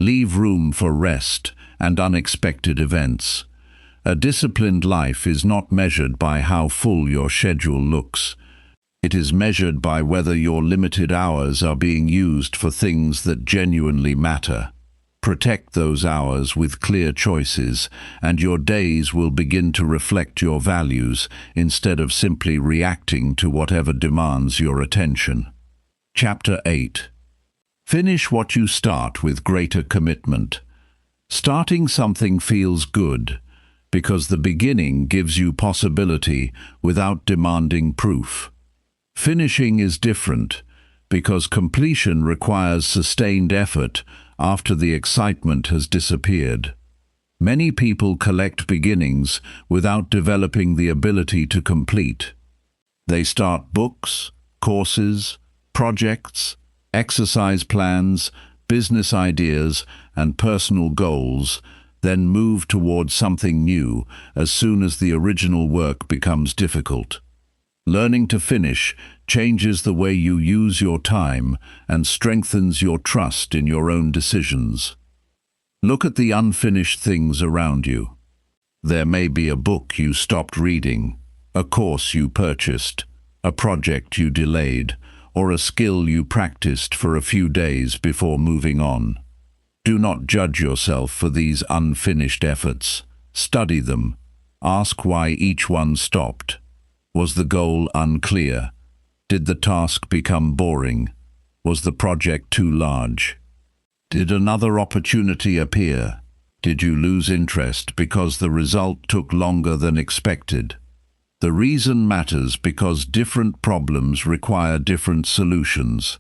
Leave room for rest and unexpected events. A disciplined life is not measured by how full your schedule looks. It is measured by whether your limited hours are being used for things that genuinely matter. Protect those hours with clear choices, and your days will begin to reflect your values instead of simply reacting to whatever demands your attention. Chapter 8. Finish what you start with greater commitment. Starting something feels good because the beginning gives you possibility without demanding proof. Finishing is different because completion requires sustained effort after the excitement has disappeared. Many people collect beginnings without developing the ability to complete. They start books, courses, projects, exercise plans, business ideas, and personal goals, then move towards something new as soon as the original work becomes difficult. Learning to finish changes the way you use your time and strengthens your trust in your own decisions. Look at the unfinished things around you. There may be a book you stopped reading, a course you purchased, a project you delayed, or a skill you practiced for a few days before moving on. Do not judge yourself for these unfinished efforts. Study them. Ask why each one stopped. Was the goal unclear? Did the task become boring? Was the project too large? Did another opportunity appear? Did you lose interest because the result took longer than expected? The reason matters because different problems require different solutions.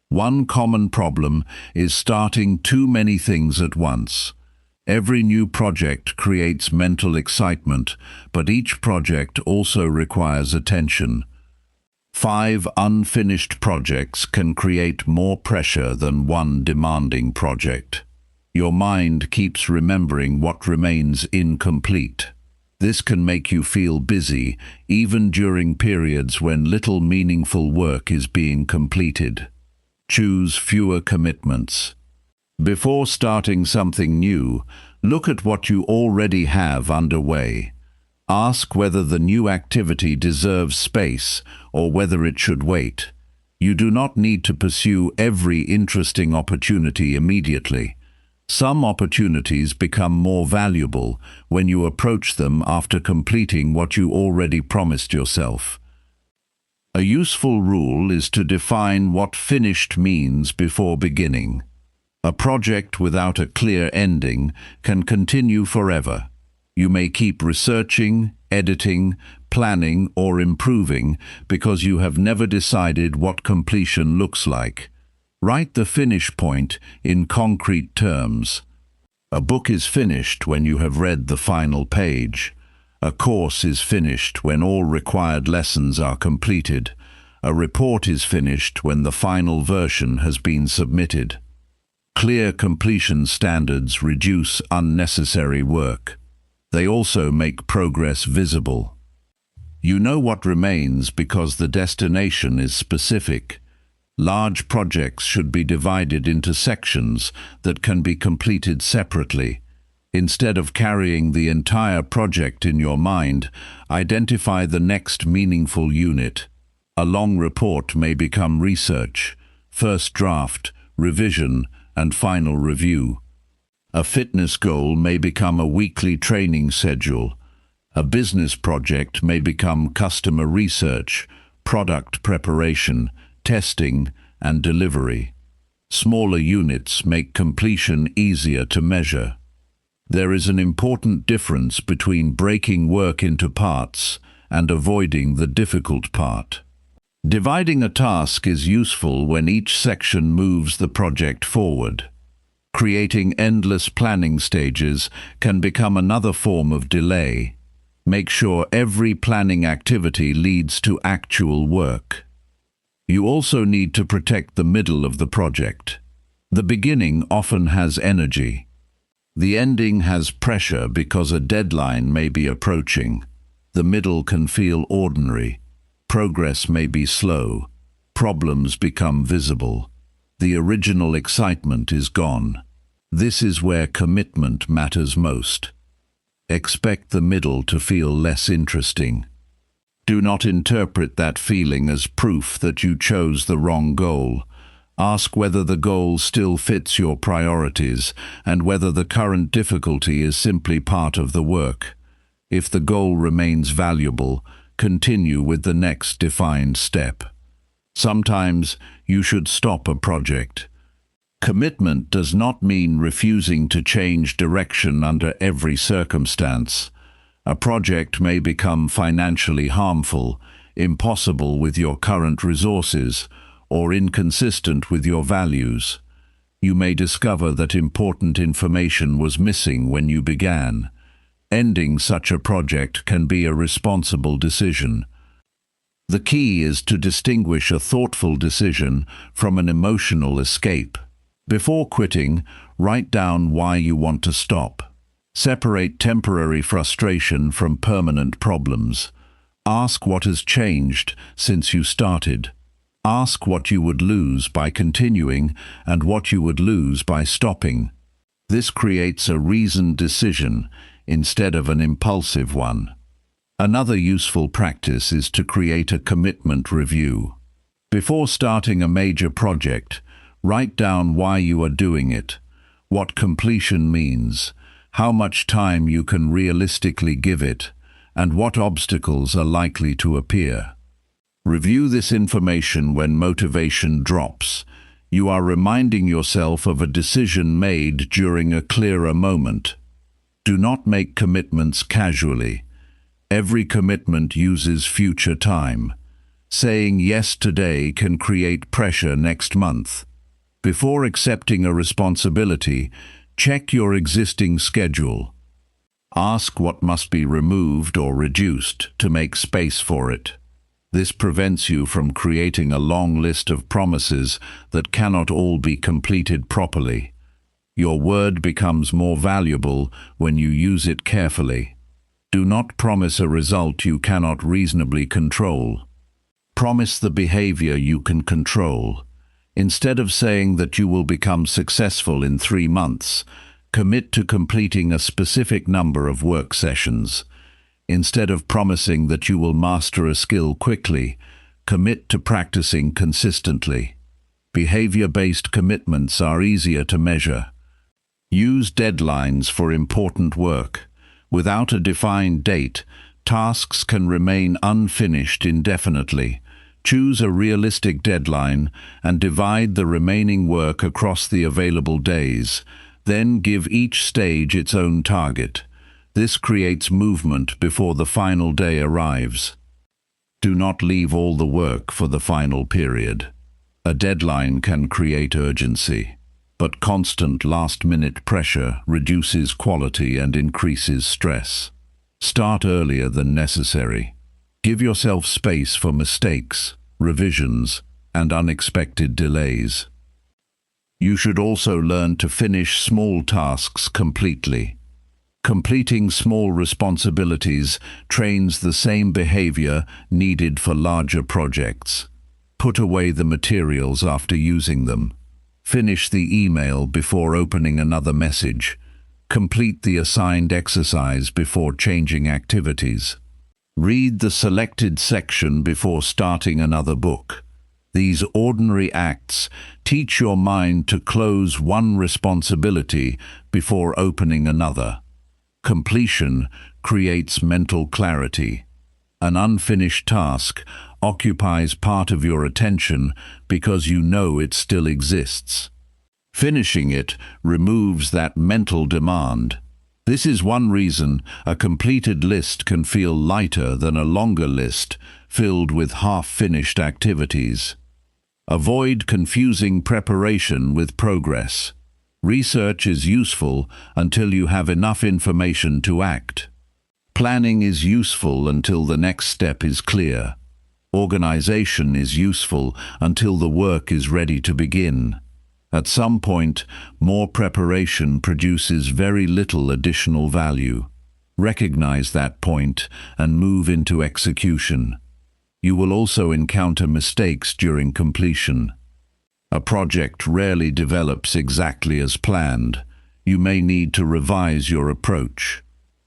One common problem is starting too many things at once. Every new project creates mental excitement, but each project also requires attention. 5 unfinished projects can create more pressure than one demanding project. Your mind keeps remembering what remains incomplete. This can make you feel busy, even during periods when little meaningful work is being completed. Choose fewer commitments. Before starting something new, look at what you already have underway. Ask whether the new activity deserves space or whether it should wait. You do not need to pursue every interesting opportunity immediately. Some opportunities become more valuable when you approach them after completing what you already promised yourself. A useful rule is to define what finished means before beginning. A project without a clear ending can continue forever. You may keep researching, editing, planning, or improving because you have never decided what completion looks like. Write the finish point in concrete terms. A book is finished when you have read the final page. A course is finished when all required lessons are completed. A report is finished when the final version has been submitted. Clear completion standards reduce unnecessary work. They also make progress visible. You know what remains because the destination is specific. Large projects should be divided into sections that can be completed separately. Instead of carrying the entire project in your mind, identify the next meaningful unit. A long report may become research, first draft, revision, and final review. A fitness goal may become a weekly training schedule. A business project may become customer research, product preparation, testing, and delivery. Smaller units make completion easier to measure. There is an important difference between breaking work into parts and avoiding the difficult part. Dividing a task is useful when each section moves the project forward. Creating endless planning stages can become another form of delay. Make sure every planning activity leads to actual work. You also need to protect the middle of the project. The beginning often has energy. The ending has pressure because a deadline may be approaching. The middle can feel ordinary. Progress may be slow. Problems become visible. The original excitement is gone. This is where commitment matters most. Expect the middle to feel less interesting. Do not interpret that feeling as proof that you chose the wrong goal. Ask whether the goal still fits your priorities and whether the current difficulty is simply part of the work. If the goal remains valuable, continue with the next defined step. Sometimes you should stop a project. Commitment does not mean refusing to change direction under every circumstance. A project may become financially harmful, impossible with your current resources, or inconsistent with your values. You may discover that important information was missing when you began. Ending such a project can be a responsible decision. The key is to distinguish a thoughtful decision from an emotional escape. Before quitting, write down why you want to stop. Separate temporary frustration from permanent problems. Ask what has changed since you started. Ask what you would lose by continuing and what you would lose by stopping. This creates a reasoned decision instead of an impulsive one. Another useful practice is to create a commitment review. Before starting a major project, write down why you are doing it, what completion means, how much time you can realistically give it, and what obstacles are likely to appear. Review this information when motivation drops. You are reminding yourself of a decision made during a clearer moment. Do not make commitments casually. Every commitment uses future time. Saying yes today can create pressure next month. Before accepting a responsibility, check your existing schedule. Ask what must be removed or reduced to make space for it. This prevents you from creating a long list of promises that cannot all be completed properly. Your word becomes more valuable when you use it carefully. Do not promise a result you cannot reasonably control. Promise the behavior you can control. Instead of saying that you will become successful in 3 months, commit to completing a specific number of work sessions. Instead of promising that you will master a skill quickly, commit to practicing consistently. Behavior-based commitments are easier to measure. Use deadlines for important work. Without a defined date, tasks can remain unfinished indefinitely. Choose a realistic deadline and divide the remaining work across the available days. Then give each stage its own target. This creates movement before the final day arrives. Do not leave all the work for the final period. A deadline can create urgency, but constant last-minute pressure reduces quality and increases stress. Start earlier than necessary. Give yourself space for mistakes, revisions, and unexpected delays. You should also learn to finish small tasks completely. Completing small responsibilities trains the same behavior needed for larger projects. Put away the materials after using them. Finish the email before opening another message. Complete the assigned exercise before changing activities. Read the selected section before starting another book. These ordinary acts teach your mind to close one responsibility before opening another. Completion creates mental clarity. An unfinished task occupies part of your attention because you know it still exists. Finishing it removes that mental demand. This is one reason a completed list can feel lighter than a longer list filled with half-finished activities. Avoid confusing preparation with progress. Research is useful until you have enough information to act. Planning is useful until the next step is clear. Organization is useful until the work is ready to begin. At some point, more preparation produces very little additional value. Recognize that point and move into execution. You will also encounter mistakes during completion. A project rarely develops exactly as planned. You may need to revise your approach.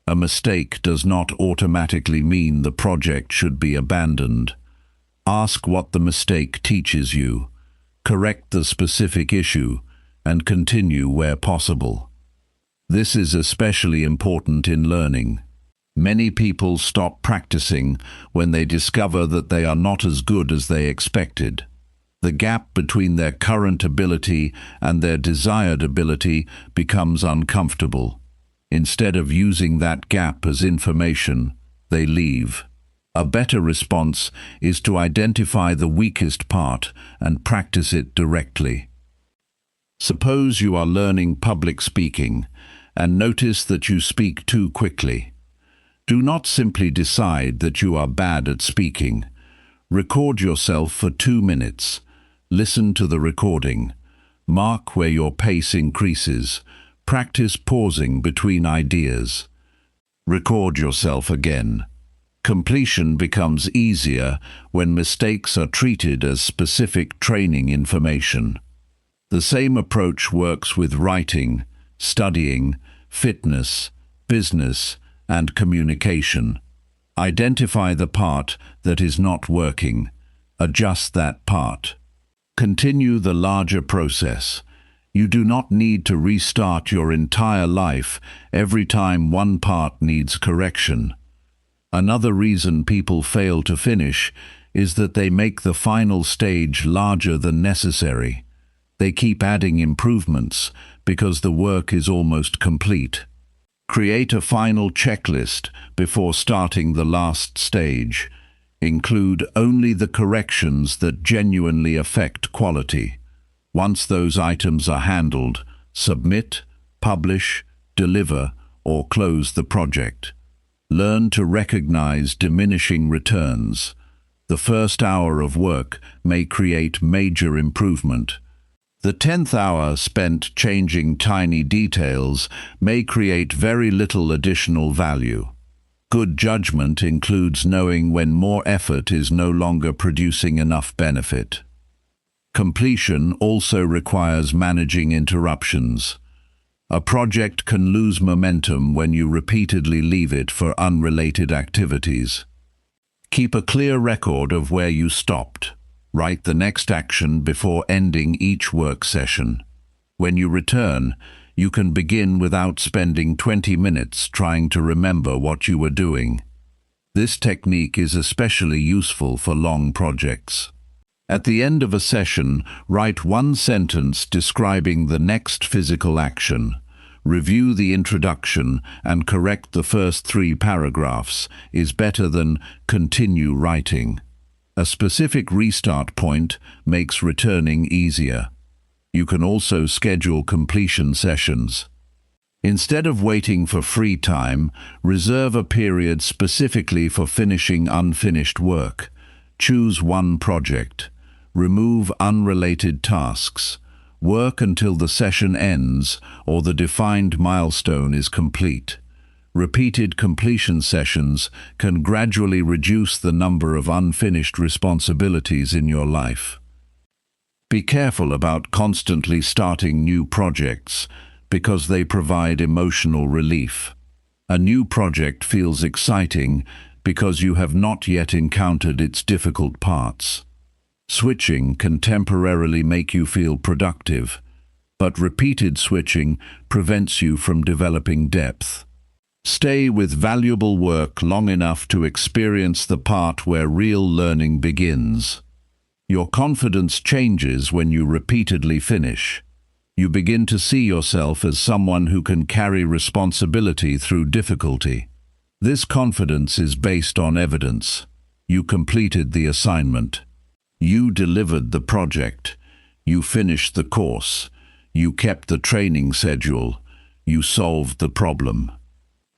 A mistake does not automatically mean the project should be abandoned. Ask what the mistake teaches you. Correct the specific issue, and continue where possible. This is especially important in learning. Many people stop practicing when they discover that they are not as good as they expected. The gap between their current ability and their desired ability becomes uncomfortable. Instead of using that gap as information, they leave. A better response is to identify the weakest part and practice it directly. Suppose you are learning public speaking and notice that you speak too quickly. Do not simply decide that you are bad at speaking. Record yourself for 2 minutes. Listen to the recording. Mark where your pace increases. Practice pausing between ideas. Record yourself again. Completion becomes easier when mistakes are treated as specific training information. The same approach works with writing, studying, fitness, business, and communication. Identify the part that is not working. Adjust that part. Continue the larger process. You do not need to restart your entire life every time one part needs correction. Another reason people fail to finish is that they make the final stage larger than necessary. They keep adding improvements because the work is almost complete. Create a final checklist before starting the last stage. Include only the corrections that genuinely affect quality. Once those items are handled, submit, publish, deliver, or close the project. Learn to recognize diminishing returns. The first hour of work may create major improvement. The 10th hour spent changing tiny details may create very little additional value. Good judgment includes knowing when more effort is no longer producing enough benefit. Completion also requires managing interruptions. A project can lose momentum when you repeatedly leave it for unrelated activities. Keep a clear record of where you stopped. Write the next action before ending each work session. When you return, you can begin without spending 20 minutes trying to remember what you were doing. This technique is especially useful for long projects. At the end of a session, write one sentence describing the next physical action. Review the introduction and correct the first 3 paragraphs is better than continue writing. A specific restart point makes returning easier. You can also schedule completion sessions. Instead of waiting for free time, reserve a period specifically for finishing unfinished work. Choose one project. Remove unrelated tasks. Work until the session ends or the defined milestone is complete. Repeated completion sessions can gradually reduce the number of unfinished responsibilities in your life. Be careful about constantly starting new projects. because they provide emotional relief. A new project feels exciting because you have not yet encountered its difficult parts. Switching can temporarily make you feel productive, but repeated switching prevents you from developing depth. Stay with valuable work long enough to experience the part where real learning begins. Your confidence changes when you repeatedly finish. You begin to see yourself as someone who can carry responsibility through difficulty. This confidence is based on evidence. You completed the assignment. You delivered the project. You finished the course. You kept the training schedule. You solved the problem.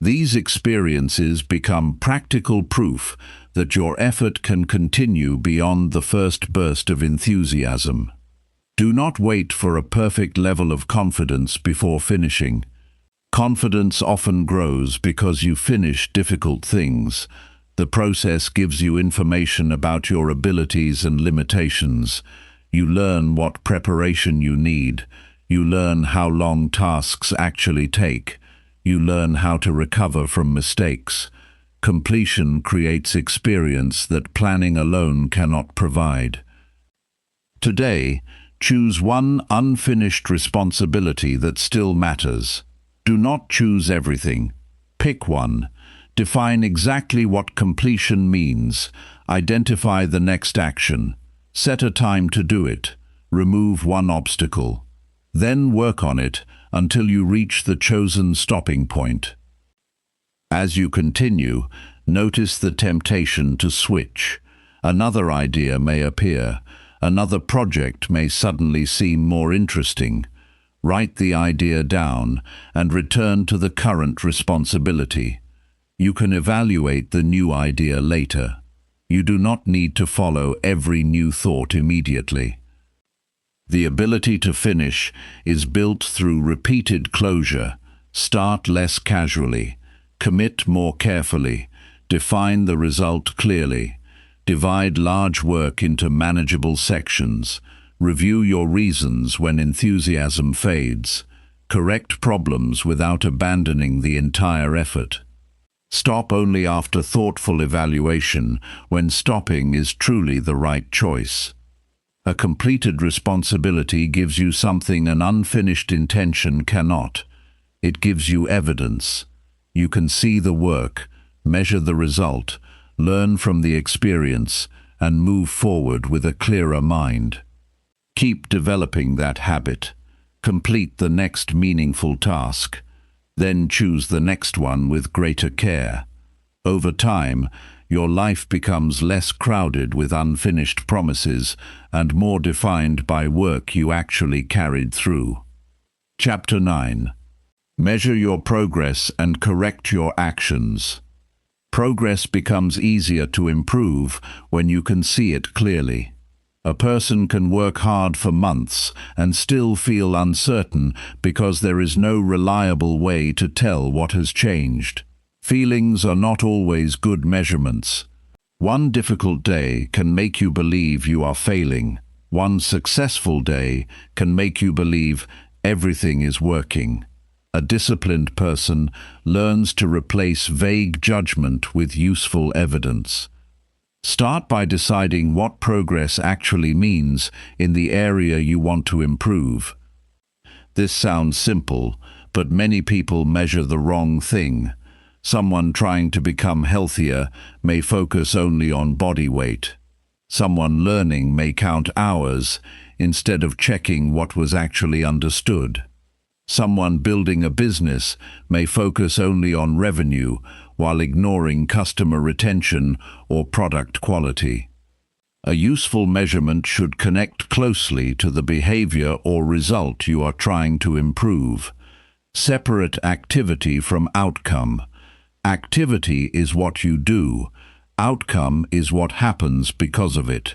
These experiences become practical proof that your effort can continue beyond the first burst of enthusiasm. Do not wait for a perfect level of confidence before finishing. Confidence often grows because you finish difficult things. The process gives you information about your abilities and limitations. You learn what preparation you need. You learn how long tasks actually take. You learn how to recover from mistakes. Completion creates experience that planning alone cannot provide. Today, choose one unfinished responsibility that still matters. Do not choose everything. Pick one. Define exactly what completion means. Identify the next action. Set a time to do it. Remove one obstacle. Then work on it until you reach the chosen stopping point. As you continue, notice the temptation to switch. Another idea may appear. Another project may suddenly seem more interesting. Write the idea down and return to the current responsibility. You can evaluate the new idea later. You do not need to follow every new thought immediately. The ability to finish is built through repeated closure. Start less casually. Commit more carefully. Define the result clearly. Divide large work into manageable sections. Review your reasons when enthusiasm fades. Correct problems without abandoning the entire effort. Stop only after thoughtful evaluation, when stopping is truly the right choice. A completed responsibility gives you something an unfinished intention cannot. It gives you evidence. You can see the work, measure the result, learn from the experience, and move forward with a clearer mind. Keep developing that habit. Complete the next meaningful task. Then choose the next one with greater care. Over time, your life becomes less crowded with unfinished promises and more defined by work you actually carried through. Chapter 9. Measure your progress and correct your actions. Progress becomes easier to improve when you can see it clearly. A person can work hard for months and still feel uncertain because there is no reliable way to tell what has changed. Feelings are not always good measurements. One difficult day can make you believe you are failing. One successful day can make you believe everything is working. A disciplined person learns to replace vague judgment with useful evidence. Start by deciding what progress actually means in the area you want to improve. This sounds simple, but many people measure the wrong thing. Someone trying to become healthier may focus only on body weight. Someone learning may count hours instead of checking what was actually understood. Someone building a business may focus only on revenue while ignoring customer retention or product quality. A useful measurement should connect closely to the behavior or result you are trying to improve. Separate activity from outcome. Activity is what you do. Outcome is what happens because of it.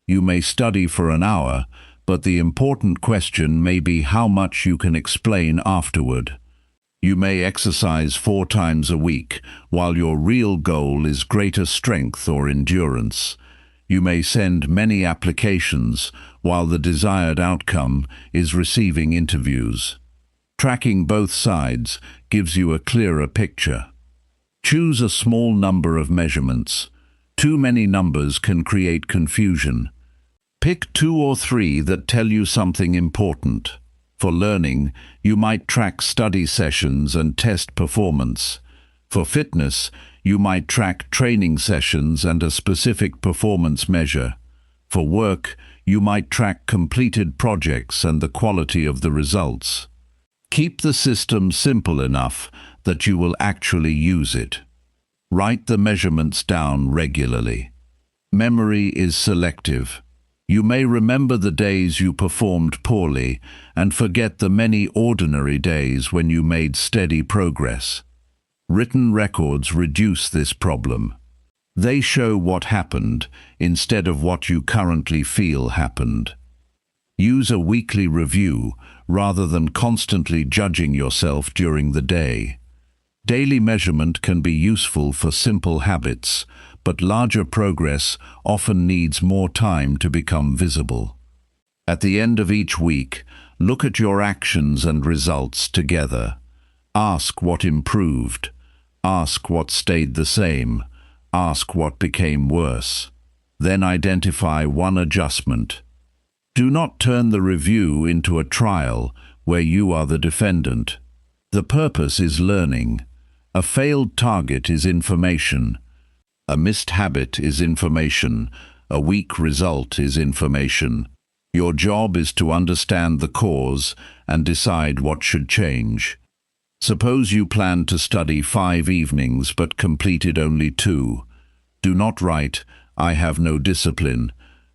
You may study for an hour, but the important question may be how much you can explain afterward. You may exercise 4 times a week, while your real goal is greater strength or endurance. You may send many applications, while the desired outcome is receiving interviews. Tracking both sides gives you a clearer picture. Choose a small number of measurements. Too many numbers can create confusion. Pick 2 or 3 that tell you something important. For learning, you might track study sessions and test performance. For fitness, you might track training sessions and a specific performance measure. For work, you might track completed projects and the quality of the results. Keep the system simple enough that you will actually use it. Write the measurements down regularly. Memory is selective. You may remember the days you performed poorly and forget the many ordinary days when you made steady progress. Written records reduce this problem. They show what happened instead of what you currently feel happened. Use a weekly review rather than constantly judging yourself during the day. Daily measurement can be useful for simple habits, but larger progress often needs more time to become visible. At the end of each week, look at your actions and results together. Ask what improved. Ask what stayed the same. Ask what became worse. Then identify one adjustment. Do not turn the review into a trial where you are the defendant. The purpose is learning. A failed target is information. A missed habit is information. A weak result is information. Your job is to understand the cause and decide what should change. Suppose you planned to study 5 evenings but completed only 2. Do not write, "I have no discipline."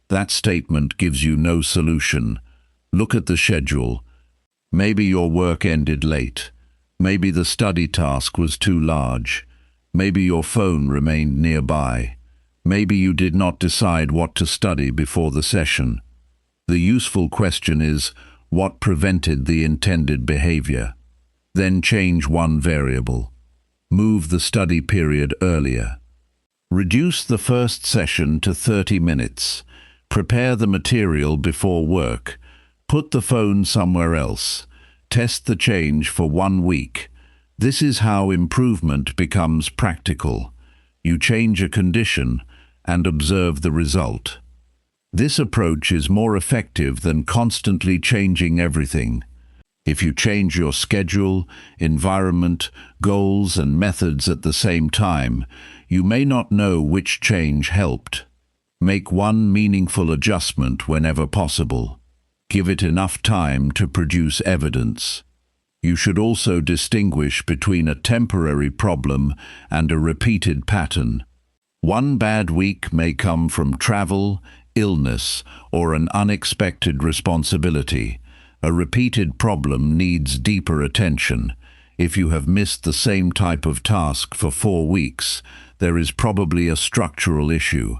That statement gives you no solution. Look at the schedule. Maybe your work ended late. Maybe the study task was too large. Maybe your phone remained nearby. Maybe you did not decide what to study before the session. The useful question is, what prevented the intended behavior? Then change one variable. Move the study period earlier. Reduce the first session to 30 minutes. Prepare the material before work. Put the phone somewhere else. Test the change for 1 week. This is how improvement becomes practical. You change a condition and observe the result. This approach is more effective than constantly changing everything. If you change your schedule, environment, goals and methods at the same time, you may not know which change helped. Make one meaningful adjustment whenever possible. Give it enough time to produce evidence. You should also distinguish between a temporary problem and a repeated pattern. One bad week may come from travel, illness, or an unexpected responsibility. A repeated problem needs deeper attention. If you have missed the same type of task for 4 weeks, there is probably a structural issue.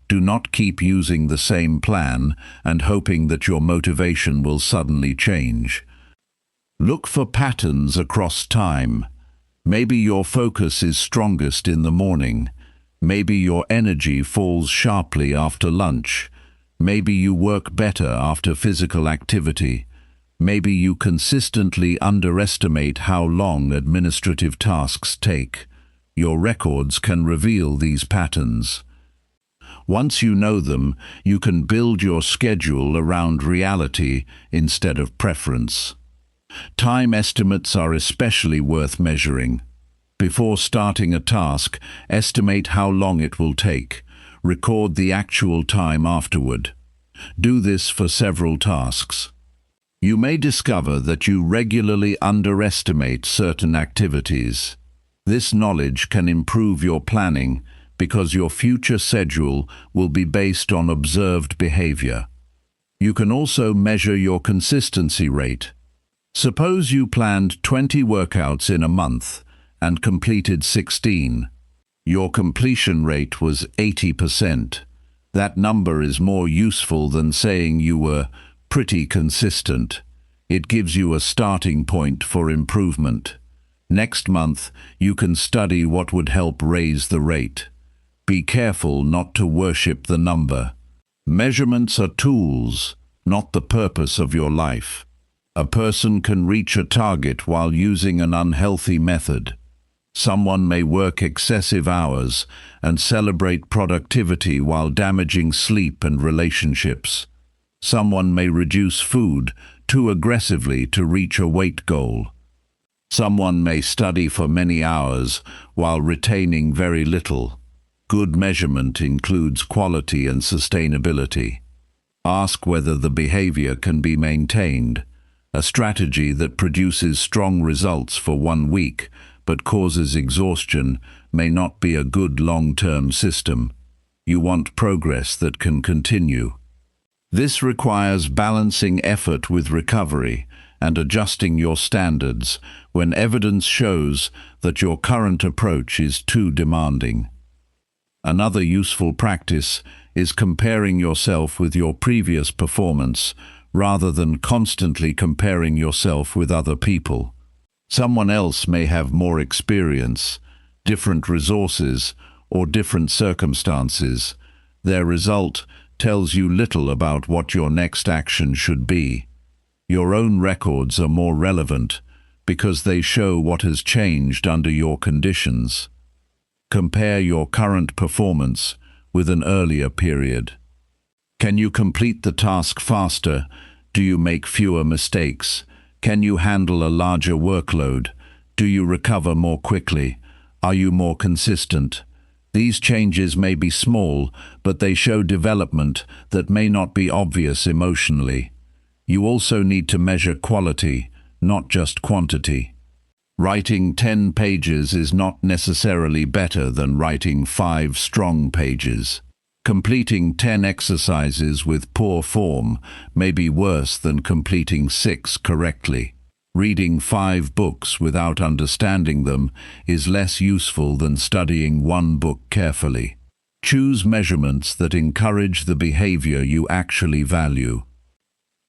Do not keep using the same plan and hoping that your motivation will suddenly change. Look for patterns across time. Maybe your focus is strongest in the morning. Maybe your energy falls sharply after lunch. Maybe you work better after physical activity. Maybe you consistently underestimate how long administrative tasks take. Your records can reveal these patterns. Once you know them, you can build your schedule around reality instead of preference. Time estimates are especially worth measuring. Before starting a task, estimate how long it will take. Record the actual time afterward. Do this for several tasks. You may discover that you regularly underestimate certain activities. This knowledge can improve your planning because your future schedule will be based on observed behavior. You can also measure your consistency rate. Suppose you planned 20 workouts in a month and completed 16. Your completion rate was 80%. That number is more useful than saying you were pretty consistent. It gives you a starting point for improvement. Next month, you can study what would help raise the rate. Be careful not to worship the number. Measurements are tools, not the purpose of your life. A person can reach a target while using an unhealthy method. Someone may work excessive hours and celebrate productivity while damaging sleep and relationships. Someone may reduce food too aggressively to reach a weight goal. Someone may study for many hours while retaining very little. Good measurement includes quality and sustainability. Ask whether the behavior can be maintained. A strategy that produces strong results for 1 week but causes exhaustion may not be a good long-term system. You want progress that can continue. This requires balancing effort with recovery and adjusting your standards when evidence shows that your current approach is too demanding. Another useful practice is comparing yourself with your previous performance rather than constantly comparing yourself with other people. Someone else may have more experience, different resources, or different circumstances. Their result tells you little about what your next action should be. Your own records are more relevant because they show what has changed under your conditions. Compare your current performance with an earlier period. Can you complete the task faster? Do you make fewer mistakes? Can you handle a larger workload? Do you recover more quickly? Are you more consistent? These changes may be small, but they show development that may not be obvious emotionally. You also need to measure quality, not just quantity. Writing 10 pages is not necessarily better than writing 5 strong pages. Completing 10 exercises with poor form may be worse than completing 6 correctly. Reading 5 books without understanding them is less useful than studying 1 book carefully. Choose measurements that encourage the behavior you actually value.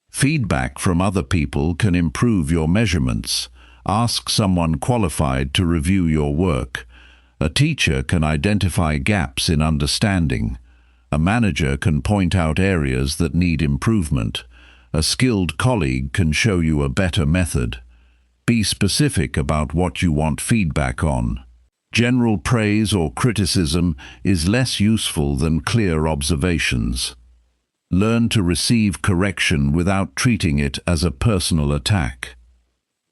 Feedback from other people can improve your measurements. Ask someone qualified to review your work. A teacher can identify gaps in understanding. A manager can point out areas that need improvement. A skilled colleague can show you a better method. Be specific about what you want feedback on. General praise or criticism is less useful than clear observations. Learn to receive correction without treating it as a personal attack.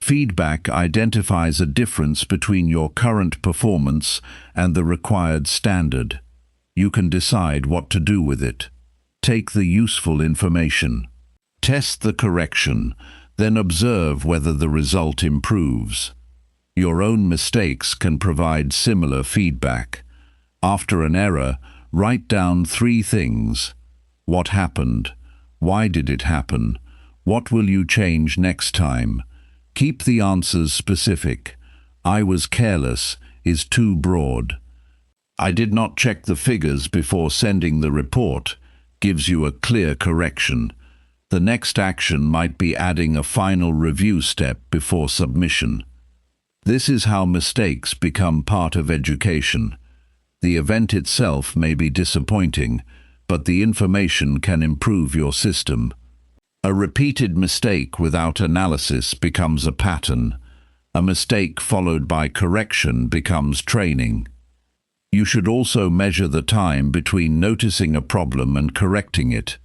Feedback identifies a difference between your current performance and the required standard. You can decide what to do with it. Take the useful information. Test the correction, then observe whether the result improves. Your own mistakes can provide similar feedback. After an error, write down 3 things. What happened? Why did it happen? What will you change next time? Keep the answers specific. I was careless is too broad. I did not check the figures before sending the report gives you a clear correction. The next action might be adding a final review step before submission. This is how mistakes become part of education. The event itself may be disappointing, but the information can improve your system. A repeated mistake without analysis becomes a pattern. A mistake followed by correction becomes training. You should also measure the time between noticing a problem and correcting it.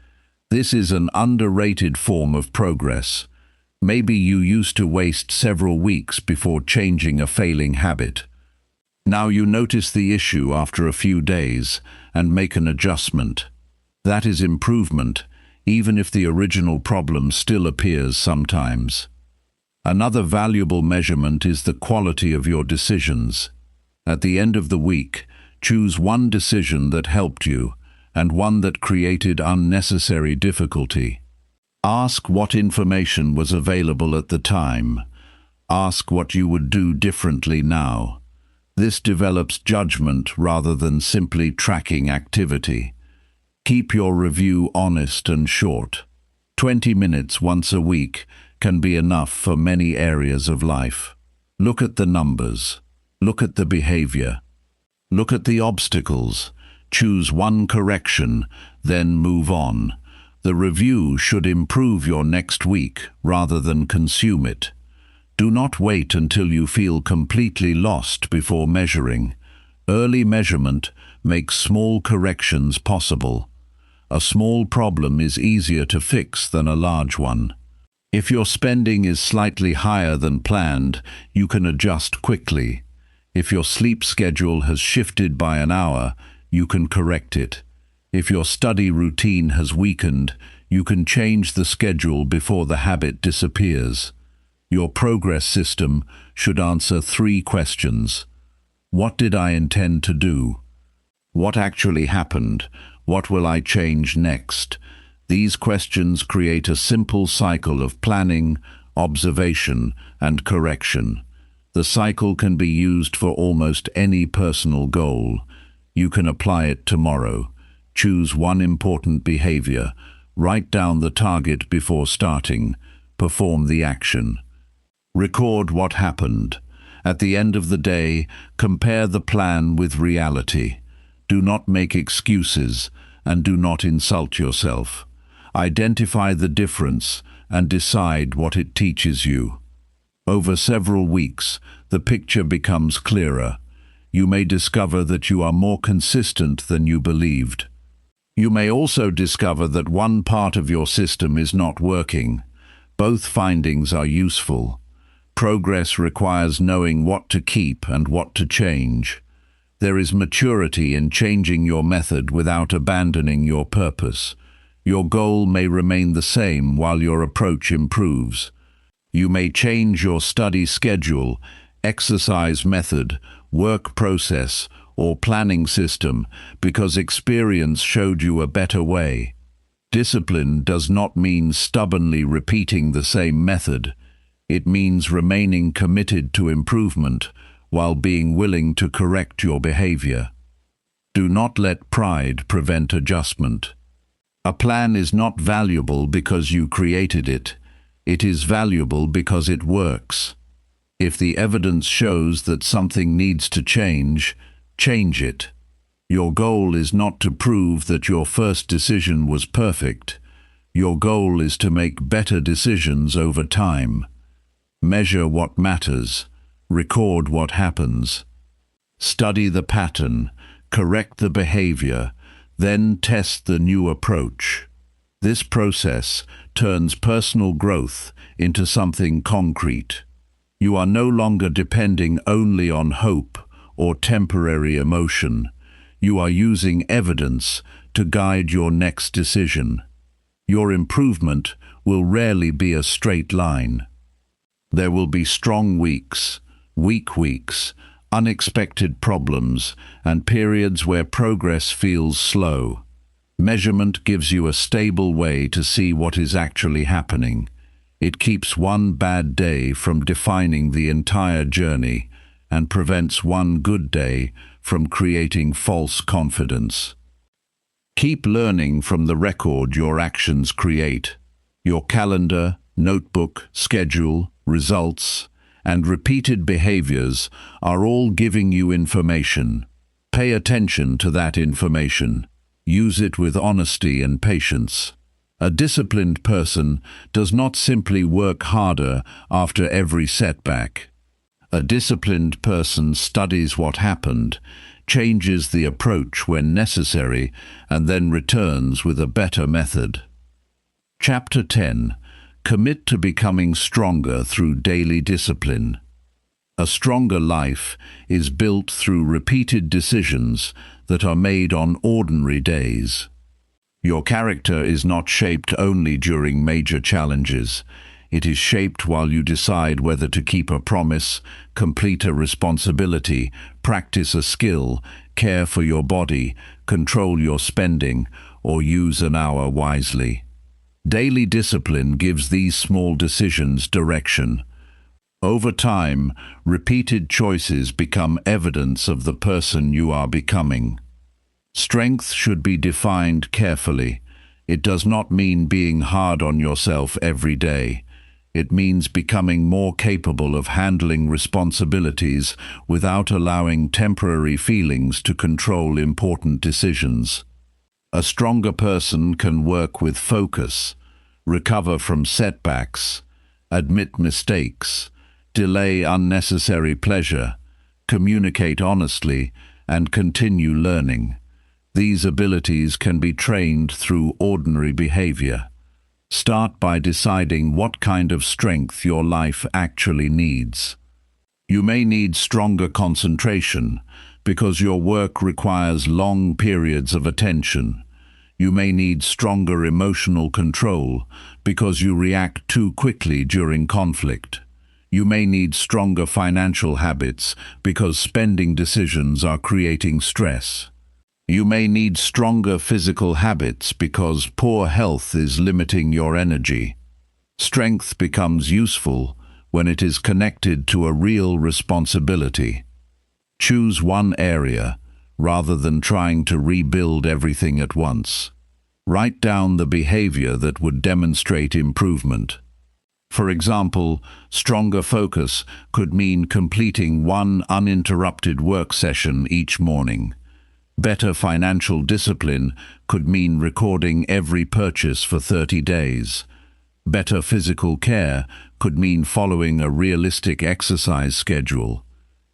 This is an underrated form of progress. Maybe you used to waste several weeks before changing a failing habit. Now you notice the issue after a few days and make an adjustment. That is improvement, even if the original problem still appears sometimes. Another valuable measurement is the quality of your decisions. At the end of the week, choose one decision that helped you and one that created unnecessary difficulty. Ask what information was available at the time. Ask what you would do differently now. This develops judgment rather than simply tracking activity. Keep your review honest and short. 20 minutes once a week can be enough for many areas of life. Look at the numbers. Look at the behavior. Look at the obstacles. Choose one correction, then move on. The review should improve your next week rather than consume it. Do not wait until you feel completely lost before measuring. Early measurement makes small corrections possible. A small problem is easier to fix than a large one. If your spending is slightly higher than planned, you can adjust quickly. If your sleep schedule has shifted by an hour, you can correct it. If your study routine has weakened, you can change the schedule before the habit disappears. Your progress system should answer 3 questions. What did I intend to do? What actually happened? What will I change next? These questions create a simple cycle of planning, observation, and correction. The cycle can be used for almost any personal goal. You can apply it tomorrow. Choose one important behavior. Write down the target before starting. Perform the action. Record what happened. At the end of the day, compare the plan with reality. Do not make excuses and do not insult yourself. Identify the difference and decide what it teaches you. Over several weeks, the picture becomes clearer. You may discover that you are more consistent than you believed. You may also discover that one part of your system is not working. Both findings are useful. Progress requires knowing what to keep and what to change. There is maturity in changing your method without abandoning your purpose. Your goal may remain the same while your approach improves. You may change your study schedule, exercise method, work process, or planning system because experience showed you a better way. Discipline does not mean stubbornly repeating the same method. It means remaining committed to improvement while being willing to correct your behavior. Do not let pride prevent adjustment. A plan is not valuable because you created it. It is valuable because it works. If the evidence shows that something needs to change, change it. Your goal is not to prove that your first decision was perfect. Your goal is to make better decisions over time. Measure what matters. Record what happens. Study the pattern. Correct the behavior. Then test the new approach. This process turns personal growth into something concrete. You are no longer depending only on hope or temporary emotion. You are using evidence to guide your next decision. Your improvement will rarely be a straight line. There will be strong weeks, weak weeks, unexpected problems, and periods where progress feels slow. Measurement gives you a stable way to see what is actually happening. It keeps one bad day from defining the entire journey and prevents one good day from creating false confidence. Keep learning from the record your actions create. Your calendar, notebook, schedule, results, and repeated behaviors are all giving you information. Pay attention to that information. Use it with honesty and patience. A disciplined person does not simply work harder after every setback. A disciplined person studies what happened, changes the approach when necessary, and then returns with a better method. Chapter 10. Commit to becoming stronger through daily discipline. A stronger life is built through repeated decisions that are made on ordinary days. Your character is not shaped only during major challenges. It is shaped while you decide whether to keep a promise, complete a responsibility, practice a skill, care for your body, control your spending, or use an hour wisely. Daily discipline gives these small decisions direction. Over time, repeated choices become evidence of the person you are becoming. Strength should be defined carefully. It does not mean being hard on yourself every day. It means becoming more capable of handling responsibilities without allowing temporary feelings to control important decisions. A stronger person can work with focus, recover from setbacks, admit mistakes, delay unnecessary pleasure, communicate honestly, and continue learning. These abilities can be trained through ordinary behavior. Start by deciding what kind of strength your life actually needs. You may need stronger concentration because your work requires long periods of attention. You may need stronger emotional control because you react too quickly during conflict. You may need stronger financial habits because spending decisions are creating stress. You may need stronger physical habits because poor health is limiting your energy. Strength becomes useful when it is connected to a real responsibility. Choose one area rather than trying to rebuild everything at once. Write down the behavior that would demonstrate improvement. For example, stronger focus could mean completing one uninterrupted work session each morning. Better financial discipline could mean recording every purchase for 30 days. Better physical care could mean following a realistic exercise schedule.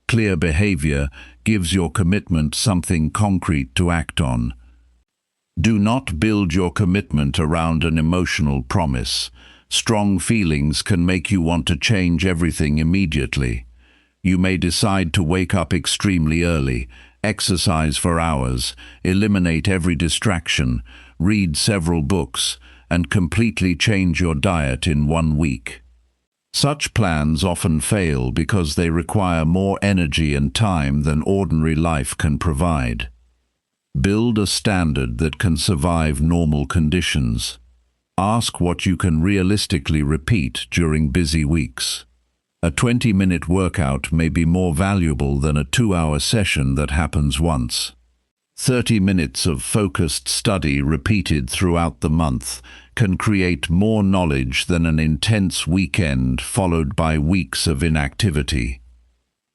Clear behavior gives your commitment something concrete to act on. Do not build your commitment around an emotional promise. Strong feelings can make you want to change everything immediately. You may decide to wake up extremely early, exercise for hours, eliminate every distraction, read several books, and completely change your diet in 1 week. Such plans often fail because they require more energy and time than ordinary life can provide. Build a standard that can survive normal conditions. Ask what you can realistically repeat during busy weeks. A 20-minute workout may be more valuable than a 2-hour session that happens once. 30 minutes of focused study repeated throughout the month can create more knowledge than an intense weekend followed by weeks of inactivity.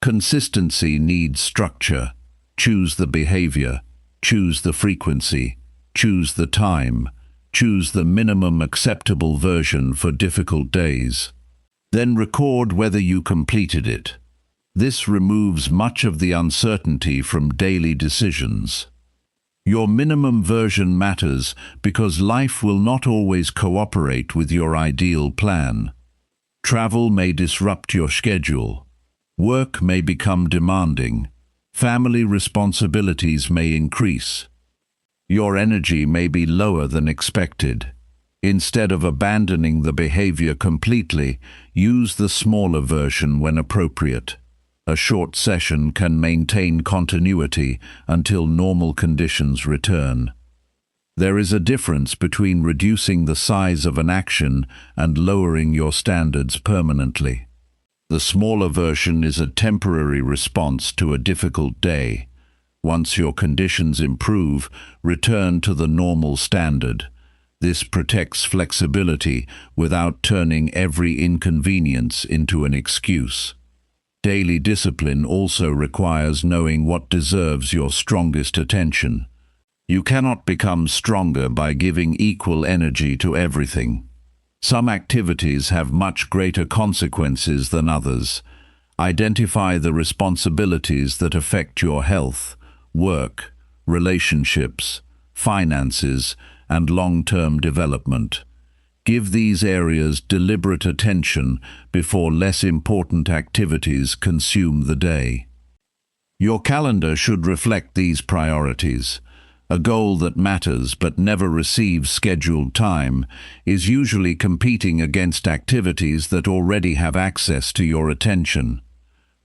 Consistency needs structure. Choose the behavior, choose the frequency, choose the time, choose the minimum acceptable version for difficult days. Then record whether you completed it. This removes much of the uncertainty from daily decisions. Your minimum version matters because life will not always cooperate with your ideal plan. Travel may disrupt your schedule. Work may become demanding. Family responsibilities may increase. Your energy may be lower than expected. Instead of abandoning the behavior completely, use the smaller version when appropriate. A short session can maintain continuity until normal conditions return. There is a difference between reducing the size of an action and lowering your standards permanently. The smaller version is a temporary response to a difficult day. Once your conditions improve, return to the normal standard. This protects flexibility without turning every inconvenience into an excuse. Daily discipline also requires knowing what deserves your strongest attention. You cannot become stronger by giving equal energy to everything. Some activities have much greater consequences than others. Identify the responsibilities that affect your health, work, relationships, finances, and long-term development. Give these areas deliberate attention before less important activities consume the day. Your calendar should reflect these priorities. A goal that matters but never receives scheduled time is usually competing against activities that already have access to your attention.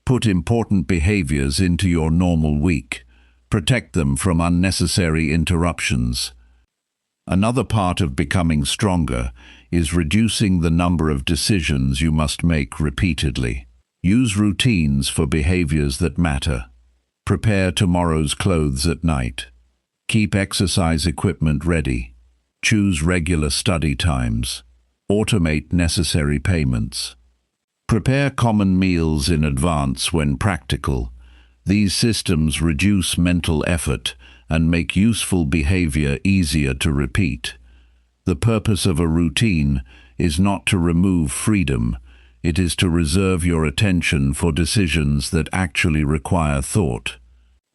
Put important behaviors into your normal week. Protect them from unnecessary interruptions. Another part of becoming stronger is reducing the number of decisions you must make repeatedly. Use routines for behaviors that matter. Prepare tomorrow's clothes at night. Keep exercise equipment ready. Choose regular study times. Automate necessary payments. Prepare common meals in advance when practical. These systems reduce mental effort and make useful behavior easier to repeat. The purpose of a routine is not to remove freedom, it is to reserve your attention for decisions that actually require thought.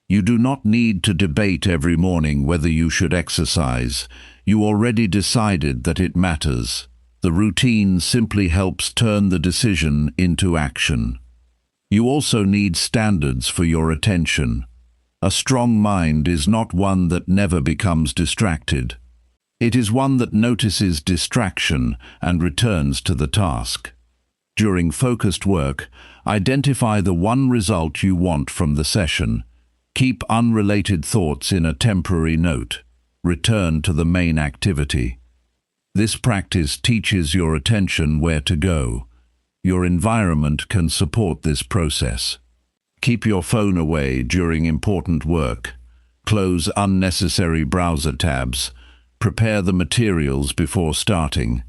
You do not need to debate every morning whether you should exercise. You already decided that it matters. The routine simply helps turn the decision into action. You also need standards for your attention. A strong mind is not one that never becomes distracted. It is one that notices distraction and returns to the task. During focused work, identify the one result you want from the session. Keep unrelated thoughts in a temporary note. Return to the main activity. This practice teaches your attention where to go. Your environment can support this process. Keep your phone away during important work. Close unnecessary browser tabs. Prepare the materials before starting.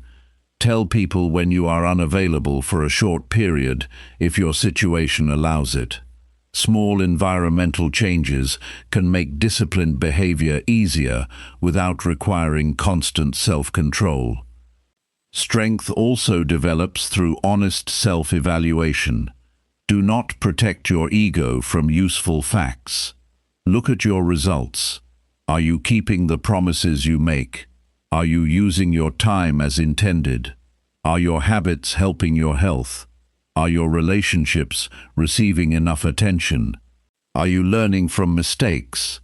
Tell people when you are unavailable for a short period if your situation allows it. Small environmental changes can make disciplined behavior easier without requiring constant self-control. Strength also develops through honest self-evaluation. Do not protect your ego from useful facts. Look at your results. Are you keeping the promises you make? Are you using your time as intended? Are your habits helping your health? Are your relationships receiving enough attention? Are you learning from mistakes?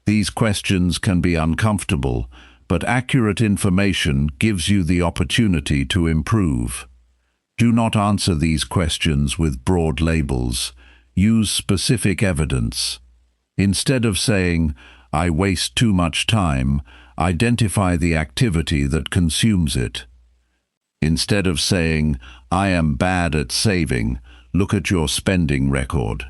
These questions can be uncomfortable, but accurate information gives you the opportunity to improve. Do not answer these questions with broad labels. Use specific evidence. Instead of saying, "I waste too much time," identify the activity that consumes it. Instead of saying, "I am bad at saving," look at your spending record.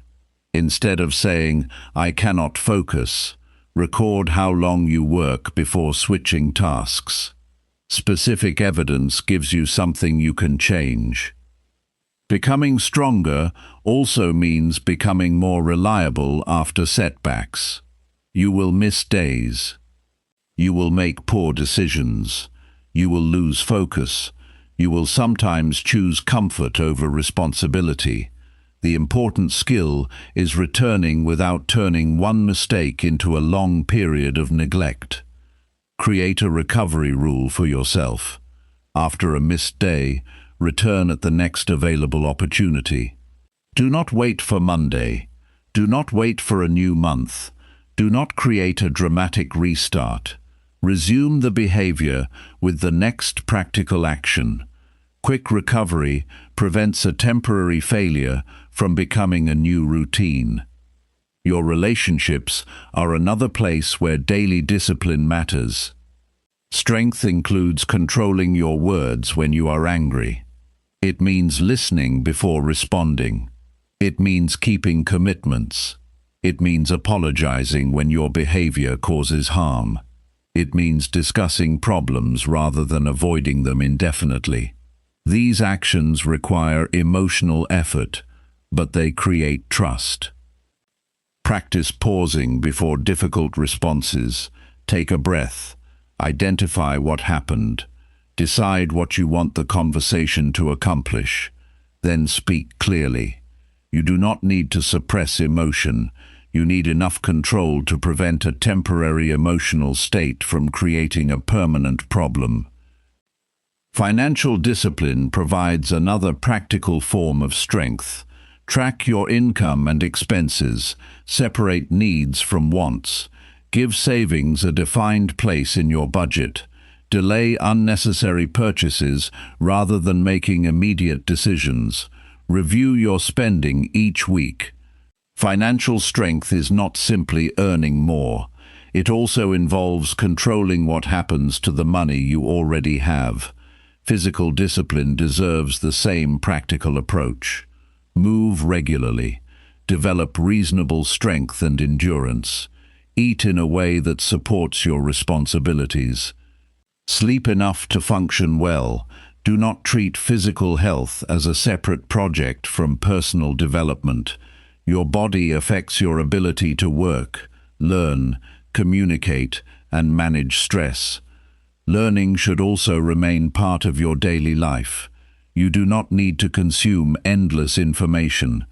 Instead of saying, "I cannot focus," record how long you work before switching tasks. Specific evidence gives you something you can change. Becoming stronger also means becoming more reliable after setbacks. You will miss days. You will make poor decisions. You will lose focus. You will sometimes choose comfort over responsibility. The important skill is returning without turning one mistake into a long period of neglect. Create a recovery rule for yourself. After a missed day, return at the next available opportunity. Do not wait for Monday. Do not wait for a new month. Do not create a dramatic restart. Resume the behavior with the next practical action. Quick recovery prevents a temporary failure from becoming a new routine. Your relationships are another place where daily discipline matters. Strength includes controlling your words when you are angry. It means listening before responding. It means keeping commitments. It means apologizing when your behavior causes harm. It means discussing problems rather than avoiding them indefinitely. These actions require emotional effort, but they create trust. Practice pausing before difficult responses. Take a breath. Identify what happened. Decide what you want the conversation to accomplish. Then speak clearly. You do not need to suppress emotion. You need enough control to prevent a temporary emotional state from creating a permanent problem. Financial discipline provides another practical form of strength. Track your income and expenses. Separate needs from wants. Give savings a defined place in your budget. Delay unnecessary purchases rather than making immediate decisions. Review your spending each week. Financial strength is not simply earning more. It also involves controlling what happens to the money you already have. Physical discipline deserves the same practical approach. Move regularly. Develop reasonable strength and endurance. Eat in a way that supports your responsibilities. Sleep enough to function well. Do not treat physical health as a separate project from personal development. Your body affects your ability to work, learn, communicate, and manage stress. Learning should also remain part of your daily life. You do not need to consume endless information.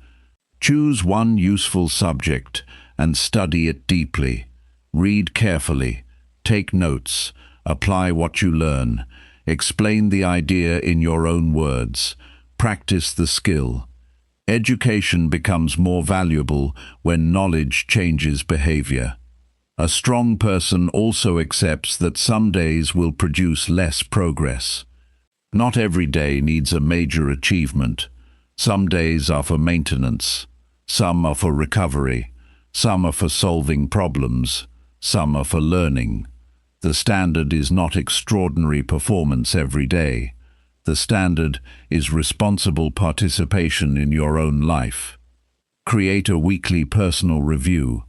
Choose one useful subject and study it deeply. Read carefully, take notes, apply what you learn, explain the idea in your own words, practice the skill. Education becomes more valuable when knowledge changes behavior. A strong person also accepts that some days will produce less progress. Not every day needs a major achievement. Some days are for maintenance. Some are for recovery. Some are for solving problems. Some are for learning. The standard is not extraordinary performance every day. The standard is responsible participation in your own life. Create a weekly personal review.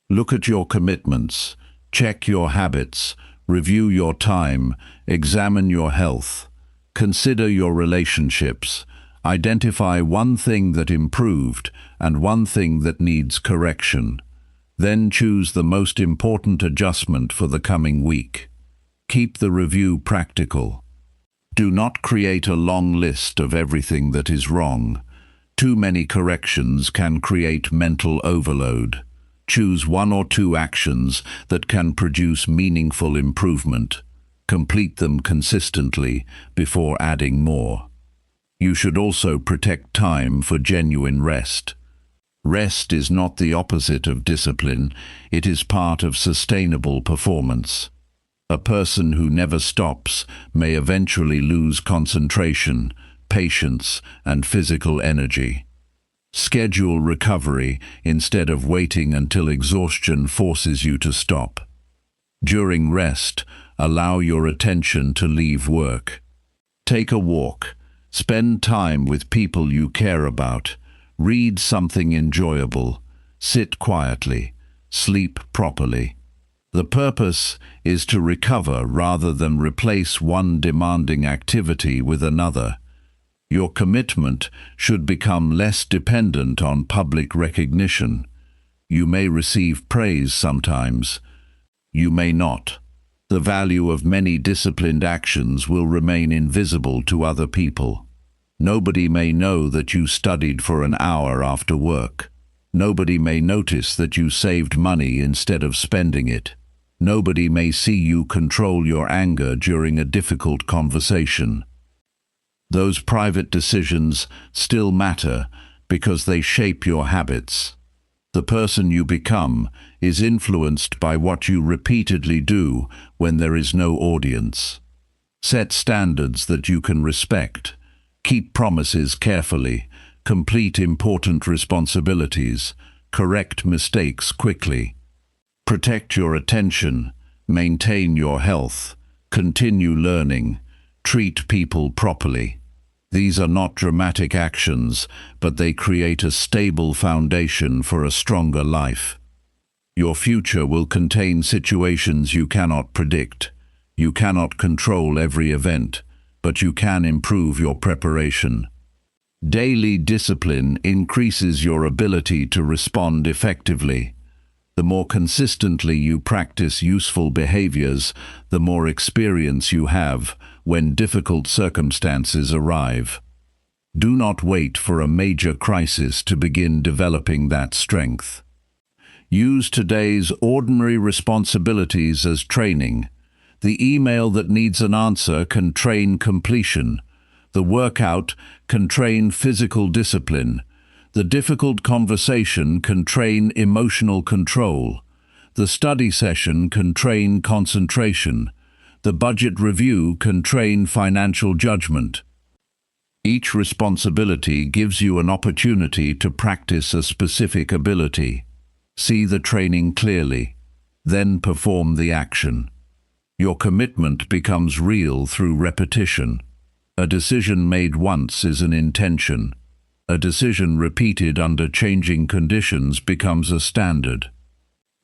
Look at your commitments, check your habits, review your time, examine your health. Consider your relationships. Identify one thing that improved and one thing that needs correction. Then choose the most important adjustment for the coming week. Keep the review practical. Do not create a long list of everything that is wrong. Too many corrections can create mental overload. Choose one or two actions that can produce meaningful improvement. Complete them consistently before adding more. You should also protect time for genuine rest. Rest is not the opposite of discipline, it is part of sustainable performance. A person who never stops may eventually lose concentration, patience, and physical energy. Schedule recovery instead of waiting until exhaustion forces you to stop. During rest, allow your attention to leave work. Take a walk. Spend time with people you care about. Read something enjoyable. Sit quietly. Sleep properly. The purpose is to recover rather than replace one demanding activity with another. Your commitment should become less dependent on public recognition. You may receive praise sometimes. You may not. The value of many disciplined actions will remain invisible to other people. Nobody may know that you studied for an hour after work. Nobody may notice that you saved money instead of spending it. Nobody may see you control your anger during a difficult conversation. Those private decisions still matter because they shape your habits. The person you become is influenced by what you repeatedly do when there is no audience. Set standards that you can respect. Keep promises carefully. Complete important responsibilities. Correct mistakes quickly. Protect your attention. Maintain your health. Continue learning. Treat people properly. These are not dramatic actions, but they create a stable foundation for a stronger life. Your future will contain situations you cannot predict. You cannot control every event, but you can improve your preparation. Daily discipline increases your ability to respond effectively. The more consistently you practice useful behaviors, the more experience you have when difficult circumstances arrive. Do not wait for a major crisis to begin developing that strength. Use today's ordinary responsibilities as training. The email that needs an answer can train completion. The workout can train physical discipline. The difficult conversation can train emotional control. The study session can train concentration. The budget review can train financial judgment. Each responsibility gives you an opportunity to practice a specific ability. See the training clearly, then perform the action. Your commitment becomes real through repetition. A decision made once is an intention. A decision repeated under changing conditions becomes a standard.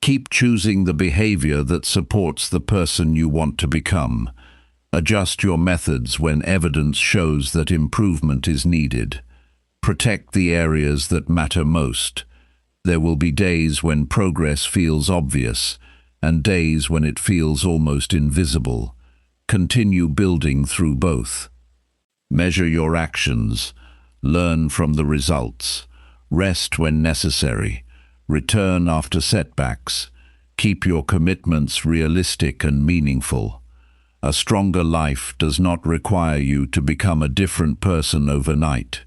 Keep choosing the behavior that supports the person you want to become. Adjust your methods when evidence shows that improvement is needed. Protect the areas that matter most. There will be days when progress feels obvious. and days when it feels almost invisible. Continue building through both. Measure your actions. Learn from the results. Rest when necessary. Return after setbacks. Keep your commitments realistic and meaningful. A stronger life does not require you to become a different person overnight.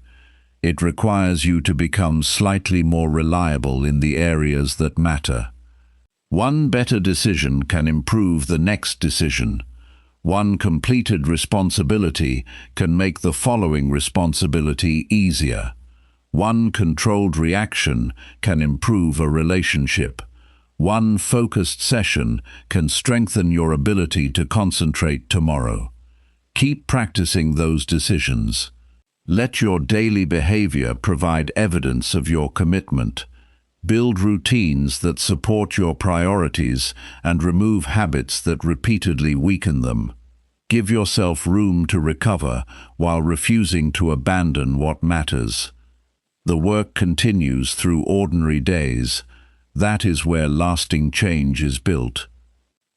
It requires you to become slightly more reliable in the areas that matter. One better decision can improve the next decision. One completed responsibility can make the following responsibility easier. One controlled reaction can improve a relationship. One focused session can strengthen your ability to concentrate tomorrow. Keep practicing those decisions. Let your daily behavior provide evidence of your commitment. Build routines that support your priorities and remove habits that repeatedly weaken them. Give yourself room to recover while refusing to abandon what matters. The work continues through ordinary days. That is where lasting change is built.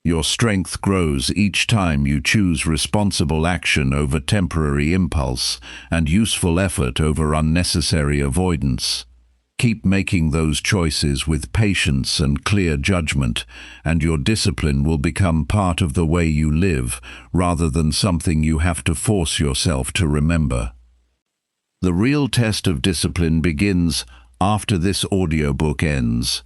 Your strength grows each time you choose responsible action over temporary impulse and useful effort over unnecessary avoidance. Keep making those choices with patience and clear judgment, and your discipline will become part of the way you live, rather than something you have to force yourself to remember. The real test of discipline begins after this audiobook ends.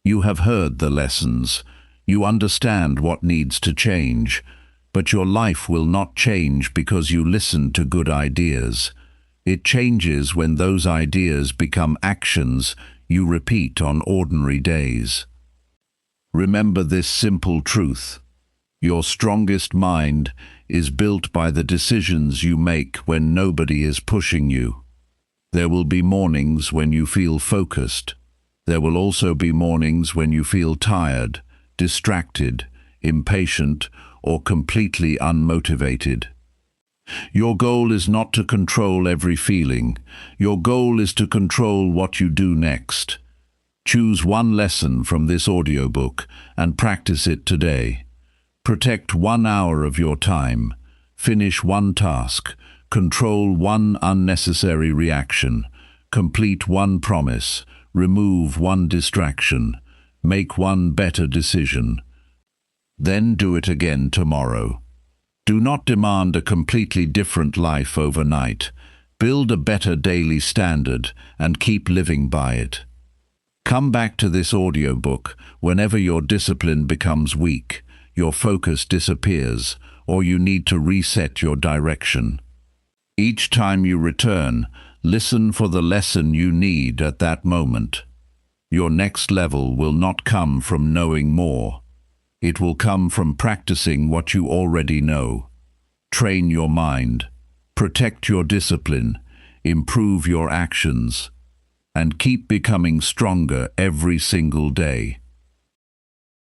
You have heard the lessons. You understand what needs to change, but your life will not change because you listen to good ideas. It changes when those ideas become actions you repeat on ordinary days. Remember this simple truth. Your strongest mind is built by the decisions you make when nobody is pushing you. There will be mornings when you feel focused. There will also be mornings when you feel tired, distracted, impatient, or completely unmotivated. Your goal is not to control every feeling. Your goal is to control what you do next. Choose one lesson from this audiobook and practice it today. Protect 1 hour of your time. Finish one task. Control one unnecessary reaction. Complete one promise. Remove one distraction. Make one better decision. Then do it again tomorrow. Do not demand a completely different life overnight. Build a better daily standard and keep living by it. Come back to this audiobook whenever your discipline becomes weak, your focus disappears, or you need to reset your direction. Each time you return, listen for the lesson you need at that moment. Your next level will not come from knowing more. It will come from practicing what you already know. Train your mind, protect your discipline, improve your actions, and keep becoming stronger every single day.